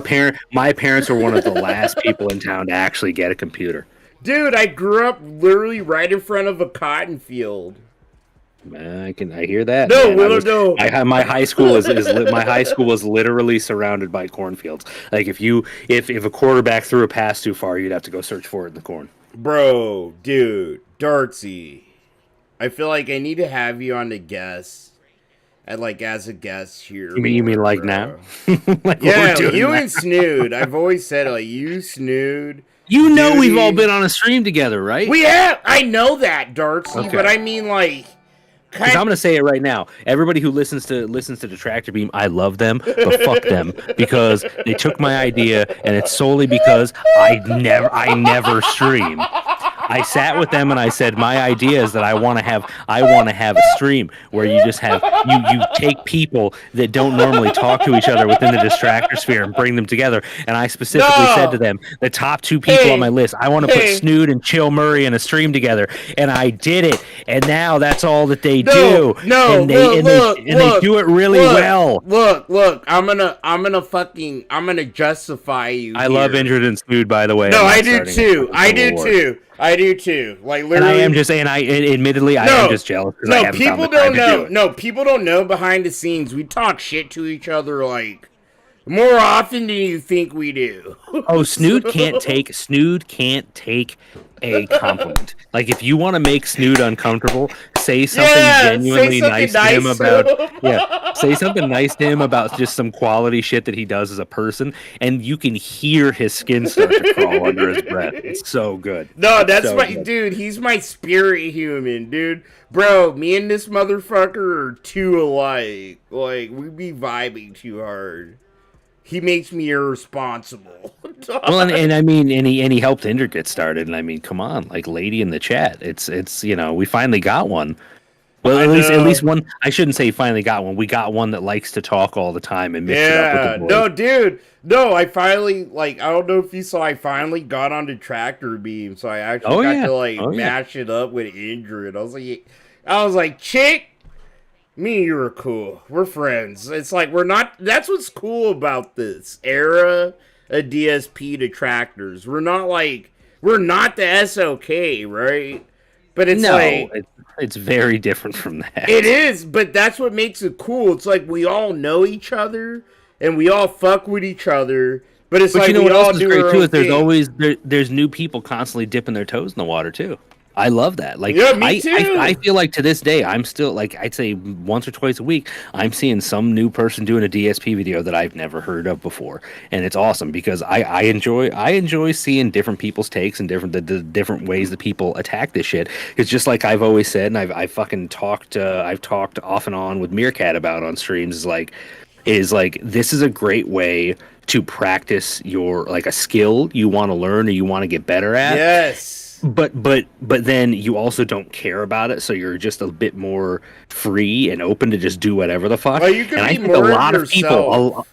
parents were one of the last people in town to actually get a computer. Dude, I grew up literally right in front of a cotton field. I hear that. No. My high school was literally surrounded by cornfields. Like if a quarterback threw a pass too far, you'd have to go search for it in the corn. Bro, dude, Dartsy, I feel like I need to have you on the guest, as a guest here. You mean like now? Yeah, you and Snood. I've always said you, Snood. We've all been on a stream together, right? We have. I know that, Dartsy, but I mean like. Because I'm gonna say it right now. Everybody who listens to the Tractor Beam, I love them, but fuck them because they took my idea, and it's solely because I never stream. I sat with them and I said, my idea is that I want to have a stream where you just have you take people that don't normally talk to each other within the distractor sphere and bring them together. And I specifically said to them, the top 2 people on my list, I want to put Snood and Chill Murray in a stream together, and I did it. And now that's all that they do. And they do it really well. Look, I'm gonna justify you. I love Injured and Snood, by the way. No, I do too. I do too. Like literally, and I am just, and I admittedly, I am just jealous because I haven't found the time to do it. No, people don't know behind the scenes. We talk shit to each other like more often than you think we do. Oh, Snood can't take a compliment. Like if you want to make Snood uncomfortable, say something genuinely nice to him about say something nice to him about just some quality shit that he does as a person, and you can hear his skin start to crawl under his breath. It's so good. No, that's dude. He's my spirit human, dude. Bro, me and this motherfucker are too alike. Like we be vibing too hard. He makes me irresponsible. Well, and he helped Indra get started. And I mean, come on, like lady in the chat. It's we finally got one. Well, at least one. I shouldn't say finally got one. We got one that likes to talk all the time and mix it up with the boys. No, dude. No, I finally I don't know if you saw. I finally got on the Tractor Beam, so I actually got to mash it up with Indra. And I was like, chick. Me and you are cool. We're friends. It's like we're not. That's what's cool about this era of DSP detractors. We're not the SOK, right? But it's very different from that. It is, but that's what makes it cool. It's like we all know each other and we all fuck with each other. But we all do our own thing. There's new people constantly dipping their toes in the water too. I love that. Like, Yeah, me too. I feel like to this day, I'm still like, I'd say once or twice a week, I'm seeing some new person doing a DSP video that I've never heard of before, and it's awesome because I enjoy seeing different people's takes and the different ways that people attack this shit. It's just like I've always said, and I've fucking talked I've talked off and on with Meerkat about on streams is like this is a great way to practice your like a skill you want to learn or you want to get better at. Yes. But then you also don't care about it, so you're just a bit more free and open to just do whatever the fuck. Well, you can and be I think more a lot of of people,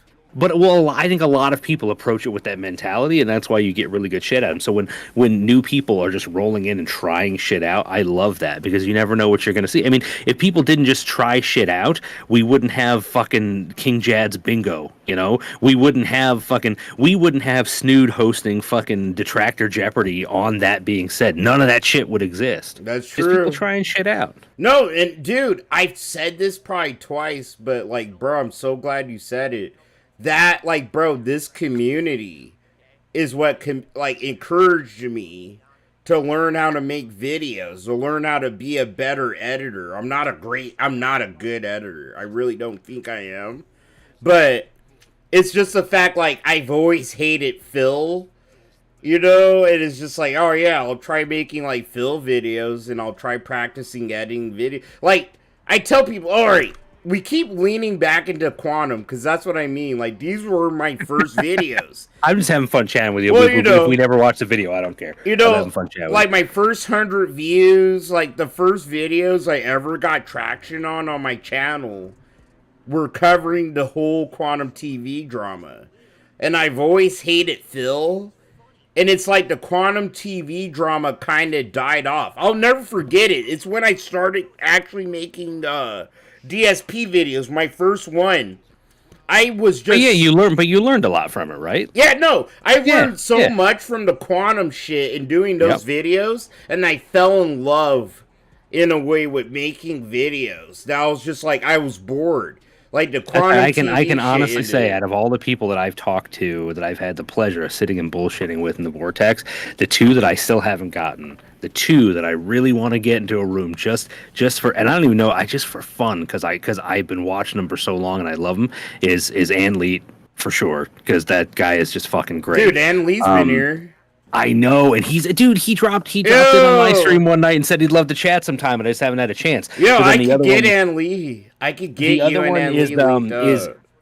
I think a lot of people approach it with that mentality, and that's why you get really good shit at them. So when new people are just rolling in and trying shit out, I love that because you never know what you're gonna see. I mean, if people didn't just try shit out, we wouldn't have fucking King Jad's bingo. You know, we wouldn't have Snood hosting fucking Detractor Jeopardy. On that being said, none of that shit would exist. That's Just true. people trying shit out. No, and dude, I've said this probably twice, but like, bro, I'm so glad you said it. That, like, bro, this community is what like encouraged me to learn how to make videos, to learn how to be a better editor. I'm not a good editor. I really don't think I am. But it's just the fact, like, I've always hated Phil, you know? And it's just like, oh yeah, I'll try making, like, Phil videos, and I'll try practicing editing video. Like, I tell people, alright, we keep leaning back into Quantum, because that's what I mean. Like, these were my first videos. I'm just having fun chatting with you. Well, If we never watch the video, I don't care. You know, I'm having fun chatting like, with you. my first 100 views, like, the first videos I ever got traction on my channel were covering the whole Quantum TV drama. And I've always hated Phil. And it's like the Quantum TV drama kind of died off. I'll never forget it. It's when I started actually making DSP videos. My first one. I was just... you learned a lot from it, right? Yeah, no. I learned so much from the Quantum shit and doing those videos. And I fell in love, in a way, with making videos. That I was just like, I was bored. Like the Quantum I can TV honestly shit say, out of all the people that I've talked to, that I've had the pleasure of sitting and bullshitting with in the Vortex, the two that I still haven't gotten, the two that I really want to get into a room just for, and I don't even know, just for fun, because I've been watching them for so long and I love them, is Ann Leet for sure, because that guy is just fucking great. Dude, Ann Lee's been here. I know, and he dropped in on my stream one night and said he'd love to chat sometime, and I just haven't had a chance. Yo, I could get Ann Lee. I could get you and Ann Lee.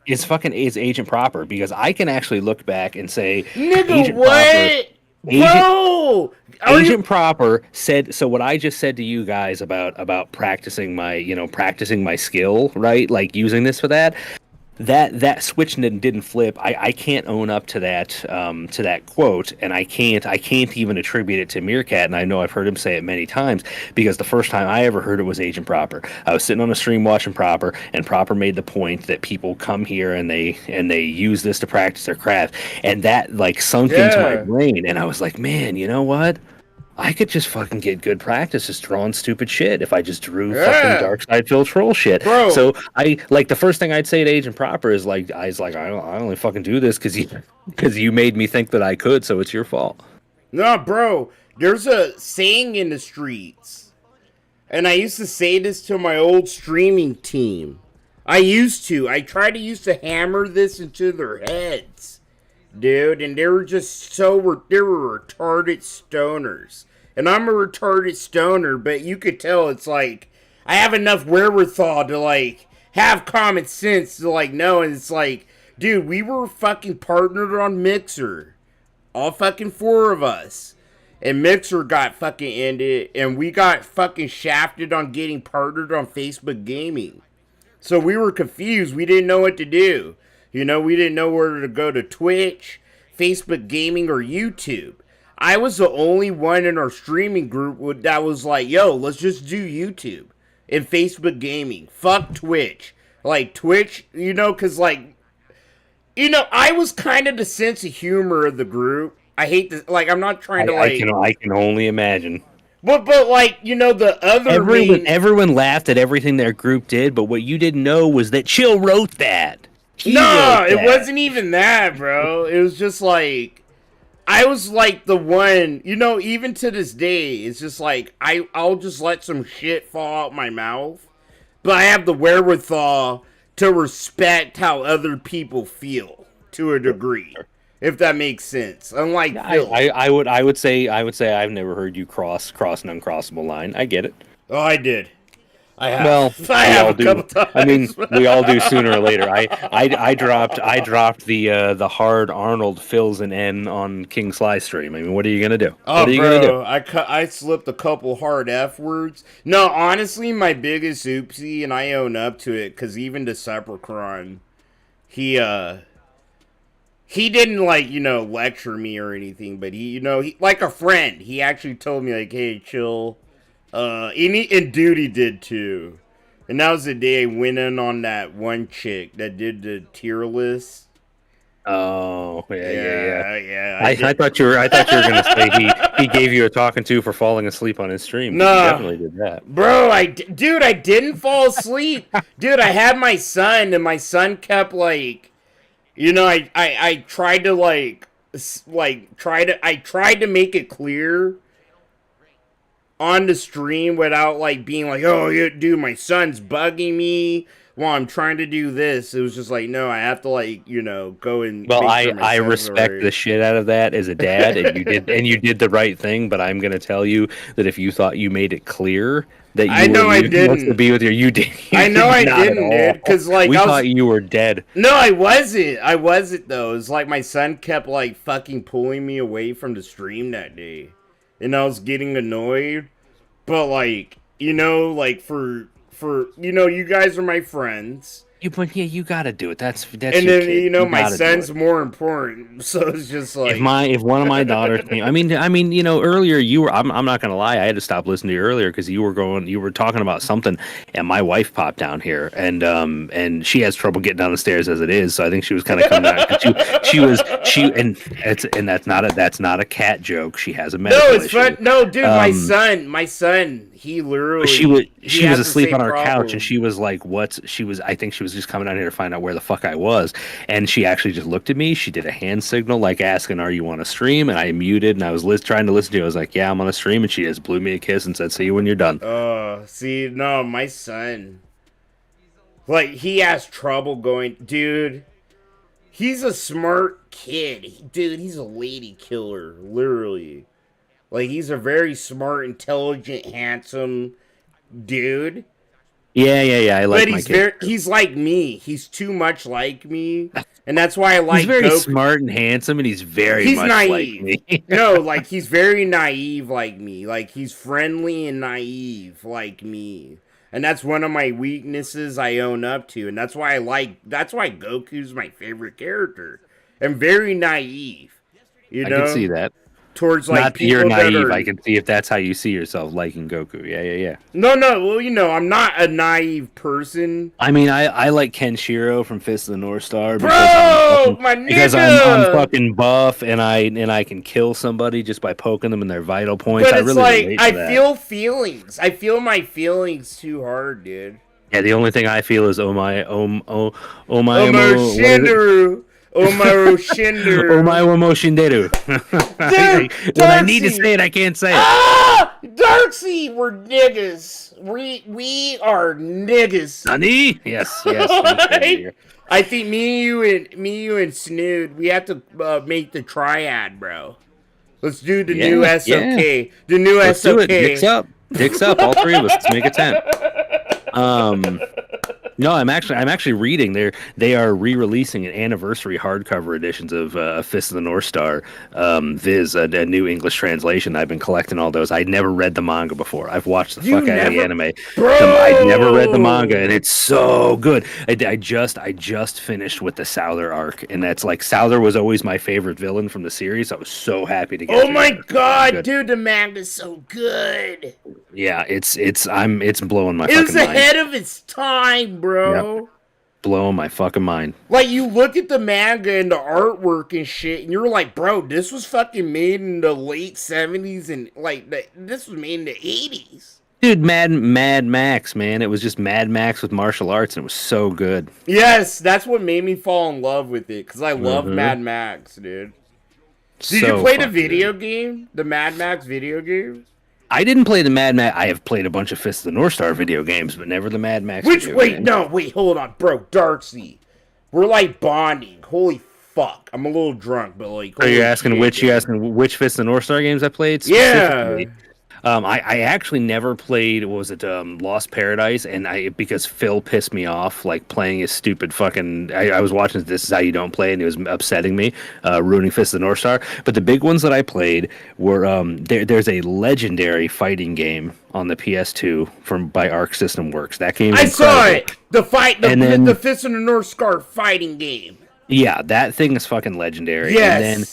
Is Agent Proper, because I can actually look back and say, nigga, Agent what? Bro! Agent Proper said, so what I just said to you guys about practicing my skill, right? Like using this for that. That switch didn't flip. I can't own up to that quote, and I can't even attribute it to Meerkat. And I know I've heard him say it many times, because the first time I ever heard it was Agent Proper. I was sitting on a stream watching Proper, and Proper made the point that people come here and they use this to practice their craft, and that like sunk into my brain, and I was like, man, you know what? I could just fucking get good practice just drawing stupid shit if I just drew fucking Dark Side Phil troll shit. Bro. So I like the first thing I'd say to Agent Proper is like, I only fucking do this because you made me think that I could, so it's your fault. No, bro. There's a saying in the streets, and I used to say this to my old streaming team. I tried to hammer this into their heads, dude, and they were just they were retarded stoners. And I'm a retarded stoner, but you could tell it's like, I have enough wherewithal to like, have common sense to like know, and it's like, dude, we were fucking partnered on Mixer. All fucking four of us. And Mixer got fucking ended, and we got fucking shafted on getting partnered on Facebook Gaming. So we were confused. We didn't know what to do. You know, we didn't know whether to go to Twitch, Facebook Gaming, or YouTube. I was the only one in our streaming group that was like, yo, let's just do YouTube and Facebook Gaming. Fuck Twitch. Like, Twitch, you know, because, like, you know, I was kind of the sense of humor of the group. I hate this, like, I'm not trying to, like... I can only imagine. But like, you know, the other everyone laughed at everything their group did, but what you didn't know was that Chill wrote that. No, it wasn't even that, bro. It was just like... I was like the one, even to this day, it's just like I'll just let some shit fall out my mouth, but I have the wherewithal to respect how other people feel to a degree, if that makes sense. Unlike Phil. I would say I've never heard you cross an uncrossable line. I get it. Oh, I did. I have. Well, I we have all a do. couple times. I mean, we all do sooner or later. I dropped the hard Arnold fills an N on King Sly stream. I mean, what are you gonna do? Oh, what are you bro, gonna do? I slipped a couple hard F words. No, honestly, my biggest oopsie, and I own up to it, because even Decepticon, he didn't, like, lecture me or anything, but he like a friend, he actually told me, like, hey, chill. And Duty did too. And that was the day I went in on that one chick that did the tier list. Oh, yeah. I thought you were gonna say he gave you a talking to for falling asleep on his stream. No, he definitely did that, bro. Dude, I didn't fall asleep. Dude, I had my son, and my son kept like, I tried to I tried to make it clear on the stream without like being like, oh, yeah, dude, my son's bugging me while I'm trying to do this. It was just like, no, I have to like, go and. Well, make sure I respect right. the shit out of that as a dad, and you did the right thing. But I'm gonna tell you that if you thought you made it clear that you I know were I didn't to be with you did. I know I didn't, dude. Because like we thought you were dead. No, I wasn't. I wasn't though. It's like my son kept like fucking pulling me away from the stream that day, and I was getting annoyed. But like, like for you guys are my friends. But yeah, you gotta do it. That's and your then kid. my son's more important, so it's just like if one of my daughters came, I mean, earlier you were. I'm not gonna lie. I had to stop listening to you earlier because you were talking about something, and my wife popped down here, and she has trouble getting down the stairs as it is. So I think she was kind of coming out. And that's not a cat joke. She has a medical issue. Fun. No, dude, my son. He literally. She was asleep on our problem. couch, and she was like, I think she was just coming down here to find out where the fuck I was, and she actually just looked at me. She did a hand signal, like asking, "Are you on a stream?" And I muted, and I was trying to listen to you. I was like, "Yeah, I'm on a stream," and she just blew me a kiss and said, "See you when you're done." See, no, my son, like, he has trouble going, dude. He's a smart kid, dude. He's a lady killer, literally. Like, he's a very smart, intelligent, handsome dude. Yeah. I like. But he's like me. He's too much like me, and that's why I like. He's very smart and handsome, and he's much naive. like me. No, like he's very naive like me. Like he's friendly and naive like me, and that's one of my weaknesses I own up to, and that's why Goku's my favorite character. I'm very naive. I can see that. Towards like not people you're naive. that are... I can see if that's how you see yourself liking Goku. Yeah. No. Well, I'm not a naive person. I mean, I like Kenshiro from Fist of the North Star, because I'm fucking buff and I can kill somebody just by poking them in their vital points. But I really relate to that. feel feelings. I feel my feelings too hard, dude. Yeah, the only thing I feel is Shinderu. Omaru Shinderu. Omaru Shinderu. When I need to say it, I can't say it. Darcy, we're niggas. We are niggas. Nani? Yes. I think me, you, and Snood, we have to make the triad, bro. Let's do the new SOK. Yeah. The new Let's SOK. Do it. Dicks up. All three of us. Let's make it 10. No, I'm actually reading. They are re-releasing an anniversary hardcover editions of Fist of the North Star, Viz, a new English translation. I've been collecting all those. I'd never read the manga before. I've watched the fuck out of the anime. I'd never read the manga, and it's so good. I just finished with the Souther arc, and that's like Souther was always my favorite villain from the series. I was so happy to get. Oh my god, dude, the manga's so good. Yeah, it's blowing my fucking mind. It was ahead of its time, bro. Yep. Blowing my fucking mind. Like, you look at the manga and the artwork and shit, and you're like, bro, this was fucking made in the late 70s, and like this was made in the 80s. Dude, Mad Max, man. It was just Mad Max with martial arts, and it was so good. Yes, that's what made me fall in love with it, because I love Mad Max, dude. Did you play the video game? The Mad Max video game? I didn't play the Mad Max. I have played a bunch of Fist of the North Star video games, but never the Mad Max. Wait, hold on, bro, Darcy. We're like bonding. Holy fuck. I'm a little drunk, but like. Are you asking which Fist of the North Star games I played? Yeah. I actually never played. What was it? Lost Paradise, and because Phil pissed me off, like playing his stupid fucking. I was watching This Is How You Don't Play, and it was upsetting me, ruining Fist of the North Star. But the big ones that I played were there's a legendary fighting game on the PS2 by Arc System Works. That game. I saw it. The Fist of the North Star fighting game. Yeah, that thing is fucking legendary. Yes. And then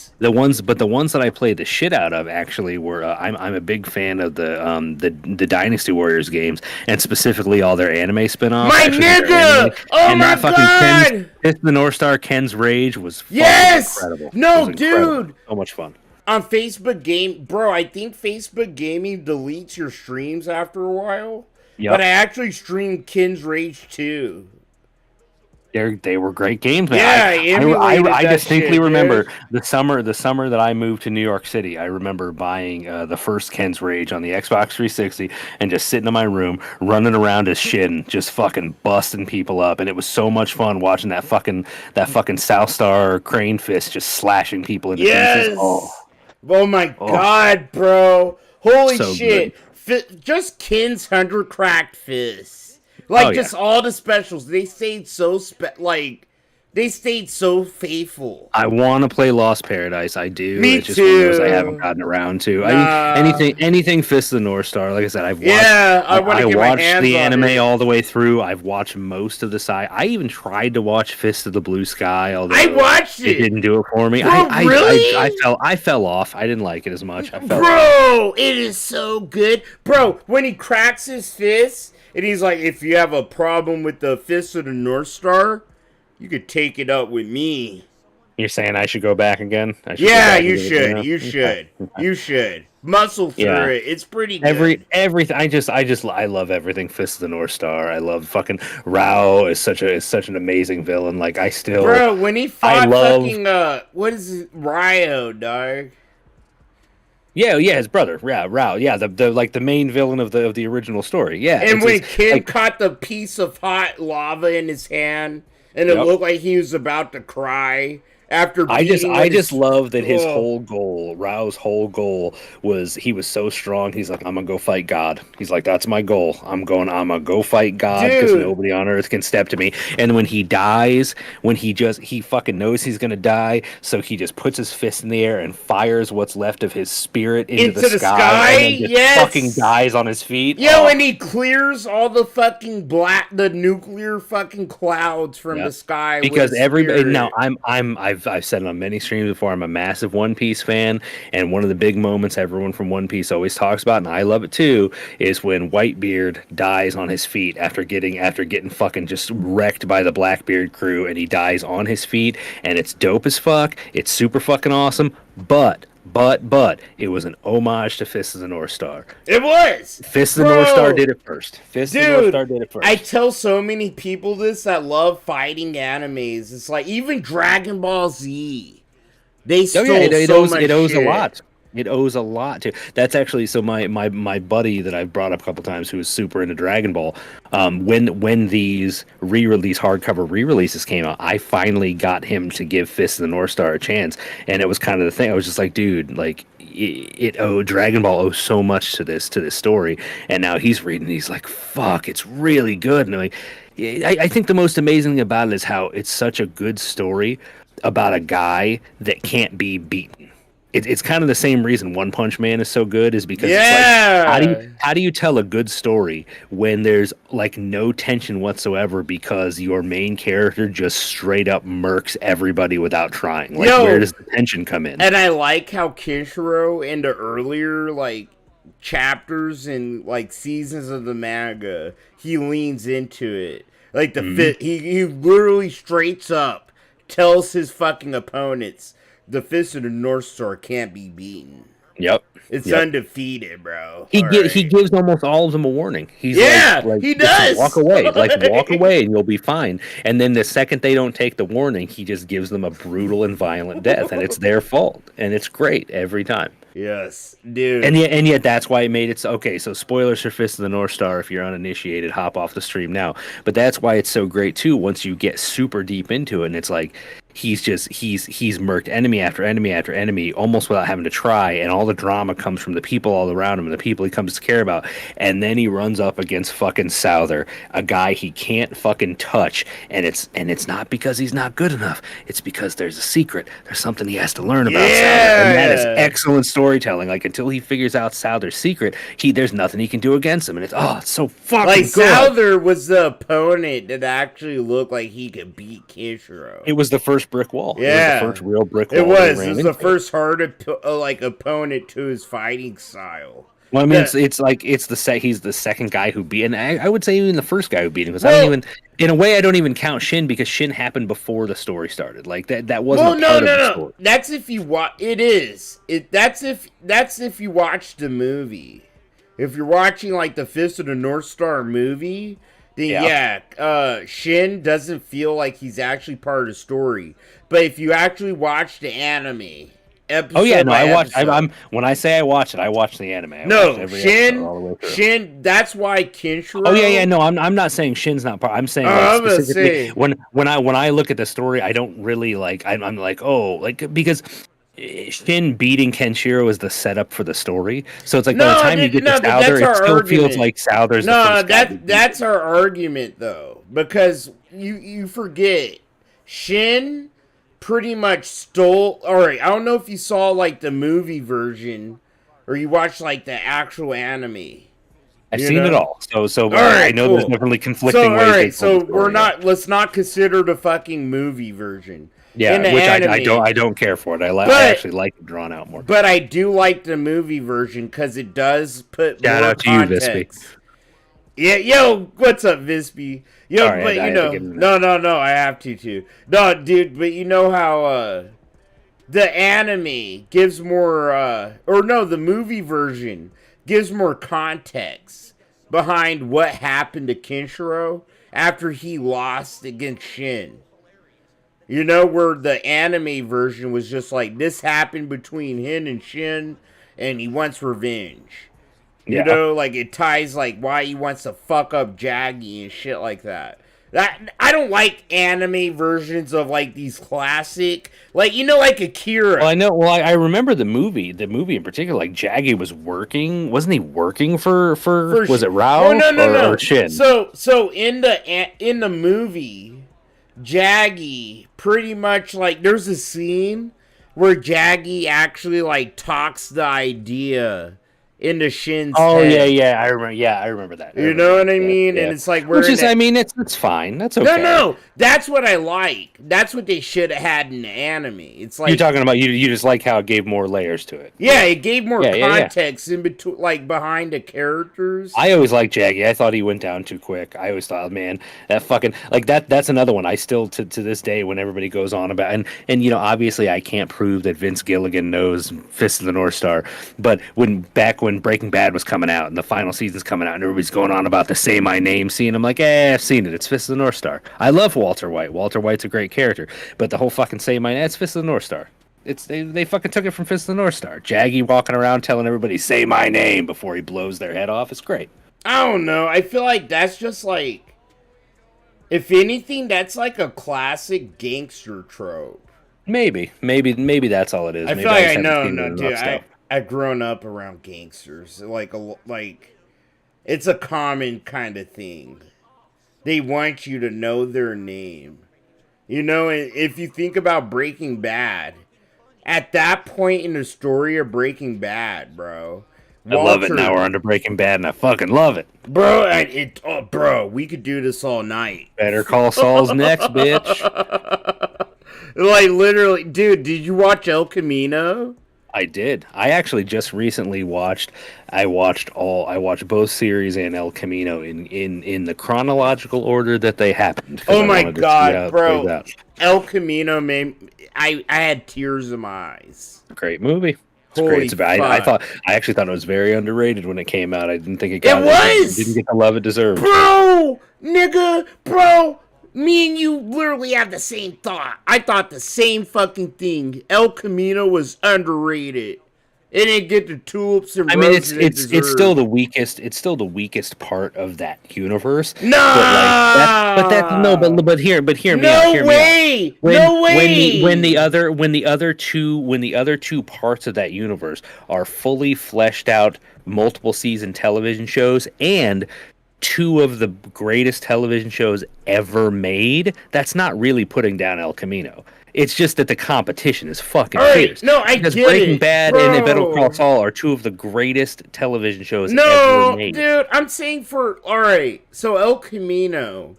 the ones that I played the shit out of actually were I'm a big fan of the Dynasty Warriors games, and specifically all their anime spin-offs. My nigga! Oh my god! Fist of the North Star, Ken's Rage was incredible. No, dude! So much fun. On Facebook Game, bro, I think Facebook Gaming deletes your streams after a while. Yep. But I actually streamed Ken's Rage too. They were great games, man. Yeah, I distinctly remember the summer that I moved to New York City. I remember buying the first Ken's Rage on the Xbox 360 and just sitting in my room, running around as Shin, just fucking busting people up. And it was so much fun watching that fucking South Star Crane Fist just slashing people into pieces. Oh my god, bro! Holy shit! Just Ken's 100 cracked fists. Just all the specials, they stayed so faithful. I want to play Lost Paradise. I do. Me it's just too. One of those I haven't gotten around to. I mean, anything Fist of the North Star. Like I said, I've watched. Yeah, I watched the anime all the way through. I've watched most of the side. I even tried to watch Fist of the Blue Sky. Although I watched it. It didn't do it for me. Bro, really? I fell off. I didn't like it as much. Bro, it is so good. Bro, when he cracks his fist. And he's like, if you have a problem with the Fist of the North Star, you could take it up with me. You're saying I should go back again? You should. Muscle through it. It's pretty good. Everything. I love everything Fist of the North Star. I love fucking Rao is such an amazing villain. Like Bro, when he fought fucking what is it, Ryo, dog? Yeah, his brother, Rao. Yeah, the main villain of the original story. Yeah, and when Ken caught the piece of hot lava in his hand, and it looked like he was about to cry. After I just love that his whole goal, Rao's whole goal was he was so strong. He's like, I'm gonna go fight God. He's like, that's my goal. I'm gonna go fight God because nobody on earth can step to me. And when he dies, he fucking knows he's gonna die, so he just puts his fist in the air and fires what's left of his spirit into the sky, and then just fucking dies on his feet. Yeah, when he clears all the fucking the nuclear fucking clouds from the sky. Because everybody now, I've said it on many streams before, I'm a massive One Piece fan, and one of the big moments everyone from One Piece always talks about, and I love it too, is when Whitebeard dies on his feet after getting fucking just wrecked by the Blackbeard crew, and he dies on his feet, and it's dope as fuck. It's super fucking awesome, but it was an homage to Fist of the North Star. It was! Fist of the North Star did it first. Fist of the North Star did it first. I tell so many people this that love fighting animes. It's like, even Dragon Ball Z. They stole so much shit. It owes a lot. It owes a lot to. That's actually so. My buddy that I've brought up a couple times, who is super into Dragon Ball, when these hardcover re-releases came out, I finally got him to give Fist of the North Star a chance, and it was kind of the thing. I was just like, dude, like Dragon Ball owes so much to this story, and now he's reading. He's like, fuck, it's really good. And I think the most amazing thing about it is how it's such a good story about a guy that can't be beaten. It's kind of the same reason One Punch Man is so good, is because it's like, how do you tell a good story when there's like no tension whatsoever because your main character just straight up murks everybody without trying? Like, where does the tension come in? And I like how Kishiro in the earlier like chapters and like seasons of the manga, he leans into it. Like he literally straight up tells his fucking opponents, the Fist of the North Star can't be beaten. Yep. It's Yep. undefeated, bro. He Alright. gives almost all of them a warning. He's like he just does. walk away, walk away, and you'll be fine. And then the second they don't take the warning, he just gives them a brutal and violent death, and it's their fault, and it's great every time. Yes, dude. And yet that's why it made it so okay. So spoilers for Fist of the North Star. If you're uninitiated, hop off the stream now. But that's why it's so great too. Once you get super deep into it, and it's like he's murked enemy after enemy after enemy, almost without having to try, and all the drama comes from the people all around him and the people he comes to care about. And then he runs up against fucking Souther, a guy he can't fucking touch, and it's not because he's not good enough. It's because there's a secret. There's something he has to learn about Souther, and that is excellent storytelling. Like until he figures out Souther's secret, there's nothing he can do against him, and it's so fucking like good. Souther was the opponent that actually looked like he could beat Kinshiro. It was the first brick wall. Yeah, it was the first real brick wall. It was the first hard opponent to his fighting style. Well, I mean, he's the second guy who beat, and I would say even the first guy who beat him, because in a way, I don't even count Shin because Shin happened before the story started. Like that wasn't part of the story. That's if you watch. It is. That's if you watch the movie. If you're watching like the Fist of the North Star movie, then Shin doesn't feel like he's actually part of the story. But if you actually watch the anime. I watched. When I say I watch it, I watch the anime. Shin. That's why Kinshiro. Oh yeah. No, I'm not saying Shin's not part. I'm saying specifically when I look at the story, I don't really like. I'm like because Shin beating Kenshiro is the setup for the story. So it's like by the time you get to Souther, it still feels like Souther's. That's our argument though, because you forget Shin pretty much stole. All right, I don't know if you saw like the movie version or you watched like the actual anime. I've seen it all, so I know there's definitely conflicting ways. All right, so let's not consider the fucking movie version. Yeah, which I don't care for it. I actually like it drawn out more. But I do like the movie version because it does put shout more out to context. you, Vispy. Yeah, yo, what's up, Vispy? Yo, right, but you know, no, I have to too. No, dude, but you know how the anime gives more, the movie version gives more context behind what happened to Kinshiro after he lost against Shin. You know, where the anime version was just like, this happened between him and Shin, and he wants revenge. You know, like it ties like why he wants to fuck up Jaggy and shit like that. I don't like anime versions of like these classic, like like Akira. Well, I know. Well, I remember the movie. The movie in particular, like Jaggy was working. Wasn't he working for was it Rao or Shin? So in the movie, Jaggy pretty much like there's a scene where Jaggy actually like talks the idea into Shin's head. Yeah, I remember that. You know what I mean? Yeah. And it's like it's fine. That's okay. No, that's what I like. That's what they should have had in the anime. It's like you're talking about you just like how it gave more layers to it. Yeah, it gave more context in between, like behind the characters. I always liked Jaggy. I thought he went down too quick. I always thought, man, that fucking like that's another one. I still to this day when everybody goes on about and obviously I can't prove that Vince Gilligan knows Fist of the North Star, but when Breaking Bad was coming out and the final season's coming out and everybody's going on about the Say My Name scene, I'm like, I've seen it. It's Fist of the North Star. I love Walter White. Walter White's a great character, but the whole fucking Say My Name, it's Fist of the North Star. They fucking took it from Fist of the North Star. Jaggy walking around telling everybody say my name before he blows their head off. It's great. I don't know. I feel like that's just like, if anything, that's like a classic gangster trope. Maybe that's all it is. I feel like dude. I've grown up around gangsters. Like it's a common kind of thing. They want you to know their name. If you think about Breaking Bad, at that point in the story of Breaking Bad, bro. I love it. Now we're under Breaking Bad, and I fucking love it. Bro, we could do this all night. Better Call Saul's next, bitch. Like, literally, dude, did you watch El Camino? I did. I actually just recently watched both series and El Camino in the chronological order that they happened. Oh my god, bro! El Camino I had tears in my eyes. Great movie. Holy It's about, I actually thought it was very underrated when it came out. I didn't think it didn't get the love it deserved. Bro, nigga, bro. Me and you literally have the same thought. I thought the same fucking thing. El Camino was underrated. It didn't get the tulips and roses. It's still the weakest. It's still the weakest part of that universe. No, but hear me no out. way. No way. When the other two parts of that universe are fully fleshed out, multiple season television shows and two of the greatest television shows ever made, that's not really putting down El Camino. It's just that the competition is fucking fierce. No, I because get Breaking it, Bad bro. and Better Call Saul are two of the greatest television shows ever made. No, dude, I'm saying alright, so El Camino,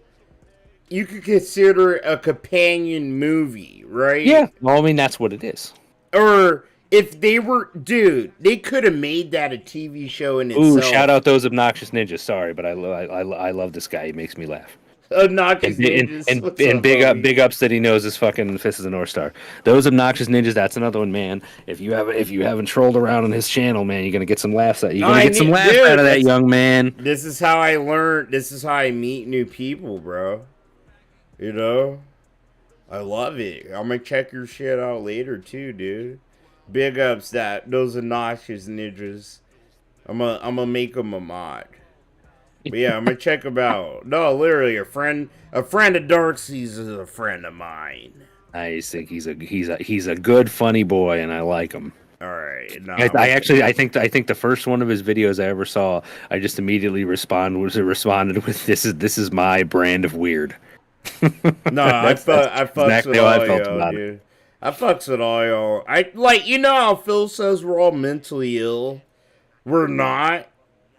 you could consider a companion movie, right? Yeah, well, I mean, that's what it is. Or if they were, dude, they could have made that a TV show in itself. Ooh, shout out those obnoxious ninjas. Sorry, but I love this guy. He makes me laugh. Obnoxious ninjas. And big ups that he knows his fucking Fist of the North Star. Those obnoxious ninjas, that's another one, man. If you haven't trolled around on his channel, man, you're gonna get some laughs out. You're gonna get some laughs out of that young man. This is how I learn. This is how I meet new people, bro. You know, I love it. I'm gonna check your shit out later too, dude. Big ups those obnoxious ninjas. I'm gonna make them a mod. But yeah, I'm gonna check him out. No, literally, a friend of Darkseid's is a friend of mine. I think he's a good funny boy, and I like him. All right. No, I think the first one of his videos I ever saw, I just immediately responded with this is my brand of weird. No, I fucks with all y'all, dude. I fucks with all y'all. How Phil says we're all mentally ill. We're not,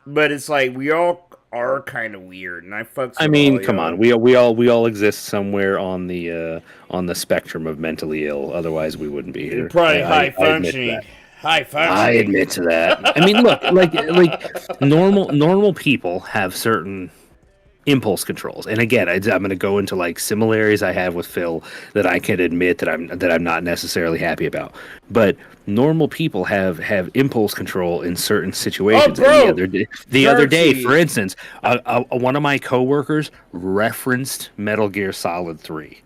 but it's like we all are kind of weird, and I fucks. I mean, come on, we all exist somewhere on the spectrum of mentally ill. Otherwise, we wouldn't be here. Probably high functioning. High functioning. I admit to that. I mean, look, like normal people have certain impulse controls, and again, I'm going to go into like similarities I have with Phil that I can admit that I'm not necessarily happy about. But normal people have impulse control in certain situations. Oh, bro. The other day, for instance, one of my coworkers referenced Metal Gear Solid 3.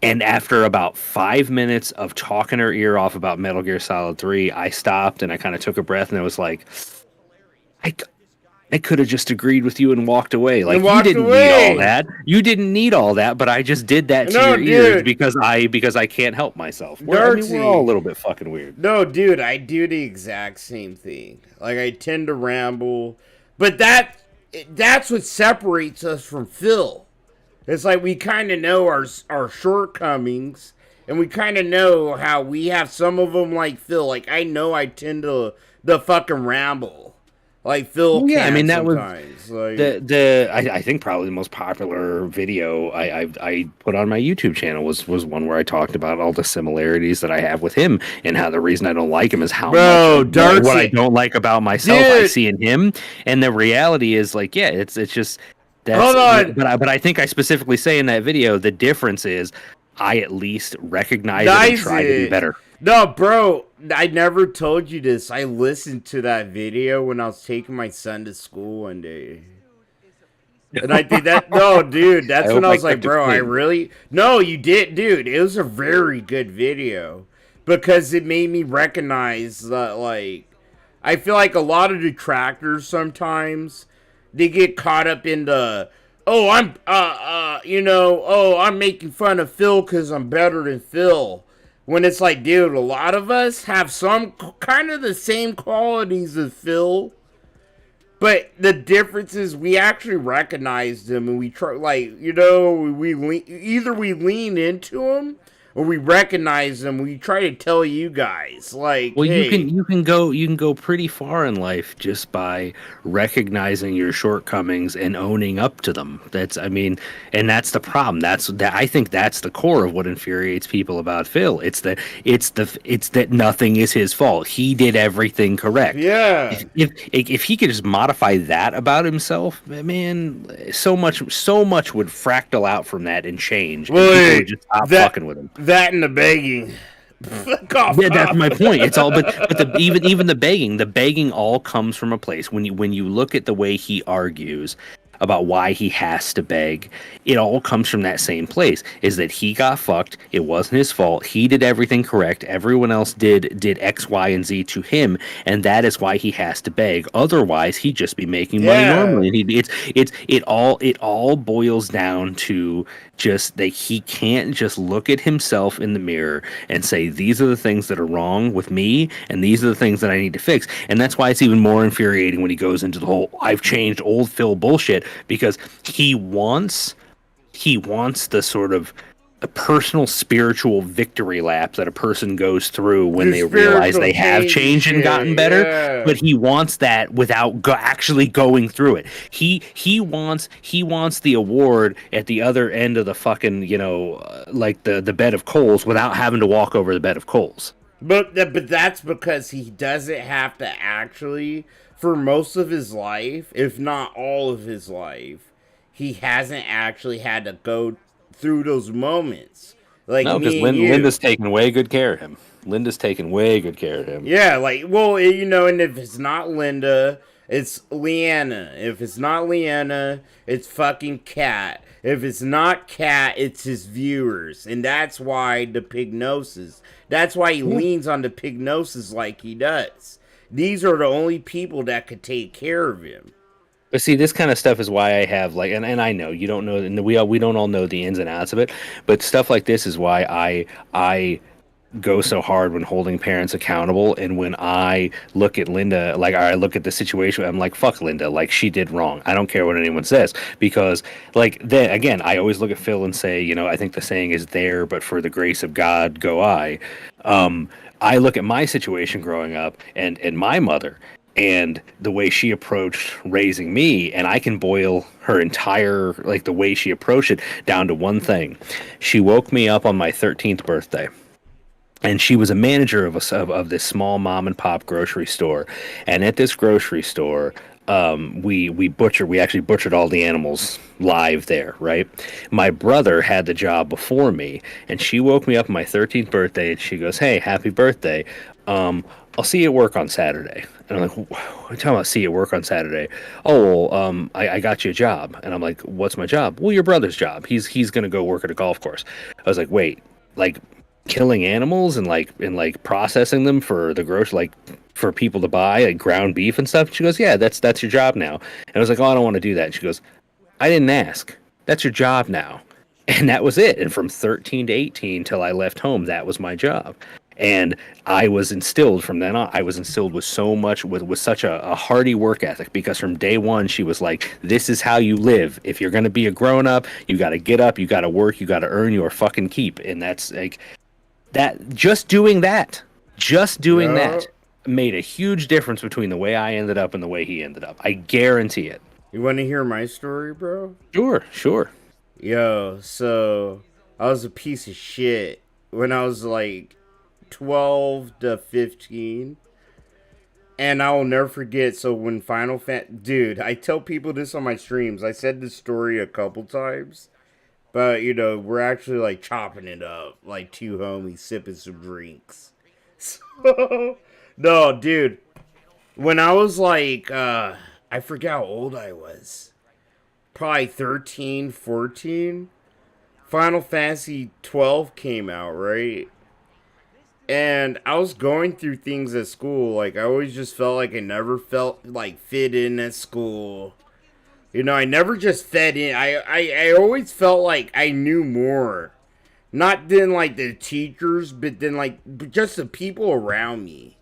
And after about 5 minutes of talking her ear off about Metal Gear Solid 3, I stopped and I kind of took a breath and I was like, I could have just agreed with you and walked away. Like, you didn't need all that. You didn't need all that, but I just did that to your ears because I can't help myself. We're all a little bit fucking weird. No, dude, I do the exact same thing. Like, I tend to ramble, but that's what separates us from Phil. It's like we kind of know our shortcomings, and we kind of know how we have some of them like Phil. Like, I know I tend to fucking ramble. Like Phil, yeah. I mean, that sometimes. Was I think probably the most popular video I put on my YouTube channel was one where I talked about all the similarities that I have with him and how the reason I don't like him is how much what I don't like about myself I see in him. And the reality is, like, yeah, it's just that's. Hold on. But I think I specifically say in that video the difference is I at least recognize it and try to be better. No, bro, I never told you this. I listened to that video when I was taking my son to school one day. And I think dude, that's when I was like, bro, I really... No, you did, dude. It was a very good video. Because it made me recognize that, like... I feel like a lot of detractors sometimes, they get caught up in the... Oh, I'm making fun of Phil because I'm better than Phil. When it's like, dude, a lot of us have some kind of the same qualities as Phil. But the difference is we actually recognize them and we try, like, either we lean into them or we recognize them. We try to tell you guys, like, well, hey, you can go pretty far in life just by recognizing your shortcomings and owning up to them. And that's the problem. I think that's the core of what infuriates people about Phil. It's that nothing is his fault. He did everything correct. Yeah. If he could just modify that about himself, man, so much would fractal out from that and change. Well, and people would just stop fucking with him. That and the begging. Cough, Yeah, that's cough. my point. It's all, but even the begging all comes from a place. When you look at the way he argues about why he has to beg, it all comes from that same place. Is that he got fucked? It wasn't his fault. He did everything correct. Everyone else did X, Y, and Z to him, and that is why he has to beg. Otherwise, he'd just be making money Yeah. normally. And it all boils down to just that he can't just look at himself in the mirror and say, these are the things that are wrong with me and these are the things that I need to fix. And that's why it's even more infuriating when he goes into the whole I've changed old Phil bullshit, because he wants the sort of a personal spiritual victory lap that a person goes through when The they realize spiritual they have change changed and shit, gotten better. yeah. But he wants that without actually going through it. He wants the award at the other end of the fucking like the bed of coals without having to walk over the bed of coals. But that's because he doesn't have to actually, for most of his life, if not all of his life, he hasn't actually had to go through those moments. Like No, because me and you. Linda's taking way good care of him. Linda's taking way good care of him. Yeah, like, well, and if it's not Linda, it's Leanna. If it's not Leanna, it's fucking Cat. If it's not Cat, it's his viewers. And that's why the pignosis. That's why he leans on the pignosis like he does. These are the only people that could take care of him. But see, this kind of stuff is why I have and I know you don't know, and we don't all know the ins and outs of it, but stuff like this is why I go so hard when holding parents accountable. And when I look at Linda, like, or I look at the situation, I'm like, fuck Linda, like, she did wrong. I don't care what anyone says, because, like, then again, I always look at Phil and say, I think the saying is there, but for the grace of God go I. I look at my situation growing up and my mother and the way she approached raising me, and I can boil her entire, like, the way she approached it down to one thing. She woke me up on my 13th birthday, and she was a manager of this small mom and pop grocery store. And at this grocery store, we actually butchered all the animals live there, right? My brother had the job before me, and she woke me up on my 13th birthday, and she goes, "Hey, happy birthday. I'll see you at work on Saturday." And I'm like, "What are you talking about, see you at work on Saturday?" "Oh, well, I got you a job." And I'm like, "What's my job?" "Well, your brother's job. He's gonna go work at a golf course." I was like, "Wait, like killing animals and processing them for the for people to buy, like ground beef and stuff?" She goes, "Yeah, that's your job now." And I was like, "Oh, I don't want to do that." And she goes, "I didn't ask. That's your job now." And that was it. And from 13 to 18 till I left home, that was my job. And I was instilled from then on. I was instilled with so much, with such a hearty work ethic, because from day one she was like, "This is how you live. If you're gonna be a grown up, you got to get up, you got to work, you got to earn your fucking keep." And that's like that. Just doing that made a huge difference between the way I ended up and the way he ended up. I guarantee it. You want to hear my story, bro? Sure. Yo, so I was a piece of shit when I was like 12 to 15. And I will never forget. So when dude, I tell people this on my streams. I said this story a couple times. But, we're actually like chopping it up like two homies sipping some drinks. So, no, dude. When I was like, I forget how old I was. Probably 13, 14. Final Fantasy 12 came out, right? And I was going through things at school. Like, I always just felt like I never felt like fit in at school. I never just fed in. I always felt like I knew more. Not than like the teachers, but then like just the people around me.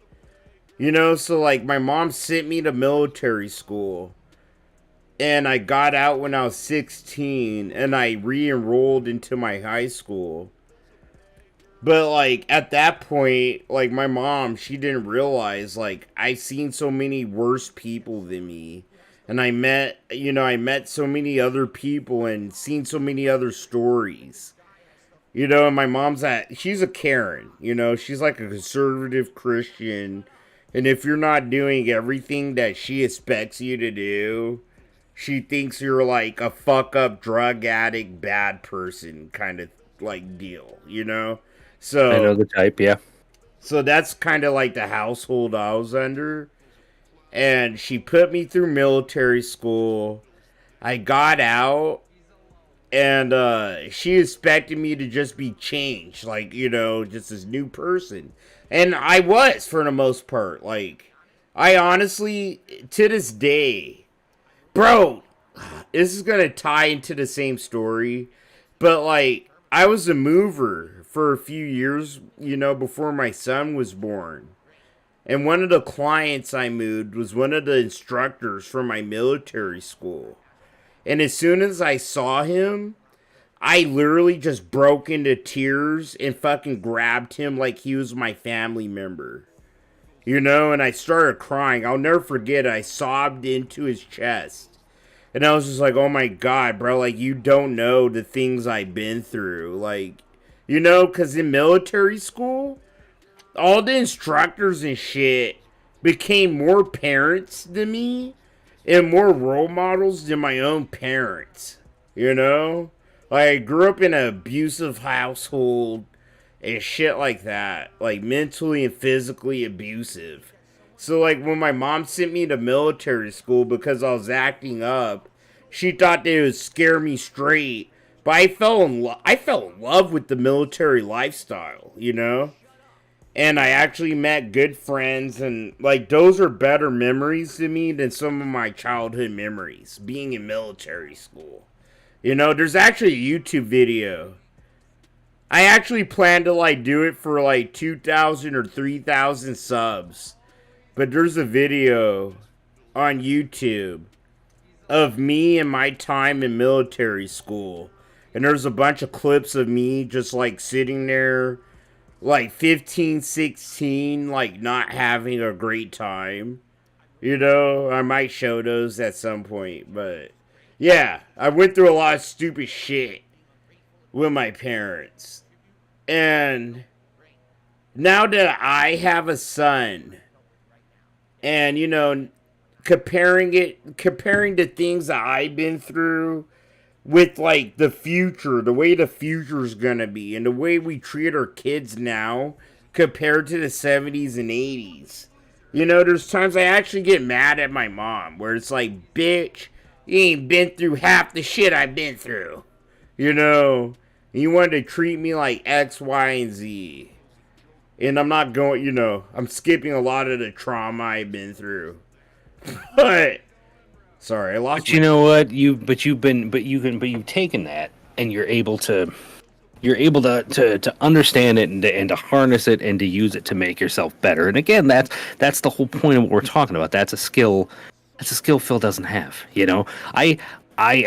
So like my mom sent me to military school. And I got out when I was 16 and I re-enrolled into my high school. But like at that point, like my mom, she didn't realize like I seen so many worse people than me. And I met so many other people and seen so many other stories. And my she's a Karen, she's like a conservative Christian. And if you're not doing everything that she expects you to do, she thinks you're like a fuck up drug addict, bad person kind of like deal, I know So, the type, yeah. so that's kind of like the household I was under. And she put me through military school. I got out, and she expected me to just be changed, like, just this new person. And I was, for the most part. Like, I honestly, to this day, bro, this is gonna tie into the same story, but like, I was a mover for a few years, before my son was born. And one of the clients I moved was one of the instructors from my military school. And as soon as I saw him, I literally just broke into tears and fucking grabbed him like he was my family member. And I started crying. I'll never forget it. I sobbed into his chest. And I was just like, oh my God, bro, like, you don't know the things I've been through. Like, because in military school, all the instructors and shit became more parents than me and more role models than my own parents. You know? Like, I grew up in an abusive household and shit like that. Like, mentally and physically abusive. So, like, when my mom sent me to military school because I was acting up, she thought they would scare me straight. But I fell in love with the military lifestyle, And I actually met good friends, and like those are better memories to me than some of my childhood memories being in military school. There's actually a YouTube video. I actually plan to like do it for like 2,000 or 3,000 subs. But there's a video on YouTube of me and my time in military school. And there's a bunch of clips of me just like sitting there like 15, 16, like not having a great time. I might show those at some point, but yeah, I went through a lot of stupid shit with my parents. And now that I have a son, and comparing the things that I've been through with like the future, the way the future's gonna be, and the way we treat our kids now compared to the 70s and 80s. There's times I actually get mad at my mom where it's like, bitch, you ain't been through half the shit I've been through. You wanted to treat me like X, Y, and Z. And I'm not going, I'm skipping a lot of the trauma I've been through. But sorry, I lost. But you know what? You've taken that, and you're able to understand it and to harness it and to use it to make yourself better. And again, that's the whole point of what we're talking about. That's a skill. That's a skill Phil doesn't have. I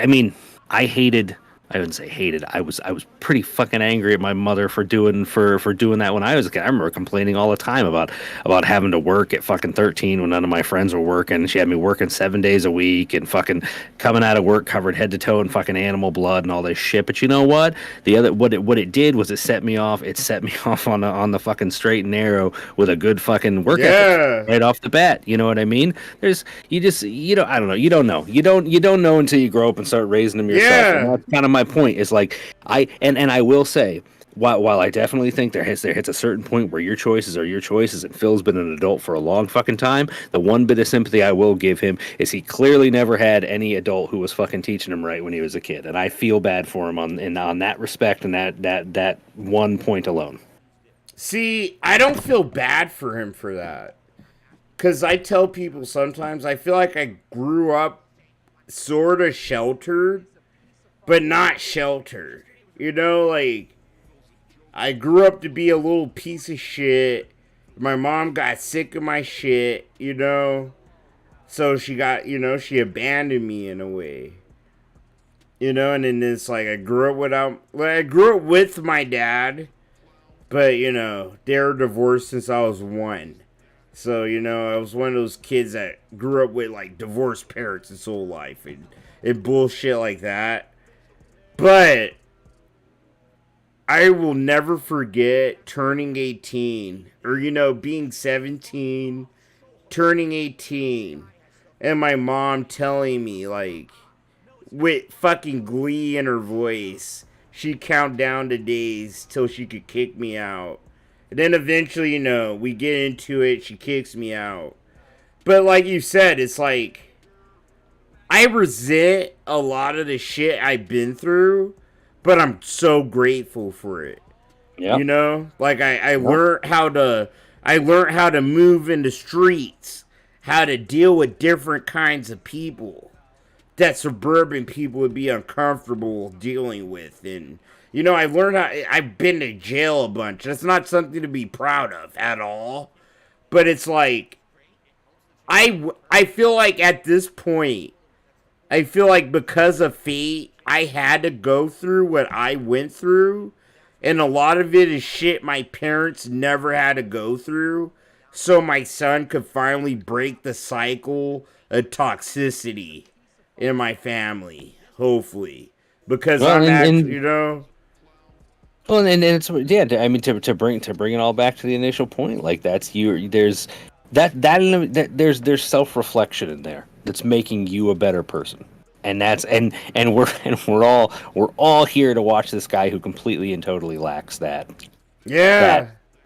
mean, I hated. I wouldn't say hated. I was pretty fucking angry at my mother for doing that when I was a kid. I remember complaining all the time about having to work at fucking 13 when none of my friends were working. She had me working 7 days a week and fucking coming out of work covered head to toe in fucking animal blood and all this shit. But you know what? What it did was it set me off. It set me off on the fucking straight and narrow with a good fucking work ethic right off the bat. You know what I mean? I don't know. You don't know. You don't know until you grow up and start raising them yourself. Yeah. And that's kind of my point. Is like I will say, while I definitely think there hits a certain point where your choices are your choices, and Phil's been an adult for a long fucking time. The one bit of sympathy I will give him is he clearly never had any adult who was fucking teaching him right when he was a kid, and I feel bad for him on that respect and that one point alone. See, I don't feel bad for him for that. Because I tell people sometimes I feel like I grew up sort of sheltered, but not sheltered. Like, I grew up to be a little piece of shit. My mom got sick of my shit, So she got, she abandoned me in a way. And then it's like I grew up with my dad, but, they were divorced since I was 1. So, I was one of those kids that grew up with, like, divorced parents his whole life and bullshit like that. But I will never forget turning 18, or, being 17, turning 18, and my mom telling me, like, with fucking glee in her voice, she'd count down the days till she could kick me out. And then eventually, we get into it, she kicks me out. But like you said, it's like, I resent a lot of the shit I've been through, but I'm so grateful for it. Yeah. Like I learned how to move in the streets, how to deal with different kinds of people that suburban people would be uncomfortable dealing with. And, I learned I've been to jail a bunch. That's not something to be proud of at all. But it's like, I feel like at this point, I feel like because of fate, I had to go through what I went through. And a lot of it is shit my parents never had to go through. So my son could finally break the cycle of toxicity in my family, hopefully. Because Well, I'm and- actually, Well, and it's I mean to bring it all back to the initial point, like that's you. There's there's self reflection in there that's making you a better person, and that's and we're all here to watch this guy who completely and totally lacks that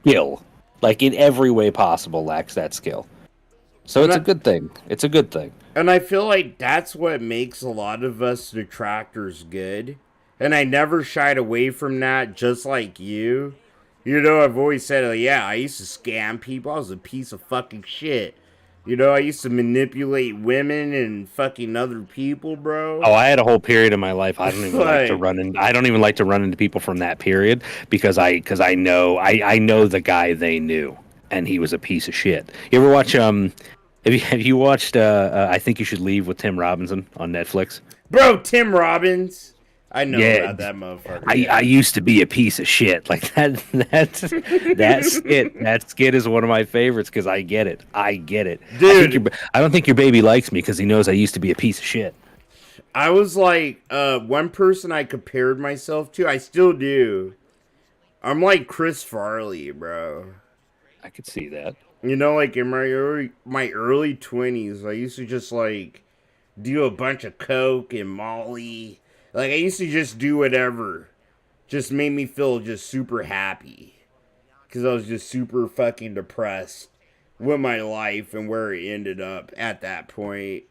skill, like in every way possible lacks that skill. So it's a good thing. It's a good thing. And I feel like that's what makes a lot of us detractors good. And I never shied away from that, just like you. I've always said, I used to scam people. I was a piece of fucking shit. I used to manipulate women and fucking other people, bro. Oh, I had a whole period in my life. I don't even like to run in. I don't even like to run into people from that period because I know the guy they knew, and he was a piece of shit. You ever watch Have you watched I Think You Should Leave with Tim Robinson on Netflix? Bro, Tim Robbins. I know about that motherfucker. I used to be a piece of shit. Like that skit is one of my favorites because I get it. Dude. I don't think your baby likes me because he knows I used to be a piece of shit. I was like, one person I compared myself to, I still do. I'm like Chris Farley, bro. I could see that. Like in my early 20s, I used to just like do a bunch of coke and Molly. Like I used to just do whatever. Just made me feel just super happy. Because I was just super fucking depressed with my life and where it ended up at that point.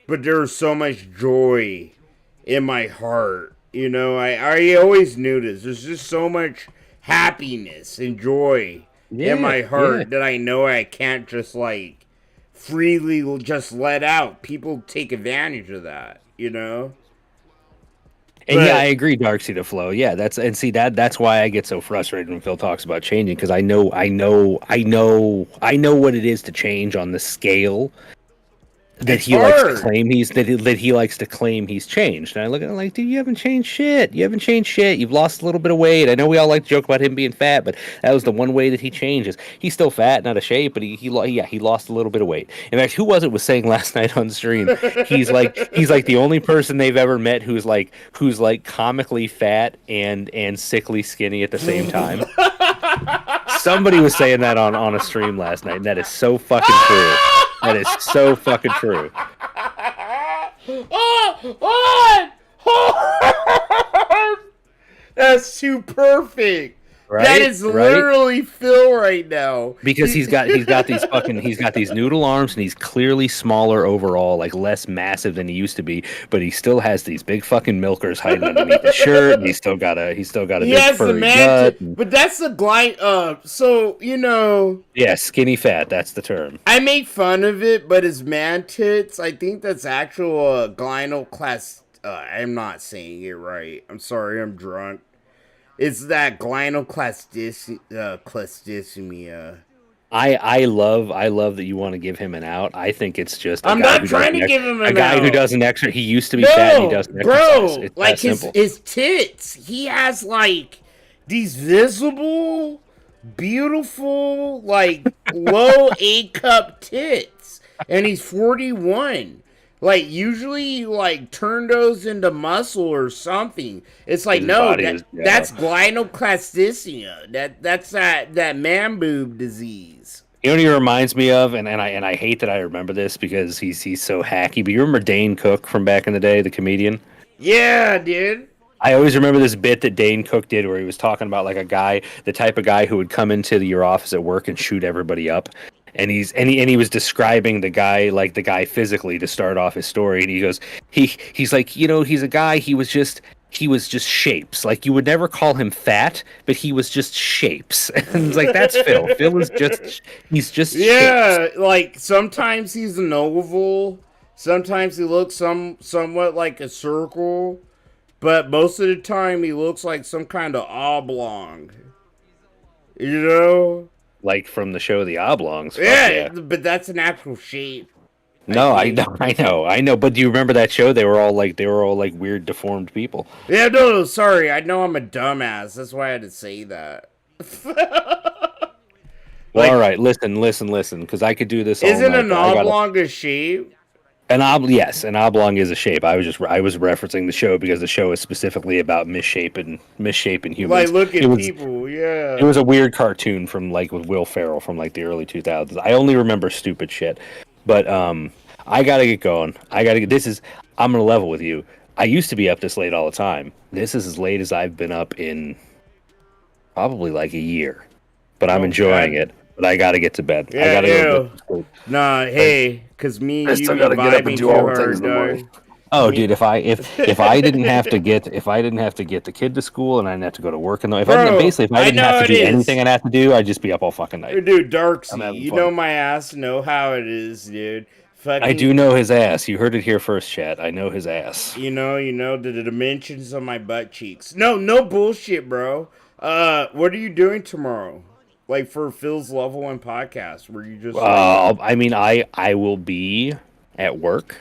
But there was so much joy in my heart. I always knew this. There's just so much happiness and joy in my heart that I know I can't just like freely just let out. People take advantage of that, And I agree, Darksea to Flow. Yeah, that's why I get so frustrated when Phil talks about changing because I know what it is to change on the scale that he likes to claim that he likes to claim he's changed. And I look at him like, dude, you haven't changed shit. You've lost a little bit of weight. I know we all like to joke about him being fat, but that was the one way that he changes. He's still fat, not a shape, but he lost a little bit of weight. In fact, who was saying last night on stream? He's like the only person they've ever met who's like comically fat and sickly skinny at the same time. Somebody was saying that on a stream last night, and that is so fucking true. That is so fucking true. That's too perfect. Right? That is literally Phil right now. Because he's got these noodle arms and he's clearly smaller overall, like less massive than he used to be, but he still has these big fucking milkers hiding underneath the shirt, and he's still got a big furry gut. But that's the glide Yeah, skinny fat, that's the term. I make fun of it, but his man tits, I think that's actual glynoklast I'm not saying it right. I'm sorry, I'm drunk. It's that glynoklastysmia. I love that you want to give him an out. I think it's just I'm not trying to give him an out. A guy who doesn't exercise. He used to be fat and he doesn't exercise. It's like simple. his tits. He has like these visible, beautiful, like low A cup tits. And he's 41. Like, usually, like, turn those into muscle or something. It's like, that's glynoklastysmia. That's that man boob disease. You know what he reminds me of, and I hate that I remember this because he's so hacky. But you remember Dane Cook from back in the day, the comedian? Yeah, dude. I always remember this bit that Dane Cook did where he was talking about like a guy, the type of guy who would come into your office at work and shoot everybody up. And he was describing the guy physically to start off his story, and he goes he's like, he's a guy, he was just shapes. Like, you would never call him fat, but he was just shapes. And it's like, that's Phil. Phil is he's just shapes. Like sometimes he's an oval, sometimes he looks somewhat like a circle. But most of the time, he looks like some kind of oblong. You know? Like from the show The Oblongs. Yeah, but that's an actual shape. No, I know. But do you remember that show? They were all like weird, deformed people. Yeah, no, sorry. I know I'm a dumbass. That's why I had to say that. Well, all right, listen, because I could do this all Isn't night, an oblong a shape? Yes, an oblong is a shape. I was referencing the show because the show is specifically about misshapen humans. Like, look at people, yeah. It was a weird cartoon from like with Will Ferrell from like the early 2000s. I only remember stupid shit, but I gotta get going. I'm gonna level with you. I used to be up this late all the time. This is as late as I've been up in probably like a year, but I'm enjoying it. But I gotta get to bed. Yeah, I gotta go. Nah, hey, because me and you gotta get up and do all the things in the dog. morning. Oh, dude, if I didn't have to get the kid to school and I didn't have to go to work, and if I didn't have to do anything I'd have to do, I'd just be up all fucking night. Dude, Darksy, you know my ass, know how it is, dude. Fucking, I do know his ass. You heard it here first, chat. I know his ass. You know the dimensions of my butt cheeks. No bullshit, bro. What are you doing tomorrow? Like for Phil's Level 1 podcast, where you just I mean, I will be at work.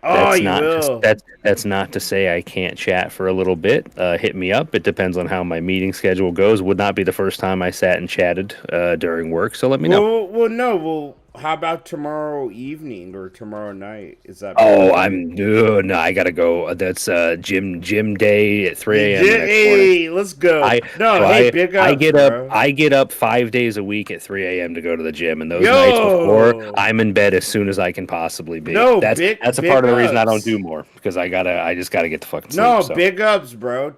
That's not to say I can't chat for a little bit. Hit me up. It depends on how my meeting schedule goes. Would not be the first time I sat and chatted during work, so let me know. Well, how about tomorrow evening or tomorrow night? Is that? No, I gotta go. That's gym day at 3 a.m. Hey, let's go. Big ups, I get up 5 days a week at 3 a.m. to go to the gym, and those nights before, I'm in bed as soon as I can possibly be. That's a part of the reason I don't do more, because I just gotta get the fucking sleep. No, big ups, bro.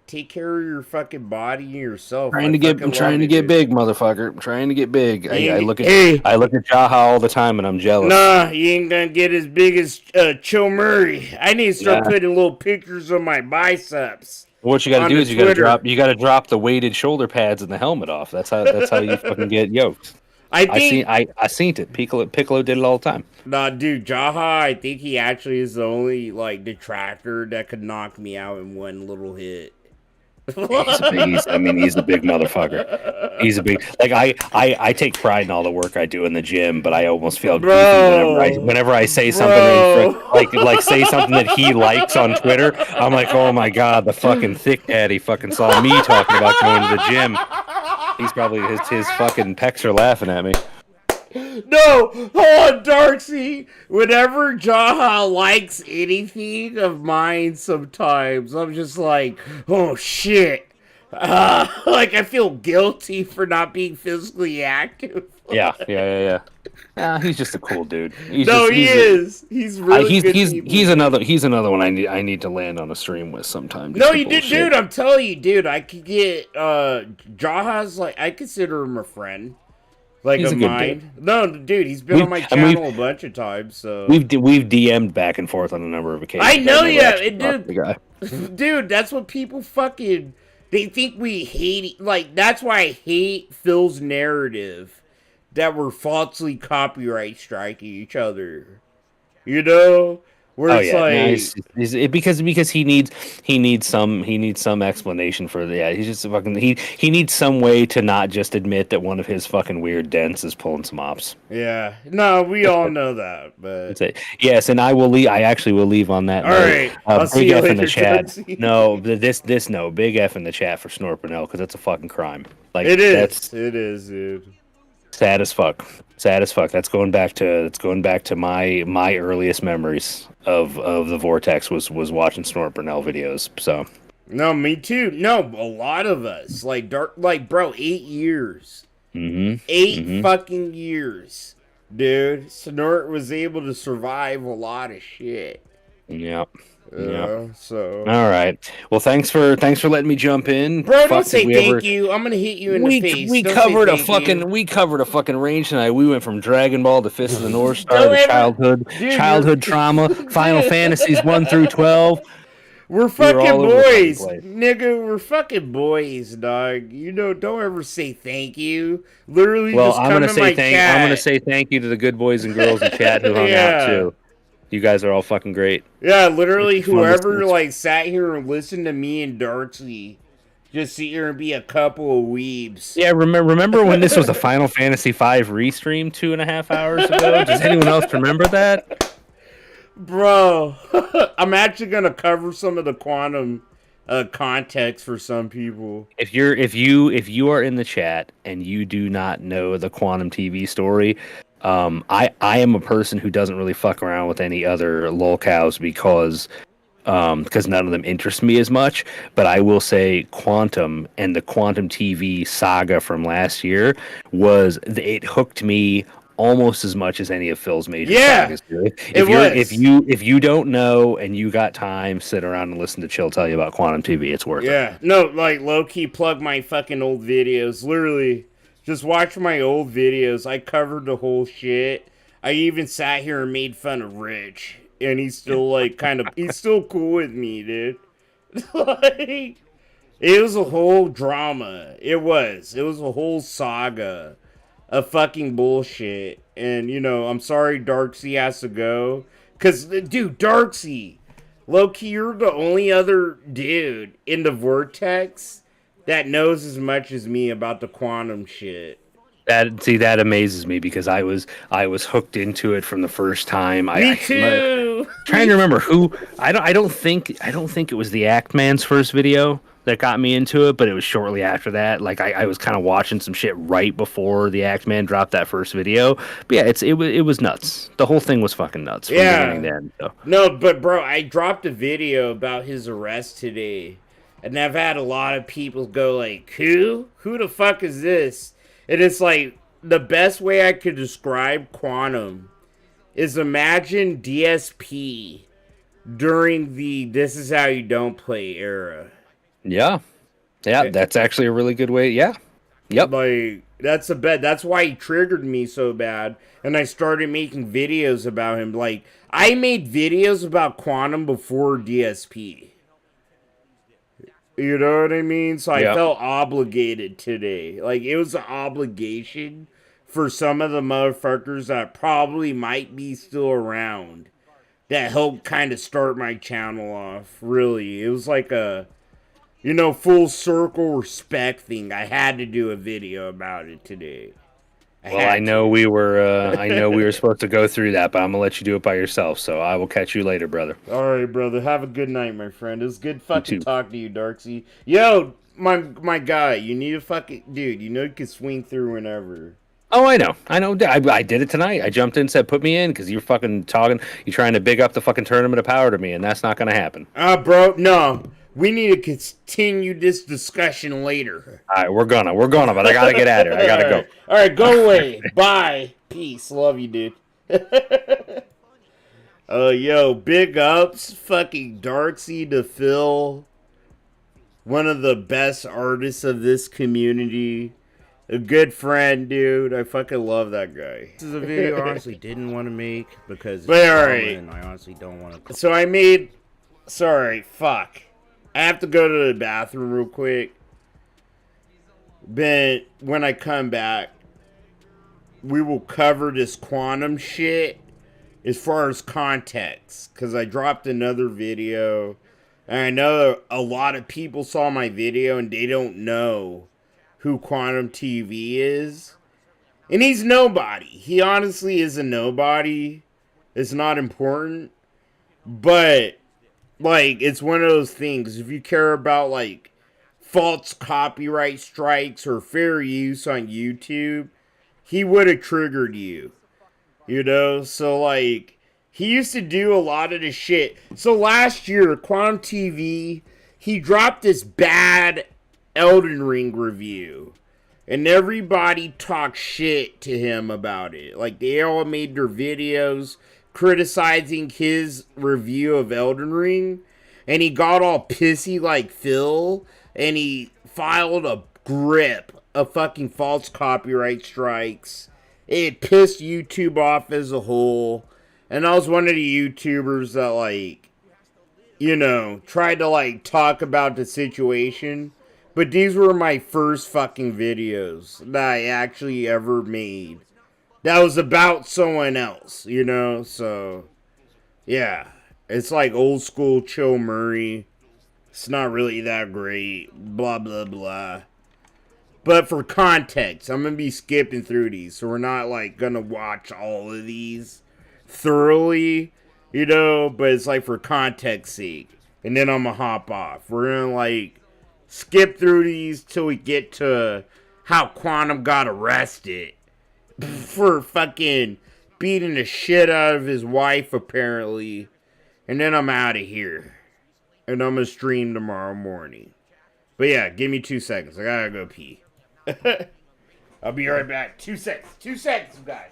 Take care of your fucking body and yourself. I'm trying to get big, motherfucker. I'm trying to get big. I look at Jaha all the time and I'm jealous. Nah, you ain't gonna get as big as Chill Murray. I need to start putting little pictures of my biceps. What you gotta do is you gotta drop the weighted shoulder pads and the helmet off. That's how you fucking get yoked. I seen it. Piccolo did it all the time. Nah, dude, Jaha, I think he actually is the only detractor that could knock me out in one little hit. He's a big motherfucker. He's a big I take pride in all the work I do in the gym, but I almost feel goofy whenever I say something like say something that he likes on Twitter. I'm like, oh my god, the fucking thick daddy fucking saw me talking about going to the gym. He's probably his fucking pecs are laughing at me. No, hold on, Darksy. Whenever Jaha likes anything of mine, sometimes I'm just like, oh shit. I feel guilty for not being physically active. Yeah. He's just a cool dude. He's really good. He's another one I need to land on a stream with sometime. No, you did, dude. I'm telling you, dude. I could get Jaha's I consider him a friend. He's a good dude. No, dude, he's been on my channel a bunch of times. So we've DM'd back and forth on a number of occasions. I know, dude. That's what people fucking. They think we hate. That's why I hate Phil's narrative that we're falsely copyright striking each other. You know. Where because he needs some explanation for that. He's just fucking he needs some way to not just admit that one of his fucking weird dents is pulling some ops. Yeah, no, we all know that, but that's it. Yes, and I actually will leave on that. All right, I'll see big you F later, in the chat. Darcy. No, big F in the chat for Snorpernell because that's a fucking crime. It is, dude. Sad as fuck. That's going back to my earliest memories of the Vortex was watching Snorpernell videos. So no, me too. No, a lot of us bro, 8 years. Mm-hmm. 8 fucking years, dude. Snort was able to survive a lot of shit. Yeah. Yeah. So. All right. Well, thanks for letting me jump in. Bro, don't say thank you. I'm gonna hit you in the face. We Don't covered say a thank fucking you. we covered a fucking range tonight. We went from Dragon Ball to Fist of the North Star Don't to ever, dude. childhood trauma, Final Dude. Fantasies 1 through 12. We're We were fucking all over the fucking boys, place. nigga. We're fucking boys, dog. You know, don't ever say thank you. Literally, Well, just come in my I'm gonna chat. say thank you to the good boys and girls in chat who hung out Yeah. too. You guys are all fucking great. Yeah, literally, It's fun whoever to like sat here and listened to me and Darksy just sit here and be a couple of weebs. Yeah, remember when this was a Final Fantasy V restream 2.5 hours ago? Does anyone else remember that? Bro, I'm actually gonna cover some of the quantum context for some people. If you are in the chat and you do not know the Quantum TV story, I am a person who doesn't really fuck around with any other lolcows because none of them interest me as much. But I will say Quantum and the Quantum TV saga from last year it hooked me almost as much as any of Phil's major sagas do. If you don't know and you got time, sit around and listen to Chill tell you about Quantum TV. It's worth it. Yeah, no, like low key plug my fucking old videos. Literally, just watch my old videos. I covered the whole shit. I even sat here and made fun of Rich, and he's still like he's still cool with me, dude. Like, it was a whole drama. It was a whole saga of fucking bullshit. And you know, I'm sorry Darksy has to go, cause dude, Darksy, low-key, you're the only other dude in the Vortex that knows as much as me about the quantum shit. That amazes me because I was hooked into it from the first time. Me too. Trying to remember who. I don't think it was the Act Man's first video that got me into it, but it was shortly after that. Like I was kind of watching some shit right before the Act Man dropped that first video. But yeah, it was nuts. The whole thing was fucking nuts from beginning to end. So. No, but bro, I dropped a video about his arrest today, and I've had a lot of people go like, "Who? Who the fuck is this?" And it's like the best way I could describe Quantum is imagine DSP during the "This Is How You Don't Play" era. Yeah, that's actually a really good way. Yeah, yep. Like that's a bet. That's why he triggered me so bad, and I started making videos about him. Like I made videos about Quantum before DSP. You know what I mean? So I felt obligated today. Like it was an obligation for some of the motherfuckers that probably might be still around that helped kind of start my channel off. Really, it was like a full circle respect thing. I had to do a video about it today. I know we were supposed to go through that, but I'm gonna let you do it by yourself. So I will catch you later, brother. All right, brother. Have a good night, my friend. It was good fucking talking to you, Darksy. Yo, my guy, you need a fucking dude. You know you can swing through whenever. Oh, I know. I did it tonight. I jumped in and said, put me in, because you're fucking talking. You're trying to big up the fucking tournament of power to me, and that's not going to happen. Bro, no. We need to continue this discussion later. All right, we're gonna, but I got to get at it. I got to go. All right, go away. Bye. Peace. Love you, dude. Yo, big ups. Fucking Darksy to Phil. One of the best artists of this community. A good friend, dude. I fucking love that guy. This is a video I honestly didn't want to make because it's and I honestly don't want to. So I made. Sorry, fuck. I have to go to the bathroom real quick. But when I come back, we will cover this quantum shit as far as context. Because I dropped another video. And I know a lot of people saw my video and they don't know who Quantum TV is. And he's nobody. He honestly is a nobody. It's not important. But, like, it's one of those things. If you care about, like, false copyright strikes or fair use on YouTube, he would have triggered you. You know? So, like, he used to do a lot of the shit. So, last year, Quantum TV, he dropped this bad Elden Ring review. And everybody talked shit to him about it. Like, they all made their videos criticizing his review of Elden Ring, and he got all pissy like Phil, and he filed a grip of fucking false copyright strikes. It pissed YouTube off as a whole, and I was one of the YouTubers that, like, you know, tried to, like, talk about the situation. But these were my first fucking videos that I actually ever made. That was about someone else, you know? So, yeah. It's like old school Chill Murray. It's not really that great. Blah, blah, blah. But for context, I'm going to be skipping through these. So we're not, like, going to watch all of these thoroughly, you know? But it's, like, for context sake. And then I'm going to hop off. We're going to, like, skip through these till we get to how Quantum got arrested for fucking beating the shit out of his wife, apparently. And then I'm out of here. And I'm going to stream tomorrow morning. But yeah, give me 2 seconds. I gotta go pee. I'll be right back. 2 seconds. 2 seconds, guys.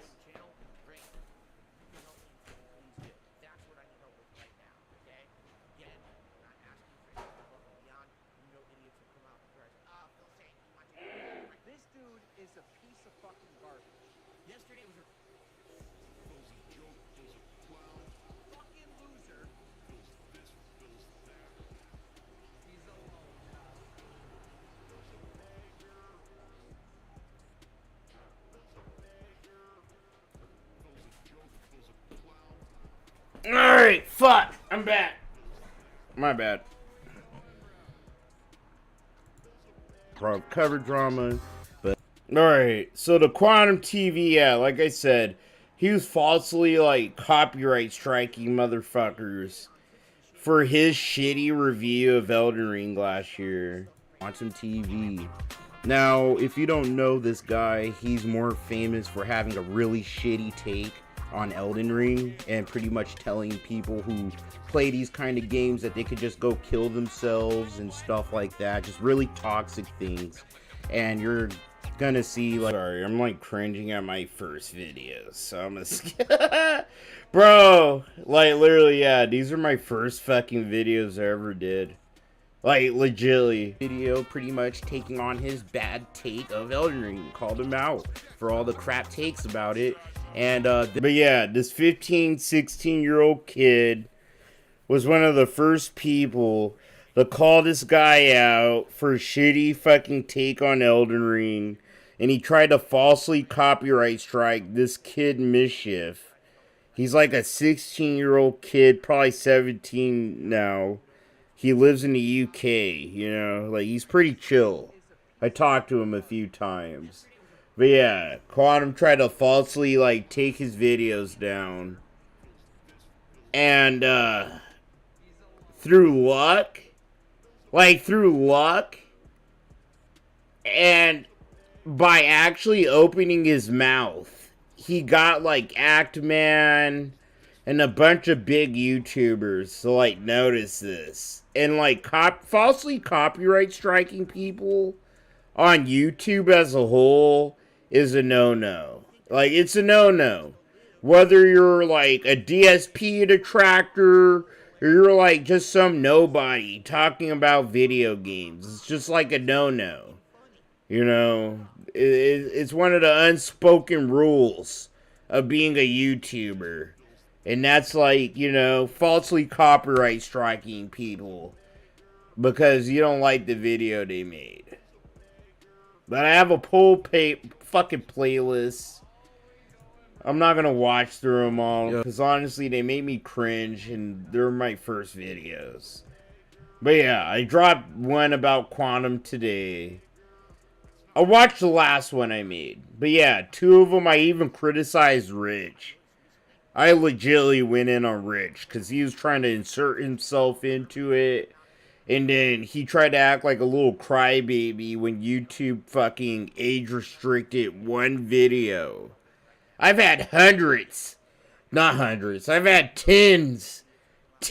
Alright, fuck. I'm back. My bad. Cover drama. But alright, so the Quantum TV, yeah, like I said, he was falsely, like, copyright striking motherfuckers for his shitty review of Elden Ring last year. Quantum TV. Now, if you don't know this guy, he's more famous for having a really shitty take on Elden Ring and pretty much telling people who play these kind of games that they could just go kill themselves and stuff like that. Just really toxic things. And you're gonna see, like, sorry, I'm like cringing at my first videos, so I'm gonna bro, like, literally, yeah, these are my first fucking videos I ever did. Like, legitly. Video pretty much taking on his bad take of Elden Ring. Called him out for all the crap takes about it. And, but yeah, this 15, 16-year-old kid was one of the first people to call this guy out for a shitty fucking take on Elden Ring. And he tried to falsely copyright strike this kid Mischief. He's like a 16-year-old kid, probably 17 now. He lives in the UK, you know, like, he's pretty chill. I talked to him a few times. But yeah, Quantum tried to falsely, like, take his videos down. And, through luck, and by actually opening his mouth, he got, like, Actman and a bunch of big YouTubers to, like, notice this. And, like, falsely copyright striking people on YouTube as a whole is a no-no. Like, it's a no-no. Whether you're, like, a DSP detractor, or you're, like, just some nobody talking about video games. It's just, like, a no-no. You know? It's one of the unspoken rules of being a YouTuber. And that's, like, you know, falsely copyright striking people because you don't like the video they made. But I have a fucking playlist. I'm not gonna watch through them all because honestly, they made me cringe and they're my first videos. But yeah, I dropped one about Quantum today. I watched the last one I made. But yeah, 2 of them I even criticized Rich. I legitimately went in on Rich because he was trying to insert himself into it. And then he tried to act like a little crybaby when YouTube fucking age restricted one video. I've had hundreds. Not hundreds. I've had tens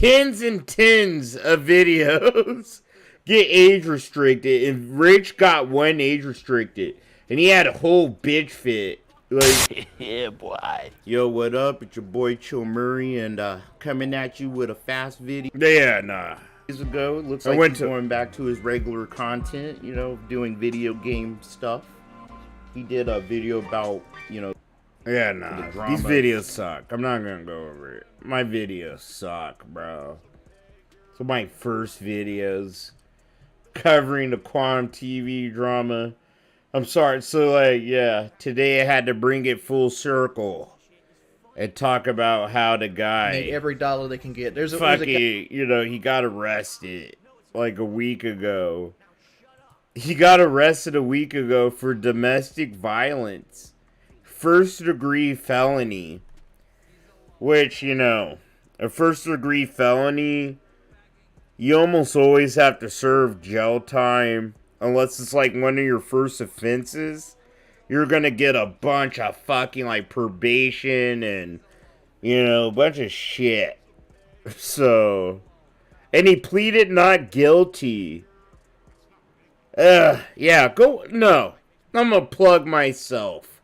and tens of videos get age restricted. And Rich got one age restricted. And he had a whole bitch fit. Like, Yeah, boy. yo, what up? It's your boy Chill Murray, and coming at you with a fast video. Yeah, nah. Days ago, it looks like he's going back to his regular content, you know, doing video game stuff. He did a video about, you know, yeah, nah. These videos suck. I'm not gonna go over it. My videos suck, bro. So my first videos covering the Quantum TV drama. I'm sorry. So, like, yeah, today I had to bring it full circle and talk about how the guy need every dollar they can get. There's a fucking, you know, he got arrested like a week ago. He got arrested a week ago for domestic violence, first-degree felony. Which, you know, a first-degree felony, you almost always have to serve jail time. Unless it's like one of your first offenses, you're gonna get a bunch of fucking like probation and, you know, a bunch of shit. So, and he pleaded not guilty. Yeah, no. I'm gonna plug myself.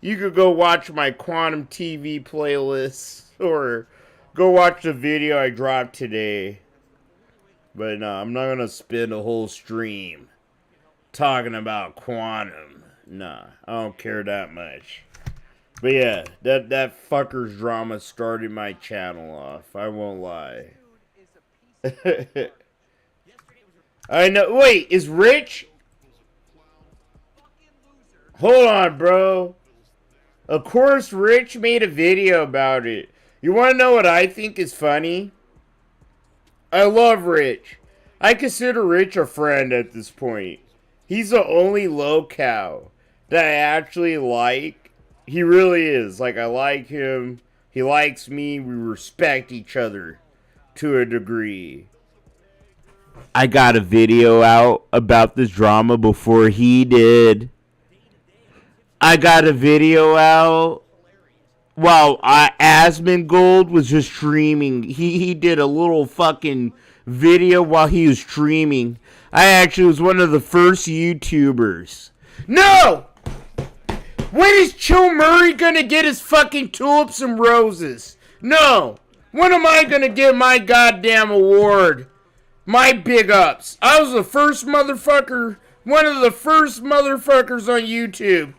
You could go watch my Quantum TV playlist or go watch the video I dropped today. But no, I'm not gonna spend a whole stream talking about Quantum. Nah, I don't care that much. But yeah, that fucker's drama started my channel off. I won't lie. I know. Wait, is Rich? Hold on, bro. Of course, Rich made a video about it. You want to know what I think is funny? I love Rich. I consider Rich a friend at this point. He's the only low-cow that I actually like. He really is. Like, I like him. He likes me. We respect each other to a degree. I got a video out about this drama before he did. I got a video out while Asmongold was just streaming. He did a little fucking video while he was streaming. I actually was one of the first YouTubers. No! When is Chill Murray gonna get his fucking tulips and roses? No! When am I gonna get my goddamn award? My big ups. I was the first motherfucker, one of the first motherfuckers on YouTube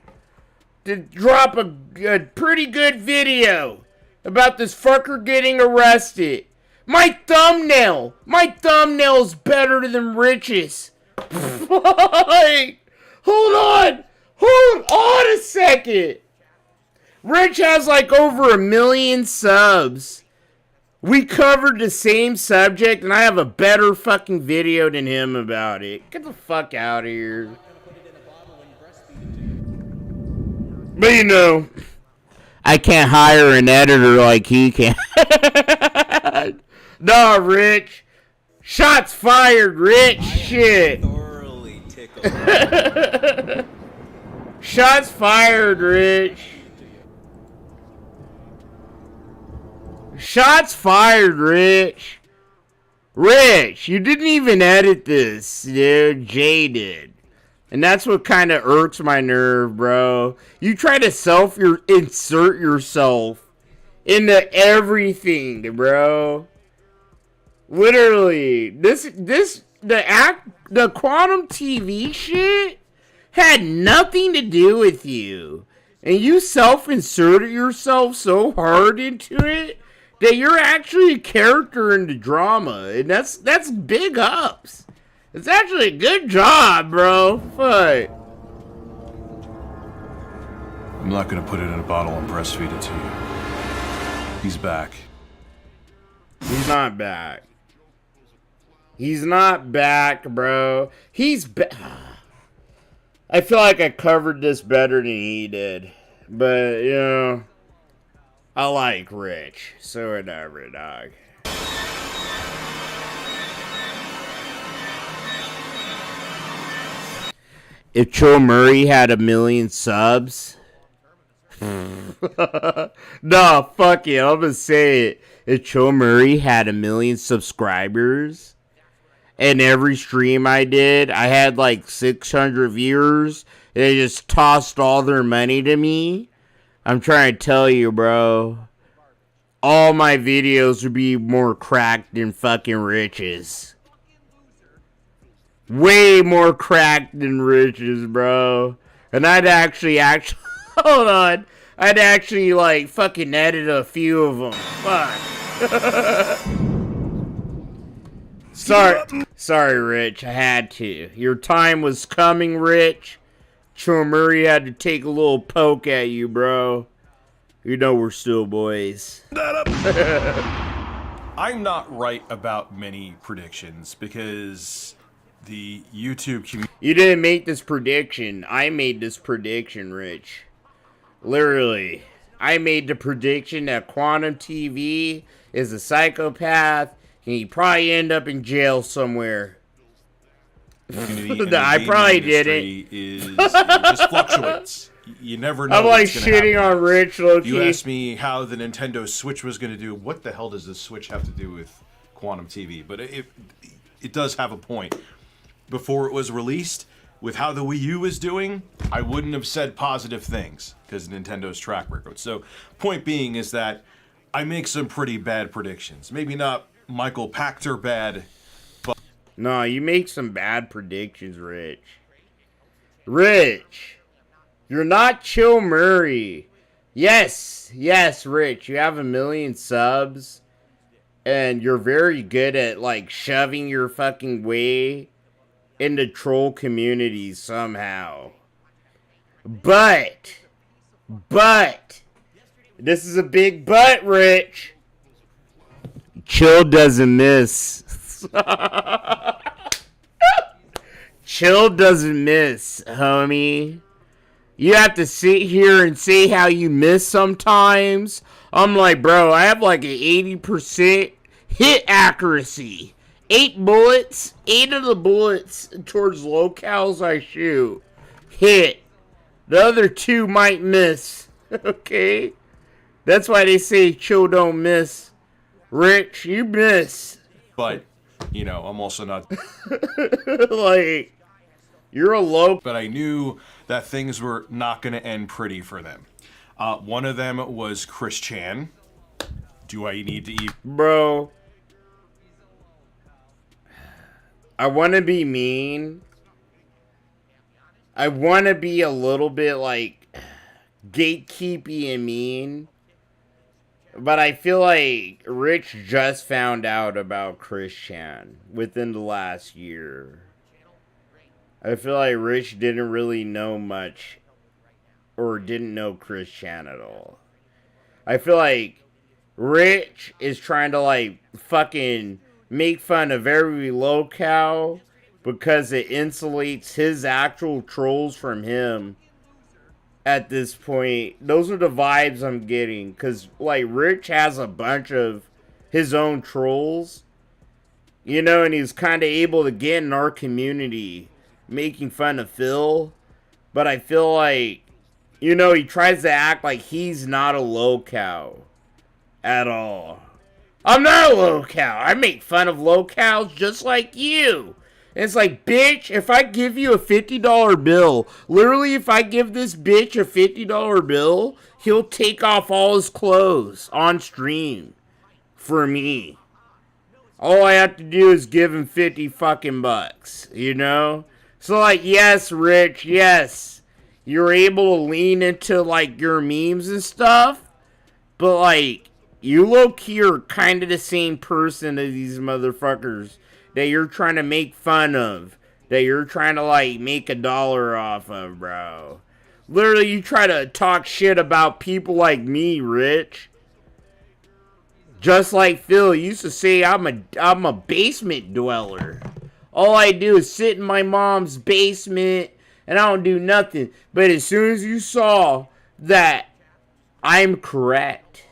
to drop a pretty good video about this fucker getting arrested. My thumbnail's better than Rich's. Hold on a second. Rich has like over 1 million subs. We covered the same subject, and I have a better fucking video than him about it. Get the fuck out of here. But you know, I can't hire an editor like he can. Nah, Rich. Shots fired, Rich. Shit. Thoroughly tickled. Shots fired, Rich. Shots fired, Rich. Rich, you didn't even edit this, dude. Jay did. And that's what kind of irks my nerve, bro. You try to insert yourself into everything, bro. Literally, the Quantum TV shit had nothing to do with you. And you self-inserted yourself so hard into it that you're actually a character in the drama. And that's big ups. It's actually a good job, bro. Fuck. I'm not gonna put it in a bottle and breastfeed it to you. He's back. He's not back. He's not back, bro. He's back. I feel like I covered this better than he did. But, you know, I like Rich. So whatever, dog. If Chill Murray had 1 million subs... No, fuck it. I'm gonna say it. If Chill Murray had 1 million subscribers, and every stream I did, I had like 600 viewers, and they just tossed all their money to me, I'm trying to tell you, bro. All my videos would be more cracked than fucking Rich's. Way more cracked than Rich's, bro. And I'd actually, hold on. I'd actually, like, fucking edit a few of them. Fuck. Sorry, Rich. I had to. Your time was coming, Rich. Joe Murray had to take a little poke at you, bro. You know we're still boys. I'm not right about many predictions because the YouTube community. You didn't make this prediction. I made this prediction, Rich. Literally. I made the prediction that Quantum TV is a psychopath and he'd probably end up in jail somewhere. I probably didn't. It just fluctuates. You never know. I'm like shitting on Rich, low-key. You asked me how the Nintendo Switch was going to do. What the hell does the Switch have to do with Quantum TV? But it does have a point. Before it was released, with how the Wii U is doing, I wouldn't have said positive things because Nintendo's track record. So, point being is that I make some pretty bad predictions. Maybe not Michael Pachter bad. No, you make some bad predictions, Rich. Rich, you're not Chill Murray. Yes, Rich, you have 1 million subs, and you're very good at, like, shoving your fucking way into troll communities somehow. But, this is a big but, Rich. Chill doesn't miss. Chill doesn't miss, homie. You have to sit here and say how you miss sometimes. I'm like, bro, I have like an 80% hit accuracy. 8 bullets, 8 of the bullets towards locales I shoot hit. The other 2 might miss. Okay? That's why they say Chill don't miss. Rich, you miss. But, you know, I'm also not. Like, you're a low. But I knew that things were not going to end pretty for them. One of them was Chris Chan. Do I need to eat? Bro, I want to be mean. I want to be a little bit, like, gatekeepy and mean. But I feel like Rich just found out about Chris Chan within the last year. I feel like Rich didn't really know much or didn't know Chris Chan at all. I feel like Rich is trying to, like, fucking make fun of every locale because it insulates his actual trolls from him. At this point, those are the vibes I'm getting. Because, like, Rich has a bunch of his own trolls. You know, and he's kind of able to get in our community making fun of Phil. But I feel like, you know, he tries to act like he's not a locale at all. I'm not a locale. I make fun of locales just like you. And it's like, bitch, if I give you a $50 bill, literally if I give this bitch a $50 bill, he'll take off all his clothes on stream for me. All I have to do is give him 50 fucking bucks, you know? So, like, yes, Rich, yes, you're able to lean into, like, your memes and stuff, but, like, you low-key are kind of the same person as these motherfuckers that you're trying to make fun of, that you're trying to, like, make $1 off of, bro. Literally, you try to talk shit about people like me, Rich. Just like Phil used to say, I'm a basement dweller. All I do is sit in my mom's basement, and I don't do nothing. But as soon as you saw that I'm correct,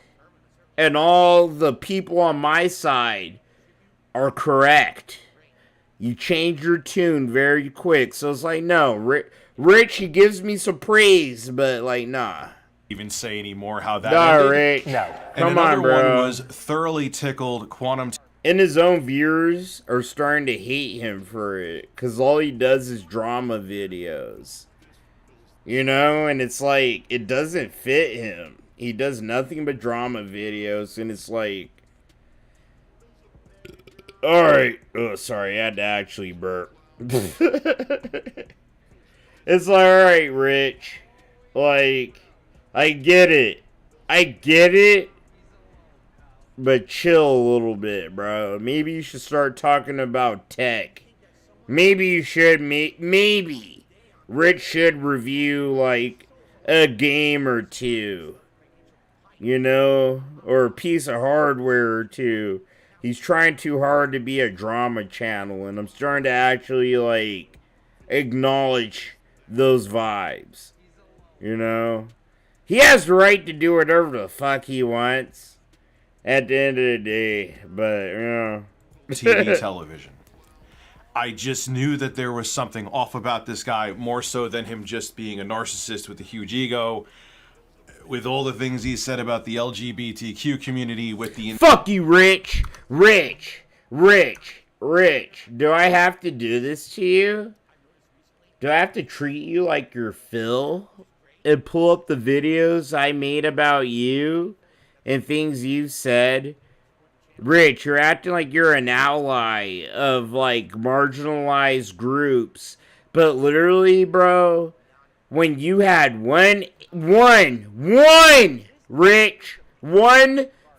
and all the people on my side are correct, you change your tune very quick. So it's like, no, Rich, he gives me some praise, but, like, nah. Even say anymore how that Nah, ended. Rich. No. And Come on, another bro. one was thoroughly tickled Quantum. And his own viewers are starting to hate him for it, because all he does is drama videos. You know, and it's like, it doesn't fit him. He does nothing but drama videos, and it's like, alright. Oh, sorry, I had to actually burp. It's like, alright, Rich. Like, I get it. I get it. But chill a little bit, bro. Maybe you should start talking about tech. Maybe you should, maybe. Rich should review, like, a game or two. You know? Or a piece of hardware or two. He's trying too hard to be a drama channel, and I'm starting to actually, like, acknowledge those vibes. You know? He has the right to do whatever the fuck he wants at the end of the day, but, you know. TV television. I just knew that there was something off about this guy, more so than him just being a narcissist with a huge ego. With all the things he said about the LGBTQ community, with the... Fuck you, Rich! Rich! Do I have to do this to you? Do I have to treat you like you're Phil? And pull up the videos I made about you? And things you've said? Rich, you're acting like you're an age of, like, marginalized groups. But literally, bro, when you had one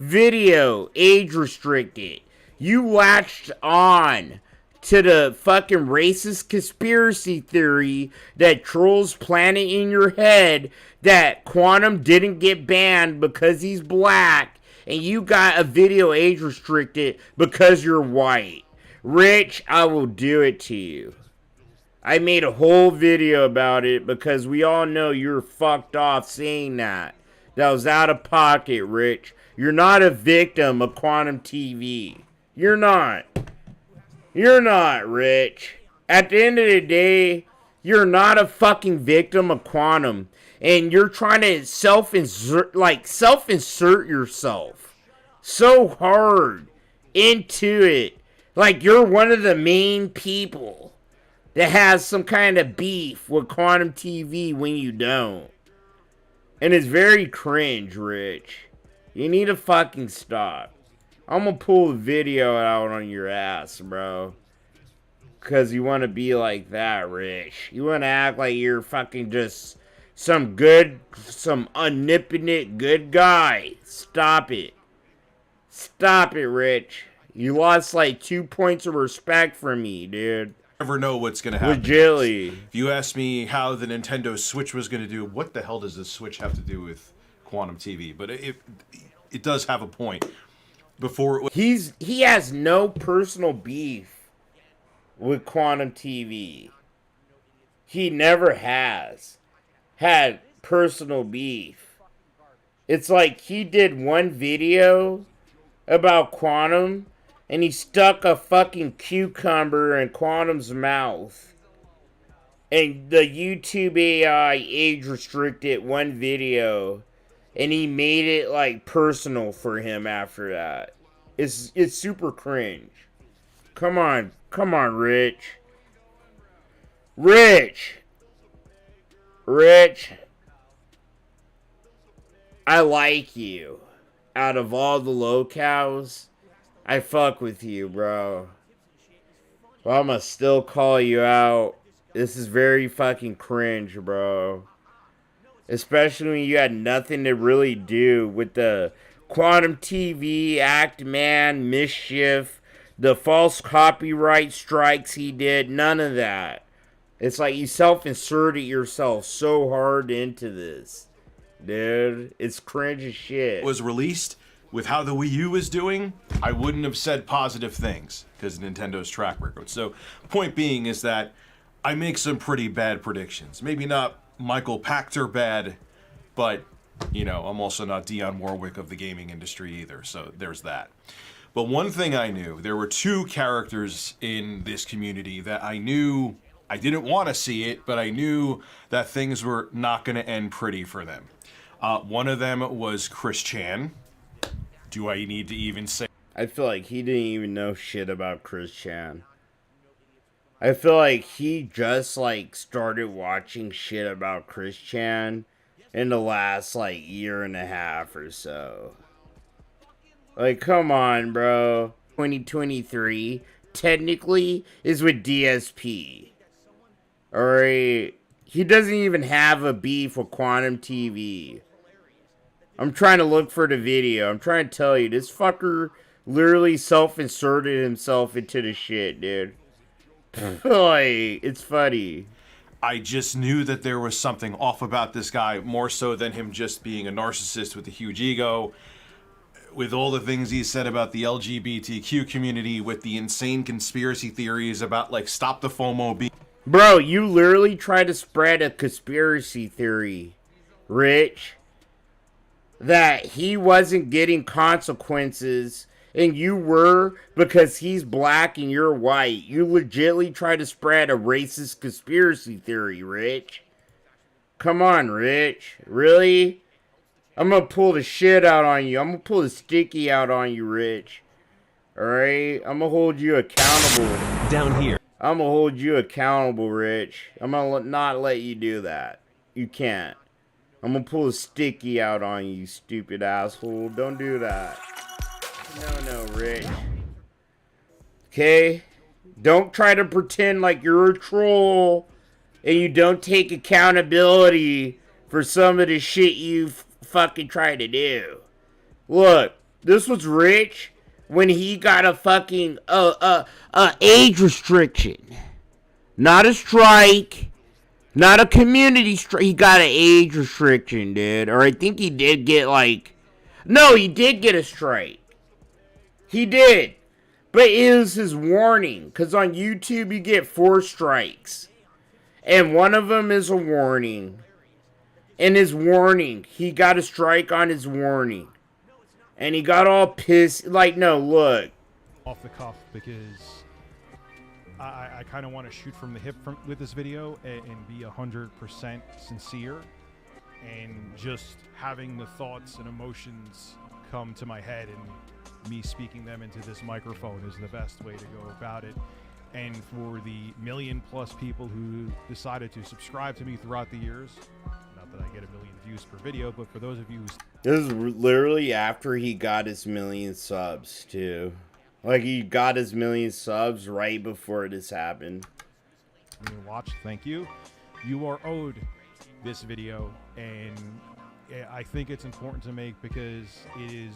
video age restricted, you latched on to the fucking racist conspiracy theory that trolls planet in your head that Quantum didn't get banned because he's black, and you got a video age restricted because you're white. Rich, I will do it to you. I made a whole video about it because we all know you're fucked off saying that. That was out of pocket, Rich. You're not a victim of Quantum TV. You're not. You're not, Rich. At the end of the day, you're not a fucking victim of Quantum. And you're trying to self-insert yourself so hard into it. Like you're one of the main people that has some kind of beef with Quantum TV when you don't. And it's very cringe, Rich. You need to fucking stop. I'm gonna pull the video out on your ass, bro. Because you want to be like that, Rich. You want to act like you're fucking just some omnipotent good guy. Stop it. Stop it, Rich. You lost like 2 points of respect from me, dude. Never know what's going to happen. Legitly. If you ask me how the Nintendo Switch was going to do, what the hell does the Switch have to do with Quantum TV? But it does have a point. Before it was... He has no personal beef with Quantum TV. He never has had personal beef. It's like he did one video about Quantum and he stuck a fucking cucumber in Quantum's mouth. And the YouTube AI age restricted one video and he made it like personal for him after that. It's super cringe. Come on, Rich. Rich, I like you. Out of all the locals, I fuck with you, bro. But I'ma still call you out. This is very fucking cringe, bro. Especially when you had nothing to really do with the Quantum TV, Act Man, Mischief, the false copyright strikes he did. None of that. It's like you self-inserted yourself so hard into this. Dude, it's cringe as shit. Was released with how the Wii U was doing, I wouldn't have said positive things because of Nintendo's track record. So, point being is that I make some pretty bad predictions. Maybe not Michael Pachter bad, but, you know, I'm also not Dionne Warwick of the gaming industry either, so there's that. But one thing I knew, there were two characters in this community that I knew I didn't want to see it, but I knew that things were not going to end pretty for them. One of them was Chris Chan. Do I need to even say? I feel like he didn't even know shit about Chris Chan. I feel like he just like started watching shit about Chris Chan in the last like year and a half or so. Like, come on, bro. 2023 technically is with DSP. Alright. He doesn't even have a beef with Quantum TV. I'm trying to look for the video. I'm trying to tell you, this fucker literally self-inserted himself into the shit, dude. Like, it's funny. I just knew that there was something off about this guy, more so than him just being a narcissist with a huge ego. With all the things he said about the LGBTQ community, with the insane conspiracy theories about, like, stop the FOMO being... Bro, you literally tried to spread a conspiracy theory, Rich, that he wasn't getting consequences, and you were, because he's black and you're white. You legitimately tried to spread a racist conspiracy theory, Rich. Come on, Rich. Really? I'm gonna pull the shit out on you. I'm gonna pull the sticky out on you, Rich. Alright? I'm gonna hold you accountable. Down here. I'm gonna hold you accountable, Rich. I'm gonna not let you do that. You can't. I'm gonna pull a sticky out on you, you stupid asshole. Don't do that. No, Rich. Okay? Don't try to pretend like you're a troll and you don't take accountability for some of the shit you fucking try to do. Look, this was Rich when he got a fucking age restriction. Not a strike. Not a community strike. He got an age restriction, dude. Or I think he did get like... No, he did get a strike. He did. But it was his warning. Because on YouTube you get 4 strikes. And one of them is a warning. And his warning. He got a strike on his warning. And he got all pissed. Like, no, look. Off the cuff because I kind of want to shoot from the hip with this video and be 100% sincere. And just having the thoughts and emotions come to my head and me speaking them into this microphone is the best way to go about it. And for the million-plus people who decided to subscribe to me throughout the years, not that I get 1 million views per video, but for those of you who... This is literally after he got his 1 million subs, too. Like, he got his 1 million subs right before this happened. Watch, thank you. You are owed this video, and I think it's important to make because it is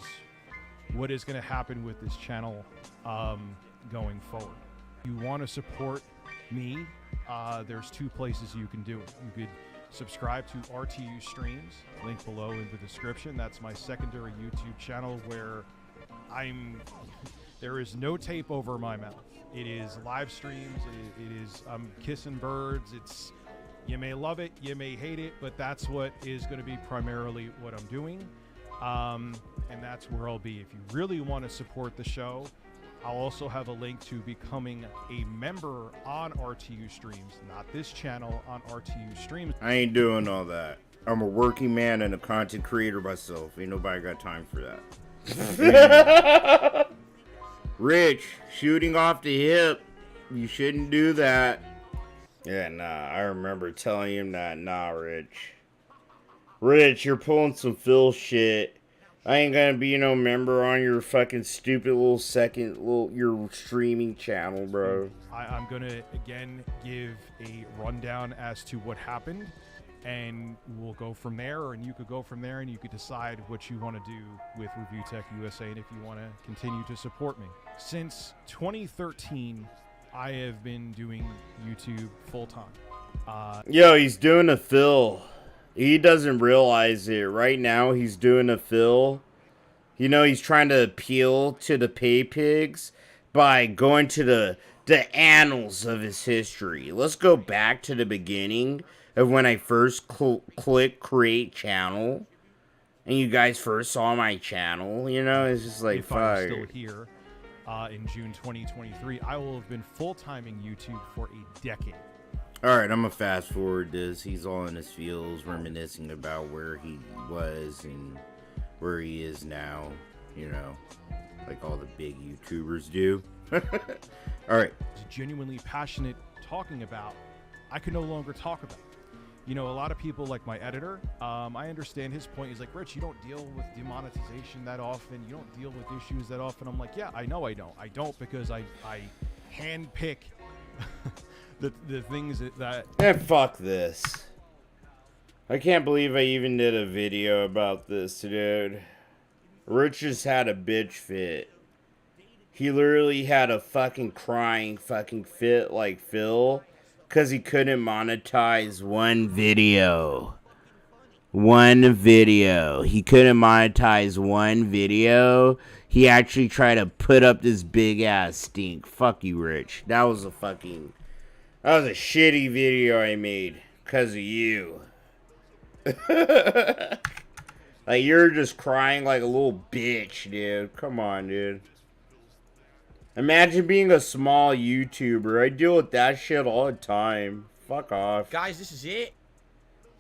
what is going to happen with this channel going forward. You want to support me, there's 2 places you can do it. You could subscribe to RTU Streams, link below in the description. That's my secondary YouTube channel where there is no tape over my mouth. It is live streams, it is I'm kissing birds. It's, you may love it, you may hate it, but that's what is going to be primarily what I'm doing. And that's where I'll be. If you really want to support the show, I'll also have a link to becoming a member on RTU Streams, not this channel, on RTU Streams. I ain't doing all that. I'm a working man and a content creator myself. Ain't nobody got time for that. Rich, shooting off the hip. You shouldn't do that. Yeah, nah, I remember telling him that. Nah, Rich. Rich, you're pulling some Phil shit. I ain't gonna be no member on your fucking stupid little your streaming channel, bro. I'm gonna again give a rundown as to what happened, and we'll go from there, and you could go from there, and you could decide what you want to do with Review Tech USA, and if you want to continue to support me. Since 2013, I have been doing YouTube full time. Yo, he's doing a Phil. He doesn't realize it. Right now, he's doing a Phil. You know, he's trying to appeal to the pay pigs by going to the annals of his history. Let's go back to the beginning of when I first clicked create channel. And you guys first saw my channel. You know, it's just like, if fuck. I'm still here in June 2023, I will have been full-timing YouTube for a decade. Alright, I'm gonna fast forward this. He's all in his feels, reminiscing about where he was and where he is now. You know, like all the big YouTubers do. Alright. Genuinely passionate talking about, I can no longer talk about. You know, a lot of people, like my editor, I understand his point. He's like, Rich, you don't deal with demonetization that often. You don't deal with issues that often. I'm like, yeah, I know I don't. I don't because I hand pick the things that. And fuck this. I can't believe I even did a video about this, dude. Rich just had a bitch fit. He literally had a fucking crying fucking fit like Phil. Because he couldn't monetize one video. One video. He couldn't monetize one video. He actually tried to put up this big ass stink. Fuck you, Rich. That was a shitty video I made. Because of you. Like, you're just crying like a little bitch, dude. Come on, dude. Imagine being a small YouTuber. I deal with that shit all the time. Fuck off. Guys, this is it.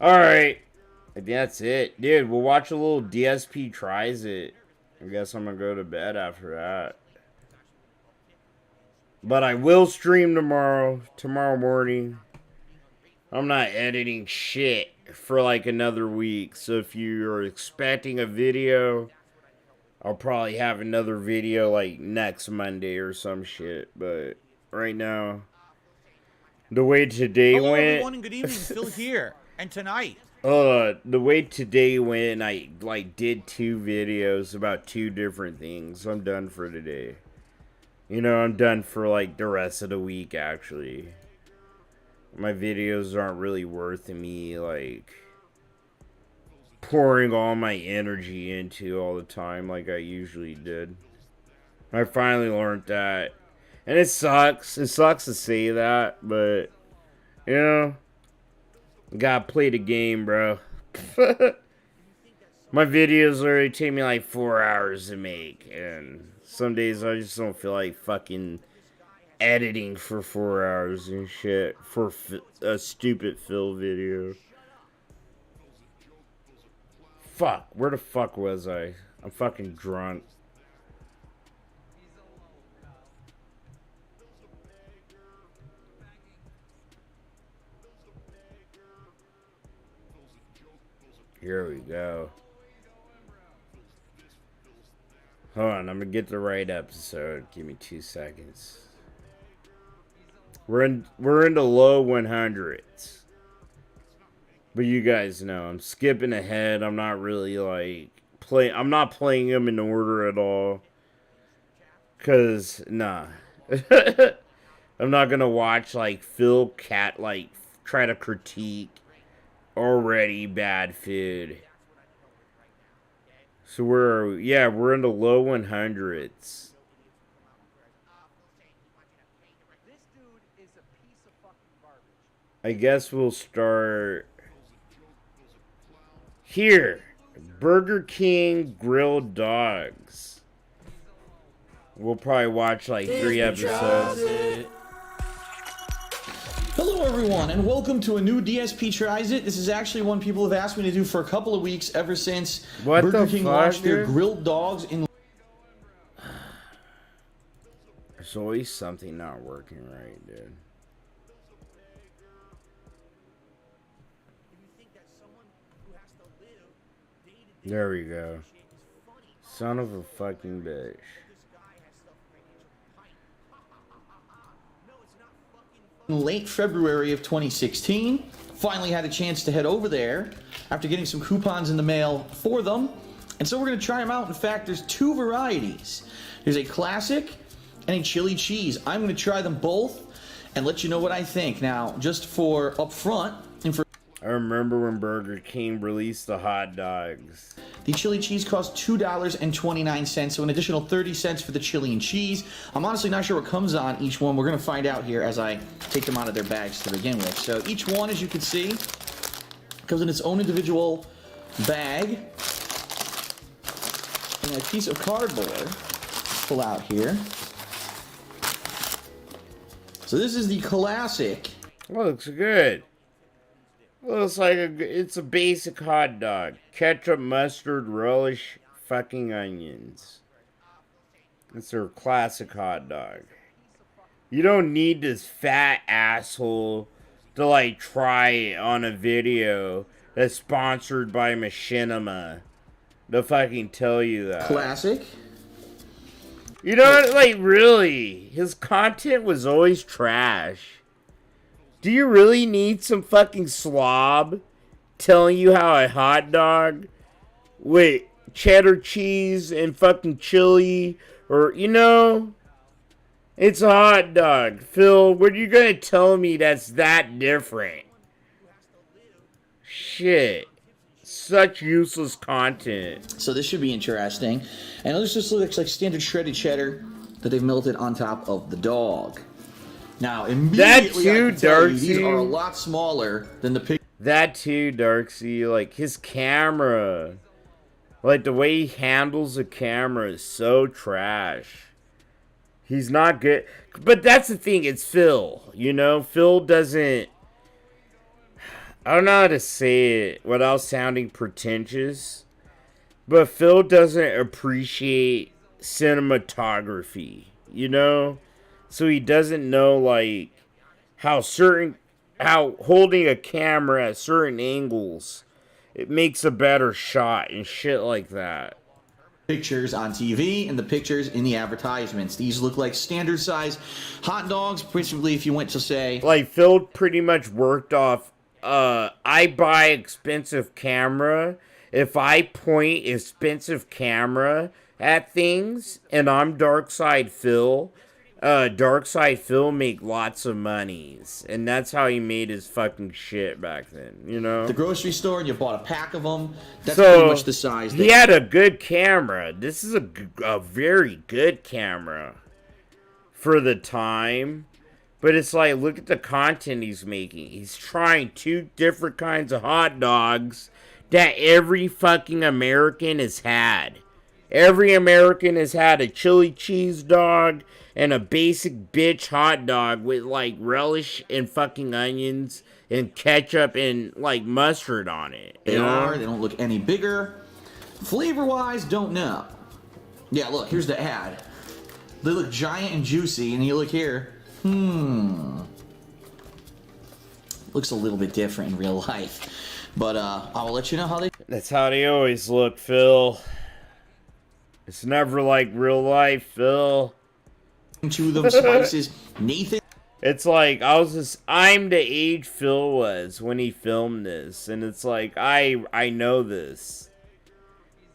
Alright. I think that's it. Dude, we'll watch a little DSP tries it. I guess I'm gonna go to bed after that. But I will stream tomorrow morning. I'm not editing shit for like another week. So if you're expecting a video, I'll probably have another video like next Monday or some shit. But right now, the way today Hello, went. everyone, and good evening. Phil here. And tonight. The way today went, I like did 2 videos about 2 different things. I'm done for today. You know, I'm done for like the rest of the week actually. My videos aren't really worth me like pouring all my energy into all the time like I usually did. I finally learned that. And it sucks. It sucks to say that, but you know, gotta play the game, bro. My videos literally take me like 4 hours to make, and some days I just don't feel like fucking editing for 4 hours and shit for a stupid Phil video. Fuck, where the fuck was I? I'm fucking drunk. Here we go. Hold on, I'm gonna get the right episode. Give me 2 seconds. We're in the low 100s. But you guys know, I'm skipping ahead. I'm not really like I'm not playing them in order at all. Cause nah. I'm not gonna watch like Phil Cat like try to critique already bad food. So we're in the low 100s. I guess we'll start here. Burger King grilled dogs. We'll probably watch like 3 episodes. Hello everyone, and welcome to a new DSP Tries It. This is actually one people have asked me to do for a couple of weeks ever since Burger King launched their grilled dogs in... There's always something not working right, dude. There we go. Son of a fucking bitch. In late February of 2016, finally had a chance to head over there after getting some coupons in the mail for them. And so we're going to try them out. In fact, there's 2 varieties. There's a classic and a chili cheese. I'm going to try them both and let you know what I think. Now, just for up front, and for I remember when Burger King released the hot dogs. the chili cheese costs $2.29, so an additional 30 cents for the chili and cheese. I'm honestly not sure what comes on each one. We're going to find out here as I take them out of their bags to begin with. So each one, as you can see, comes in its own individual bag. And a piece of cardboard. Pull out here. So this is the classic. Looks good. Looks like it's a basic hot dog. Ketchup, mustard, relish, fucking onions. It's their classic hot dog. You don't need this fat asshole to like try it on a video that's sponsored by Machinima to fucking tell you that. Classic. You know what? Like, really, his content was always trash. Do you really need some fucking slob telling you how a hot dog with cheddar cheese and fucking chili, or, you know, it's a hot dog? Phil, what are you gonna tell me that's that different? Shit. Such useless content. So this should be interesting. And this just looks like standard shredded cheddar that they've melted on top of the dog. Now, immediately That I too, can tell you, these Darcy. are a lot smaller than the picture. That too, Darksea. Like, his camera. Like, the way he handles the camera is so trash. He's not good. But that's the thing, it's Phil. You know, Phil doesn't... I don't know how to say it without sounding pretentious. But Phil doesn't appreciate cinematography, you know? So he doesn't know, like, how holding a camera at certain angles, it makes a better shot and shit like that. Pictures on TV and the pictures in the advertisements. These look like standard size hot dogs, principally if you went to say... Like, Phil pretty much worked off, I buy expensive camera. If I point expensive camera at things, and I'm Darkside Phil, Darkside Phil make lots of monies. And that's how he made his fucking shit back then, you know? the grocery store, and you bought a pack of them. That's So, pretty much the size. He had a good camera. This is a very good camera for the time. But it's like, look at the content he's making. He's trying 2 different kinds of hot dogs that every fucking American has had. Every American has had a chili cheese dog and a basic bitch hot dog with like relish and fucking onions and ketchup and like mustard on it. They are. They don't look any bigger. Flavor-wise, don't know. Yeah, look, here's the ad. They look giant and juicy, and you look here. Looks a little bit different in real life. But I will let you know how they... That's how they always look, Phil. It's never like real life, Phil. ...to them, spices. Nathan... It's like, I'm the age Phil was when he filmed this. And it's like, I know this.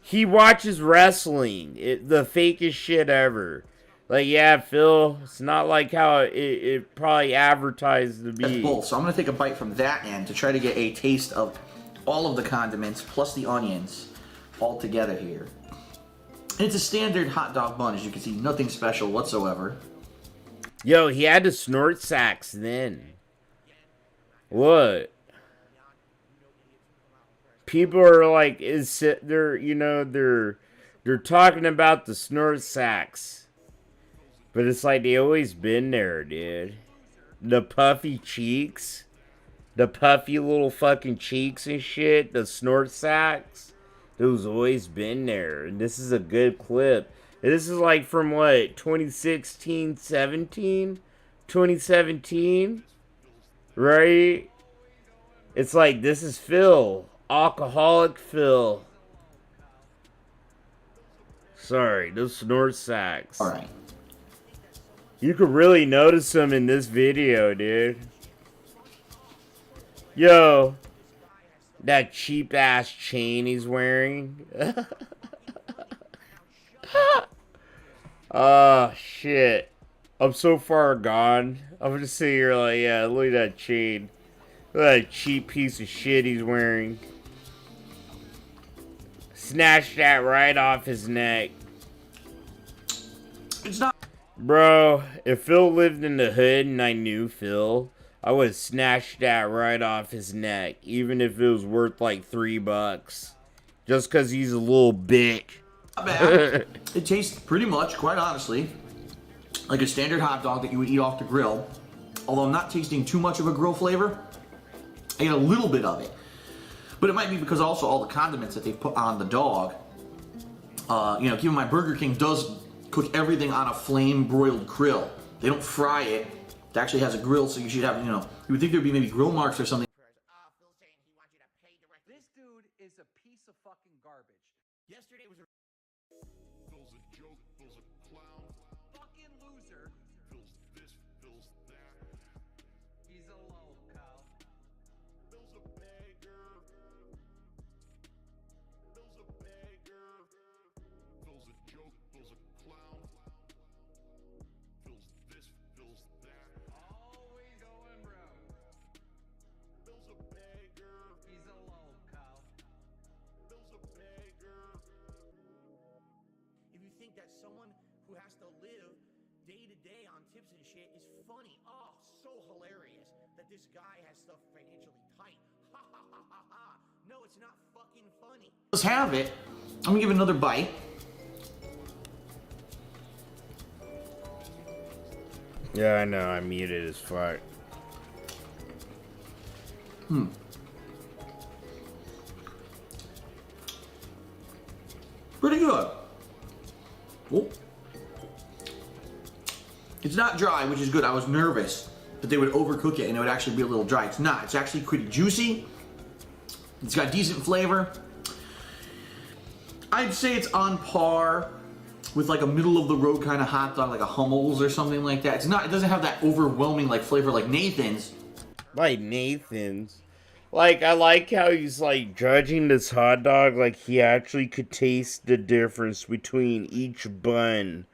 He watches wrestling. The fakest shit ever. Like, yeah, Phil, it's not like how it probably advertised to be. That's both. So I'm going to take a bite from that end to try to get a taste of all of the condiments plus the onions all together here. And it's a standard hot dog bun, as you can see. Nothing special whatsoever. Yo, he had to snort sacks then. What? People are like, they're talking about the snort sacks. But it's like they always been there, dude. The puffy cheeks. The puffy little fucking cheeks and shit. The snort sacks. Those always been there. And this is a good clip. And this is like from what? 2016, 17? 2017? Right? It's like, this is Phil. Alcoholic Phil. Sorry, those snort sacks. Alright. You could really notice them in this video, dude. Yo. That cheap ass chain he's wearing. Oh, shit. I'm so far gone. I'm just sitting here like, yeah, look at that chain. Look at that cheap piece of shit he's wearing. Snatched that right off his neck. It's not... Bro, if Phil lived in the hood and I knew Phil, I would have snatched that right off his neck, even if it was worth like $3. Just because he's a little bitch. Not bad. It tastes pretty much, quite honestly, like a standard hot dog that you would eat off the grill. Although I'm not tasting too much of a grill flavor. I get a little bit of it. But it might be because also all the condiments that they put on the dog. Keep in mind, Burger King does cook everything on a flame broiled grill. They don't fry it. It actually has a grill, so you should have, you would think there'd be maybe grill marks or something. This dude is a piece of fucking garbage. Yesterday was a Phil's a joke, Phil's a clown. Fucking loser. Phil's this, Phil's that. He's a loco. Phil's a beggar. Phil's a beggar. Phil's a joke, Phil's a clown. Phil's this, Phil's that. Always going broke. Phil's a beggar. He's a loco. Phil's a beggar. if you think that someone who has to live day to day on tips and shit is funny, oh, so hilarious that this guy has stuff financially tight. Ha ha ha ha ha. No, it's not fucking funny. Let's have it. I'm gonna give it another bite. Yeah, I know. I muted as fuck. Pretty good. Oh. It's not dry, which is good. I was nervous that they would overcook it and it would actually be a little dry. It's not. It's actually pretty juicy. It's got decent flavor. I'd say it's on par with like a middle of the road kind of hot dog, like a Hummel's or something like that. It's not. It doesn't have that overwhelming like flavor like Nathan's. Like Nathan's. Like, I like how he's, like, judging this hot dog like he actually could taste the difference between each bun.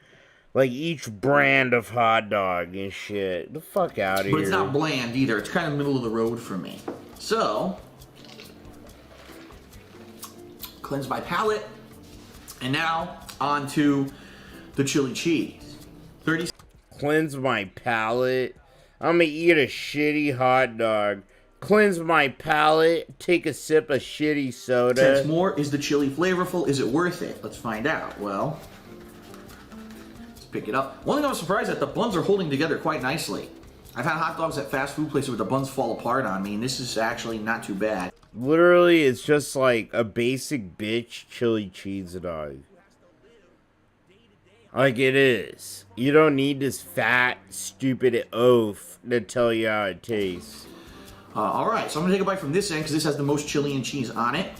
Like, each brand of hot dog and shit. The fuck out of here. But it's not bland either. It's kind of middle of the road for me. So, cleanse my palate. And now, on to the chili cheese. 30. Cleanse my palate. I'm gonna eat a shitty hot dog. Cleanse my palate. Take a sip of shitty soda. Cents more. Is the chili flavorful? Is it worth it? Let's find out. Well, let's pick it up. One thing I was surprised at, the buns are holding together quite nicely. I've had hot dogs at fast food places where the buns fall apart on me, and this is actually not too bad. Literally, it's just like a basic bitch chili cheese dog. Like it is. You don't need this fat, stupid oaf to tell you how it tastes. All right, so I'm gonna take a bite from this end because this has the most chili and cheese on it.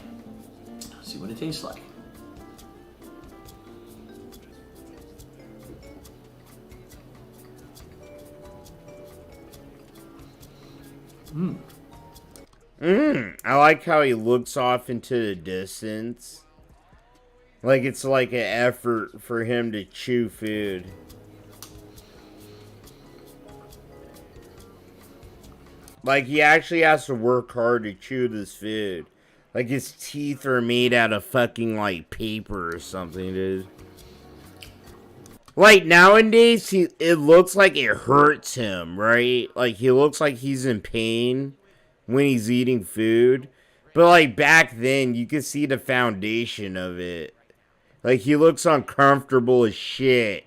Let's see what it tastes like. I like how he looks off into the distance. Like it's like an effort for him to chew food. Like he actually has to work hard to chew this food. Like his teeth are made out of fucking like paper or something, dude. Like nowadays, it looks like it hurts him, right? Like he looks like he's in pain when he's eating food. But like back then, you could see the foundation of it. Like he looks uncomfortable as shit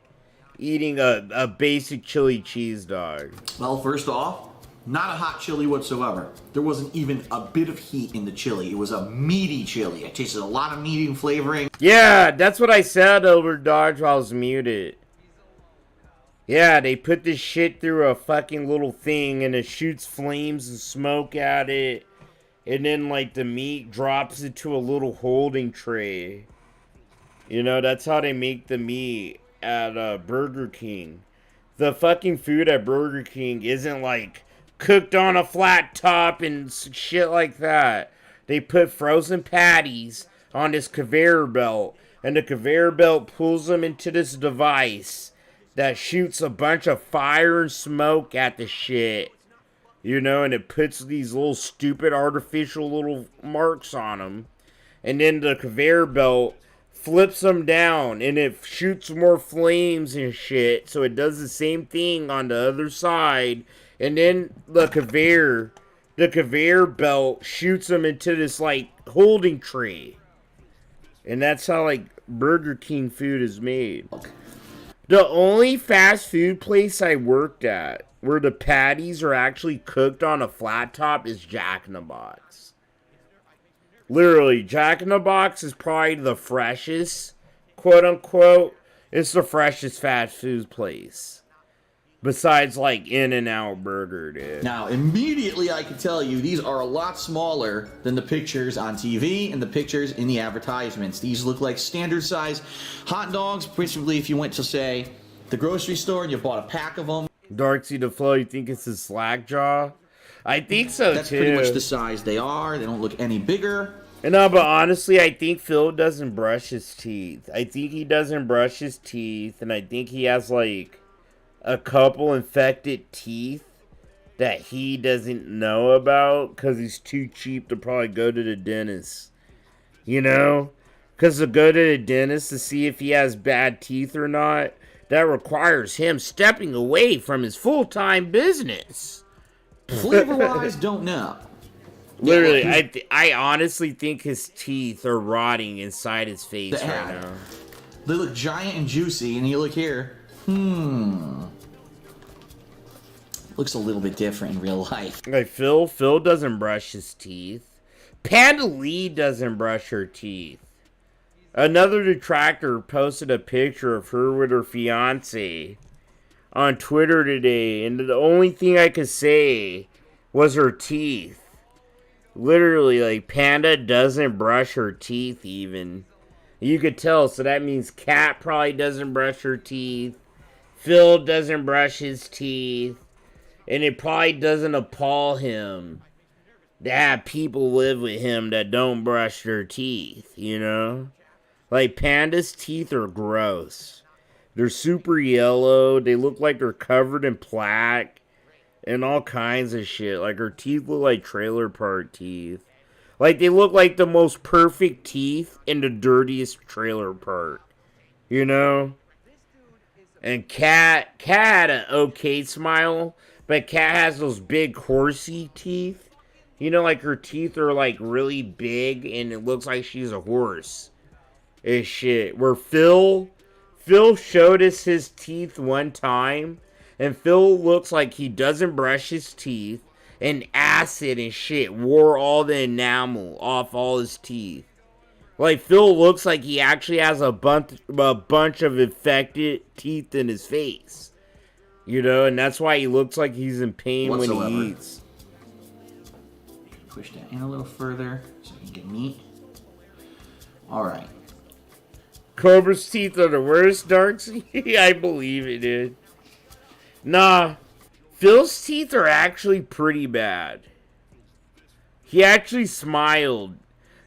eating a basic chili cheese dog. Well, first off, not a hot chili whatsoever. There wasn't even a bit of heat in the chili. It was a meaty chili. I tasted a lot of meat and flavoring. Yeah, that's what I said over Dodge while I was muted. Yeah, they put this shit through a fucking little thing and it shoots flames and smoke at it. And then, like, the meat drops into a little holding tray. You know, that's how they make the meat at Burger King. The fucking food at Burger King isn't, like, cooked on a flat top and shit like that. They put frozen patties on this conveyor belt. And the conveyor belt pulls them into this device that shoots a bunch of fire and smoke at the shit. You know, and it puts these little stupid artificial little marks on them. And then the conveyor belt flips them down and it shoots more flames and shit. So it does the same thing on the other side. And then the conveyor belt shoots them into this like holding tray. And that's how like Burger King food is made. The only fast food place I worked at where the patties are actually cooked on a flat top is Jack in the Box. Literally, Jack in the Box is probably the freshest, quote unquote. It's the freshest fast food place. Besides, like, In-N-Out Burger, dude. Now, immediately I can tell you these are a lot smaller than the pictures on TV and the pictures in the advertisements. These look like standard size hot dogs, principally if you went to, say, the grocery store and you bought a pack of them. Darksy the Flow, you think it's a slack jaw? I think so, That's too. pretty much the size they are. They don't look any bigger. No, but honestly, I think Phil doesn't brush his teeth. I think he doesn't brush his teeth, and I think he has, like, a couple infected teeth that he doesn't know about because he's too cheap to probably go to the dentist. You know? Because to go to the dentist to see if he has bad teeth or not, that requires him stepping away from his full-time business. Flavor-wise, don't know. Literally, Yeah, I honestly think his teeth are rotting inside his face right now. They look giant and juicy, and you look here. Looks a little bit different in real life. Like Phil doesn't brush his teeth. Panda Lee doesn't brush her teeth. Another detractor posted a picture of her with her fiance on Twitter today, and the only thing I could say was her teeth. Literally, like, Panda doesn't brush her teeth even. You could tell, so that means Kat probably doesn't brush her teeth. Phil doesn't brush his teeth. And it probably doesn't appall him to have people live with him that don't brush their teeth, you know? Like, Panda's teeth are gross. They're super yellow. They look like they're covered in plaque and all kinds of shit. Like, her teeth look like trailer park teeth. Like, they look like the most perfect teeth in the dirtiest trailer park. You know? And Kat had an okay smile, but Kat has those big horsey teeth. You know, like her teeth are like really big and it looks like she's a horse. And shit. Where Phil showed us his teeth one time. And Phil looks like he doesn't brush his teeth. And acid and shit wore all the enamel off all his teeth. Like, Phil looks like he actually has a bunch of infected teeth in his face. You know, and that's why he looks like he's in pain when he eats. Push that in a little further so you can get meat. Alright. Cobra's teeth are the worst, Darksy? I believe it, dude. Nah, Phil's teeth are actually pretty bad. He actually smiled.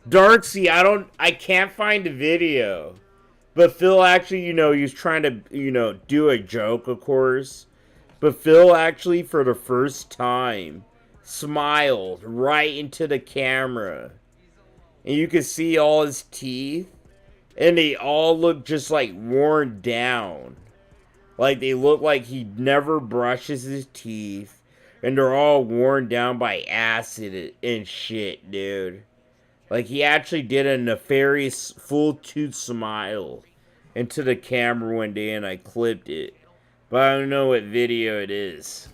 Darksy, I can't find a video. But Phil actually, you know, he was trying to, you know, do a joke, of course. But Phil actually, for the first time, smiled right into the camera. And you could see all his teeth. And they all look just, like, worn down. Like, they look like he never brushes his teeth. And they're all worn down by acid and shit, dude. Like, he actually did a nefarious full-tooth smile into the camera one day, and I clipped it. But I don't know what video it is.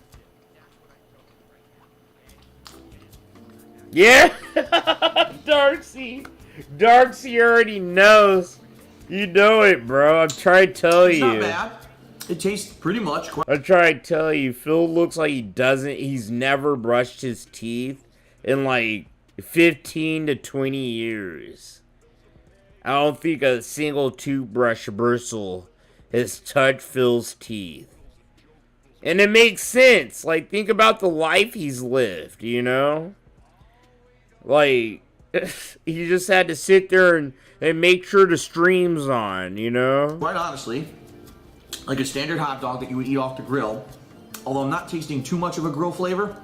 Yeah! Darksy! Darksy already knows. You know it, bro. I'm trying to tell you. It's not bad. It tastes pretty much. I'm trying to tell you. Phil looks like he's never brushed his teeth in like 15 to 20 years. I don't think a single toothbrush bristle has touched Phil's teeth. And it makes sense. Like, think about the life he's lived, you know? Like, he just had to sit there and make sure the stream's on, you know? Quite honestly, like a standard hot dog that you would eat off the grill, although I'm not tasting too much of a grill flavor.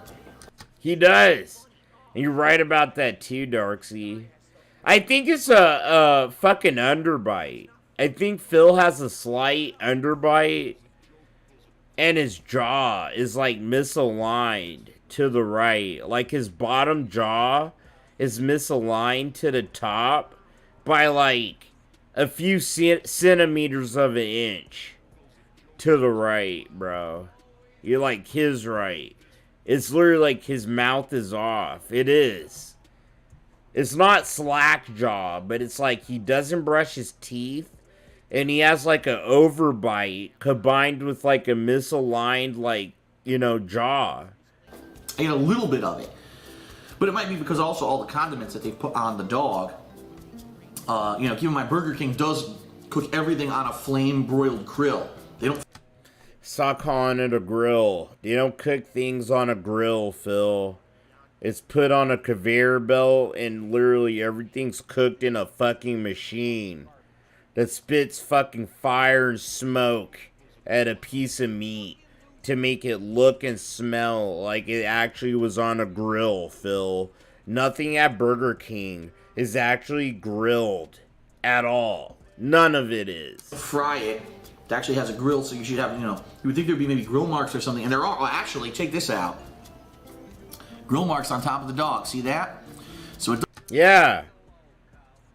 He does. And you're right about that too, Darksy. I think it's a fucking underbite. I think Phil has a slight underbite. And his jaw is like misaligned to the right. Like his bottom jaw is misaligned to the top by like a few centimeters of an inch to the right, bro. You're like his right. It's literally like his mouth is off. It is. It's not slack jaw, but it's like he doesn't brush his teeth. And he has like an overbite combined with like a misaligned, like, jaw. I get a little bit of it. But it might be because also all the condiments that they put on the dog. Keep in mind, Burger King does cook everything on a flame broiled grill. They don't. Stop calling it a grill. They don't cook things on a grill, Phil. It's put on a conveyor belt and literally everything's cooked in a fucking machine that spits fucking fire and smoke at a piece of meat to make it look and smell like it actually was on a grill, Phil. Nothing at Burger King is actually grilled at all. None of it is. Fry it. It actually has a grill, so you should have, you would think there'd be maybe grill marks or something. And there are, actually, check this out. Grill marks on top of the dog. See that? So it. Yeah.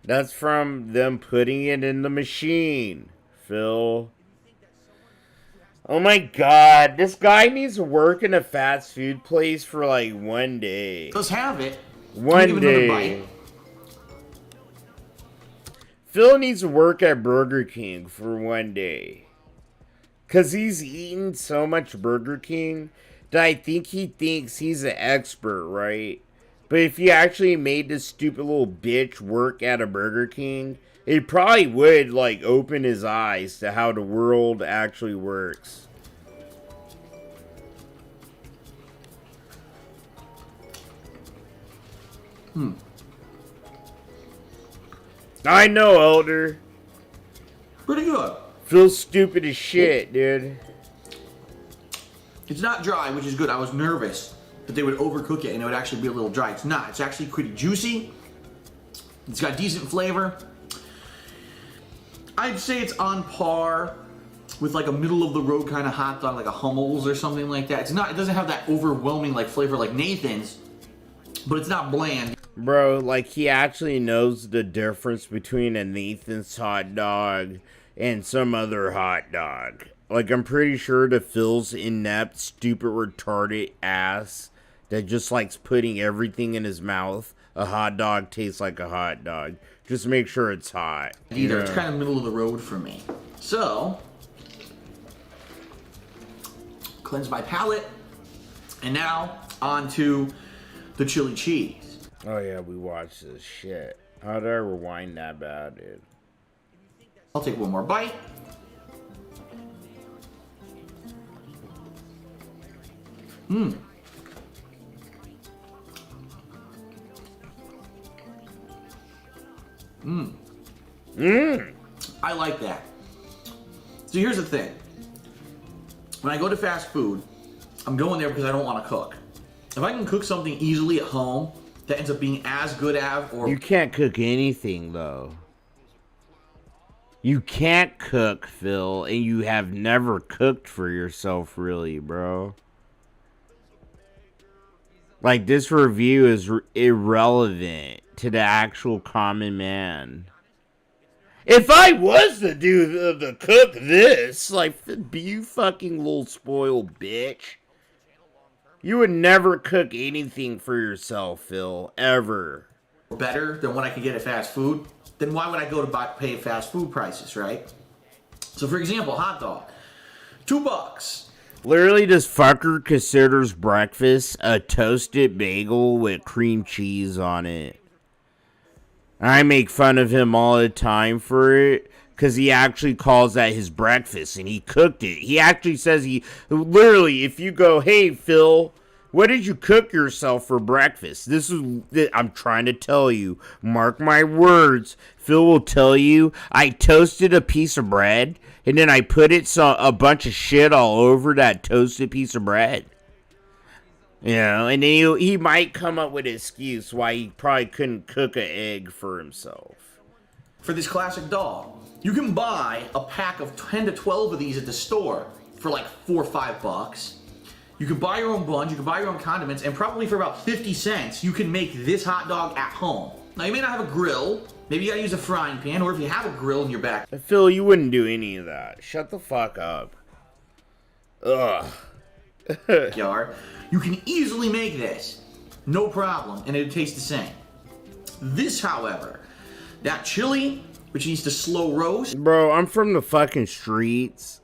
That's from them putting it in the machine, Phil. Oh my god, this guy needs to work in a fast food place for like one day. Does have it. One day. Phil needs to work at Burger King for one day. Because he's eaten so much Burger King that I think he thinks he's an expert, right? But if he actually made this stupid little bitch work at a Burger King, it probably would, like, open his eyes to how the world actually works. I know, Elder. Pretty good. Feels stupid as shit, dude. It's not dry, which is good. I was nervous that they would overcook it and it would actually be a little dry. It's not. It's actually pretty juicy. It's got decent flavor. I'd say it's on par with like a middle of the road kind of hot dog, like a Hummel's or something like that. It's not. It doesn't have that overwhelming like flavor like Nathan's, but it's not bland. Bro, like he actually knows the difference between a Nathan's hot dog and some other hot dog. Like, I'm pretty sure the Phil's inept, stupid, retarded ass that just likes putting everything in his mouth. A hot dog tastes like a hot dog. Just make sure it's hot. Either. It's kind of middle of the road for me. So, cleanse my palate. And now, on to the chili cheese. Oh yeah, we watched this shit. How did I rewind that bad, dude? I'll take one more bite. I like that. So here's the thing. When I go to fast food, I'm going there because I don't want to cook. If I can cook something easily at home that ends up being as good as or... You can't cook anything, though. You can't cook, Phil, and you have never cooked for yourself, really, bro. Like, this review is irrelevant to the actual common man. If I was to do the cook this, like, you fucking little spoiled bitch. You would never cook anything for yourself, Phil, ever. better than what I could get at fast food, then why would I go to pay fast food prices, right? So for example, hot dog, $2. Literally, this fucker considers breakfast a toasted bagel with cream cheese on it. I make fun of him all the time for it, because he actually calls that his breakfast, and he cooked it. He actually says literally, if you go, hey, Phil, what did you cook yourself for breakfast? I'm trying to tell you, mark my words, Phil will tell you, I toasted a piece of bread, and then I put a bunch of shit all over that toasted piece of bread. You know, and then he might come up with an excuse why he probably couldn't cook an egg for himself. For this classic dog, you can buy a pack of 10 to 12 of these at the store for like $4 or $5. You can buy your own buns, you can buy your own condiments, and probably for about 50 cents, you can make this hot dog at home. Now, you may not have a grill, maybe you gotta use a frying pan, or if you have a grill in your back. Phil, you wouldn't do any of that. Shut the fuck up. Ugh. You can easily make this, no problem, and it'll taste the same. This, however, that chili which needs to slow roast. Bro, I'm from the fucking streets.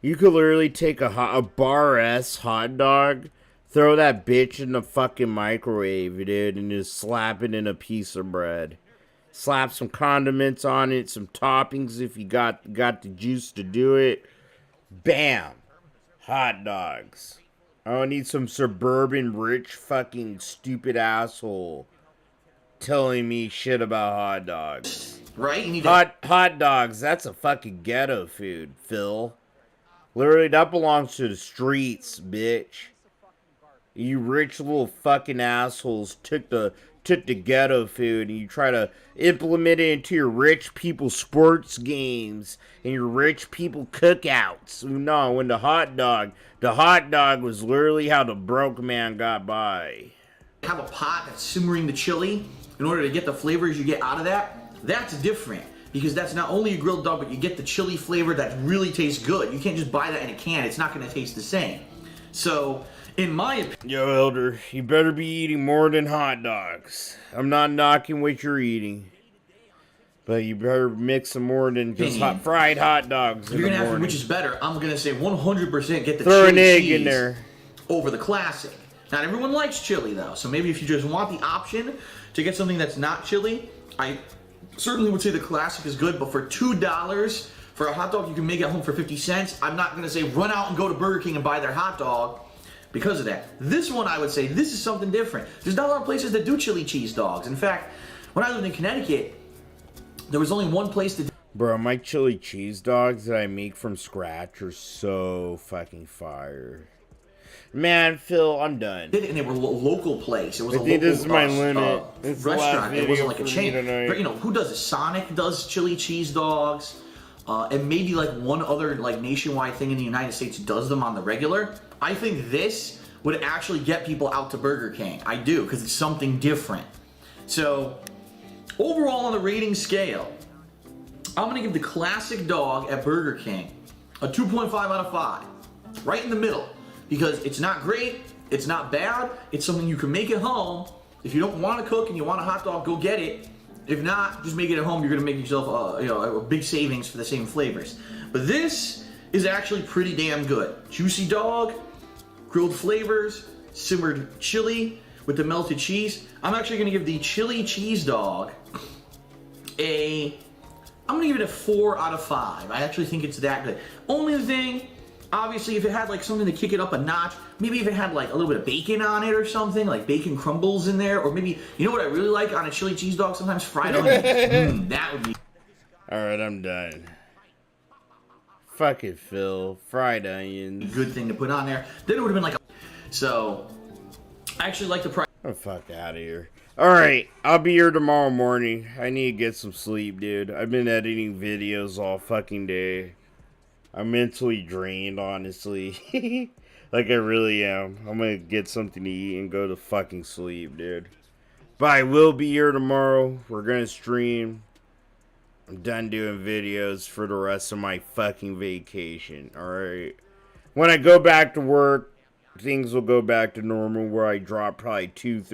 You could literally take a bar S hot dog, throw that bitch in the fucking microwave, dude, and just slap it in a piece of bread. Slap some condiments on it, some toppings if you got the juice to do it. Bam! Hot dogs. I don't need some suburban rich fucking stupid asshole telling me shit about hot dogs. Right? You need Hot dogs, that's a fucking ghetto food, Phil. Literally, that belongs to the streets, bitch. You rich little fucking assholes took the ghetto food and you try to implement it into your rich people sports games and your rich people cookouts. No, when the hot dog was literally how the broke man got by. have a pot that's simmering the chili in order to get the flavors you get out of that. That's different. Because that's not only a grilled dog, but you get the chili flavor that really tastes good. You can't just buy that in a can. It's not going to taste the same. So, in my opinion... Yo, Elder, you better be eating more than hot dogs. I'm not knocking what you're eating. But you better mix some more than just fried hot dogs in the morning. You're going to ask me which is better. I'm going to say 100% get the Throw chili an egg cheese in there. over the classic. Not everyone likes chili, though. So maybe if you just want the option to get something that's not chili, I certainly would say the classic is good, but for $2 for a hot dog you can make at home for 50 cents, I'm not going to say run out and go to Burger King and buy their hot dog because of that. This one, I would say, this is something different. There's not a lot of places that do chili cheese dogs. In fact, when I lived in Connecticut, there was only one place that... Bro, my chili cheese dogs that I make from scratch are so fucking fire. Man, Phil, I'm done. And they were a local place. It was I think this is my limit. Restaurant. It wasn't like a chain. But you know, who does it? Sonic does chili cheese dogs, and maybe like one other like nationwide thing in the United States does them on the regular. I think this would actually get people out to Burger King. I do, because it's something different. So overall on the rating scale, I'm gonna give the classic dog at Burger King a 2.5 out of 5. Right in the middle. Because it's not great, it's not bad, it's something you can make at home. If you don't want to cook and you want a hot dog, go get it. If not, just make it at home. You're going to make yourself a big savings for the same flavors. But this is actually pretty damn good. Juicy dog, grilled flavors, simmered chili with the melted cheese. I'm actually going to give the chili cheese dog I'm going to give it a 4 out of 5. I actually think it's that good. Only thing... Obviously, if it had like something to kick it up a notch, maybe if it had like a little bit of bacon on it or something, like bacon crumbles in there, or maybe, you know what I really like on a chili cheese dog sometimes? Fried onions. That would be... Alright, I'm done. Fuck it, Phil. Fried onions. Good thing to put on there. Then it would have been like a... So, I actually like the price. Oh, fuck out of here. Alright, I'll be here tomorrow morning. I need to get some sleep, dude. I've been editing videos all fucking day. I'm mentally drained, honestly. Like, I really am. I'm gonna get something to eat and go to fucking sleep, dude. But I will be here tomorrow. We're gonna stream. I'm done doing videos for the rest of my fucking vacation, alright? When I go back to work, things will go back to normal where I drop probably 2-3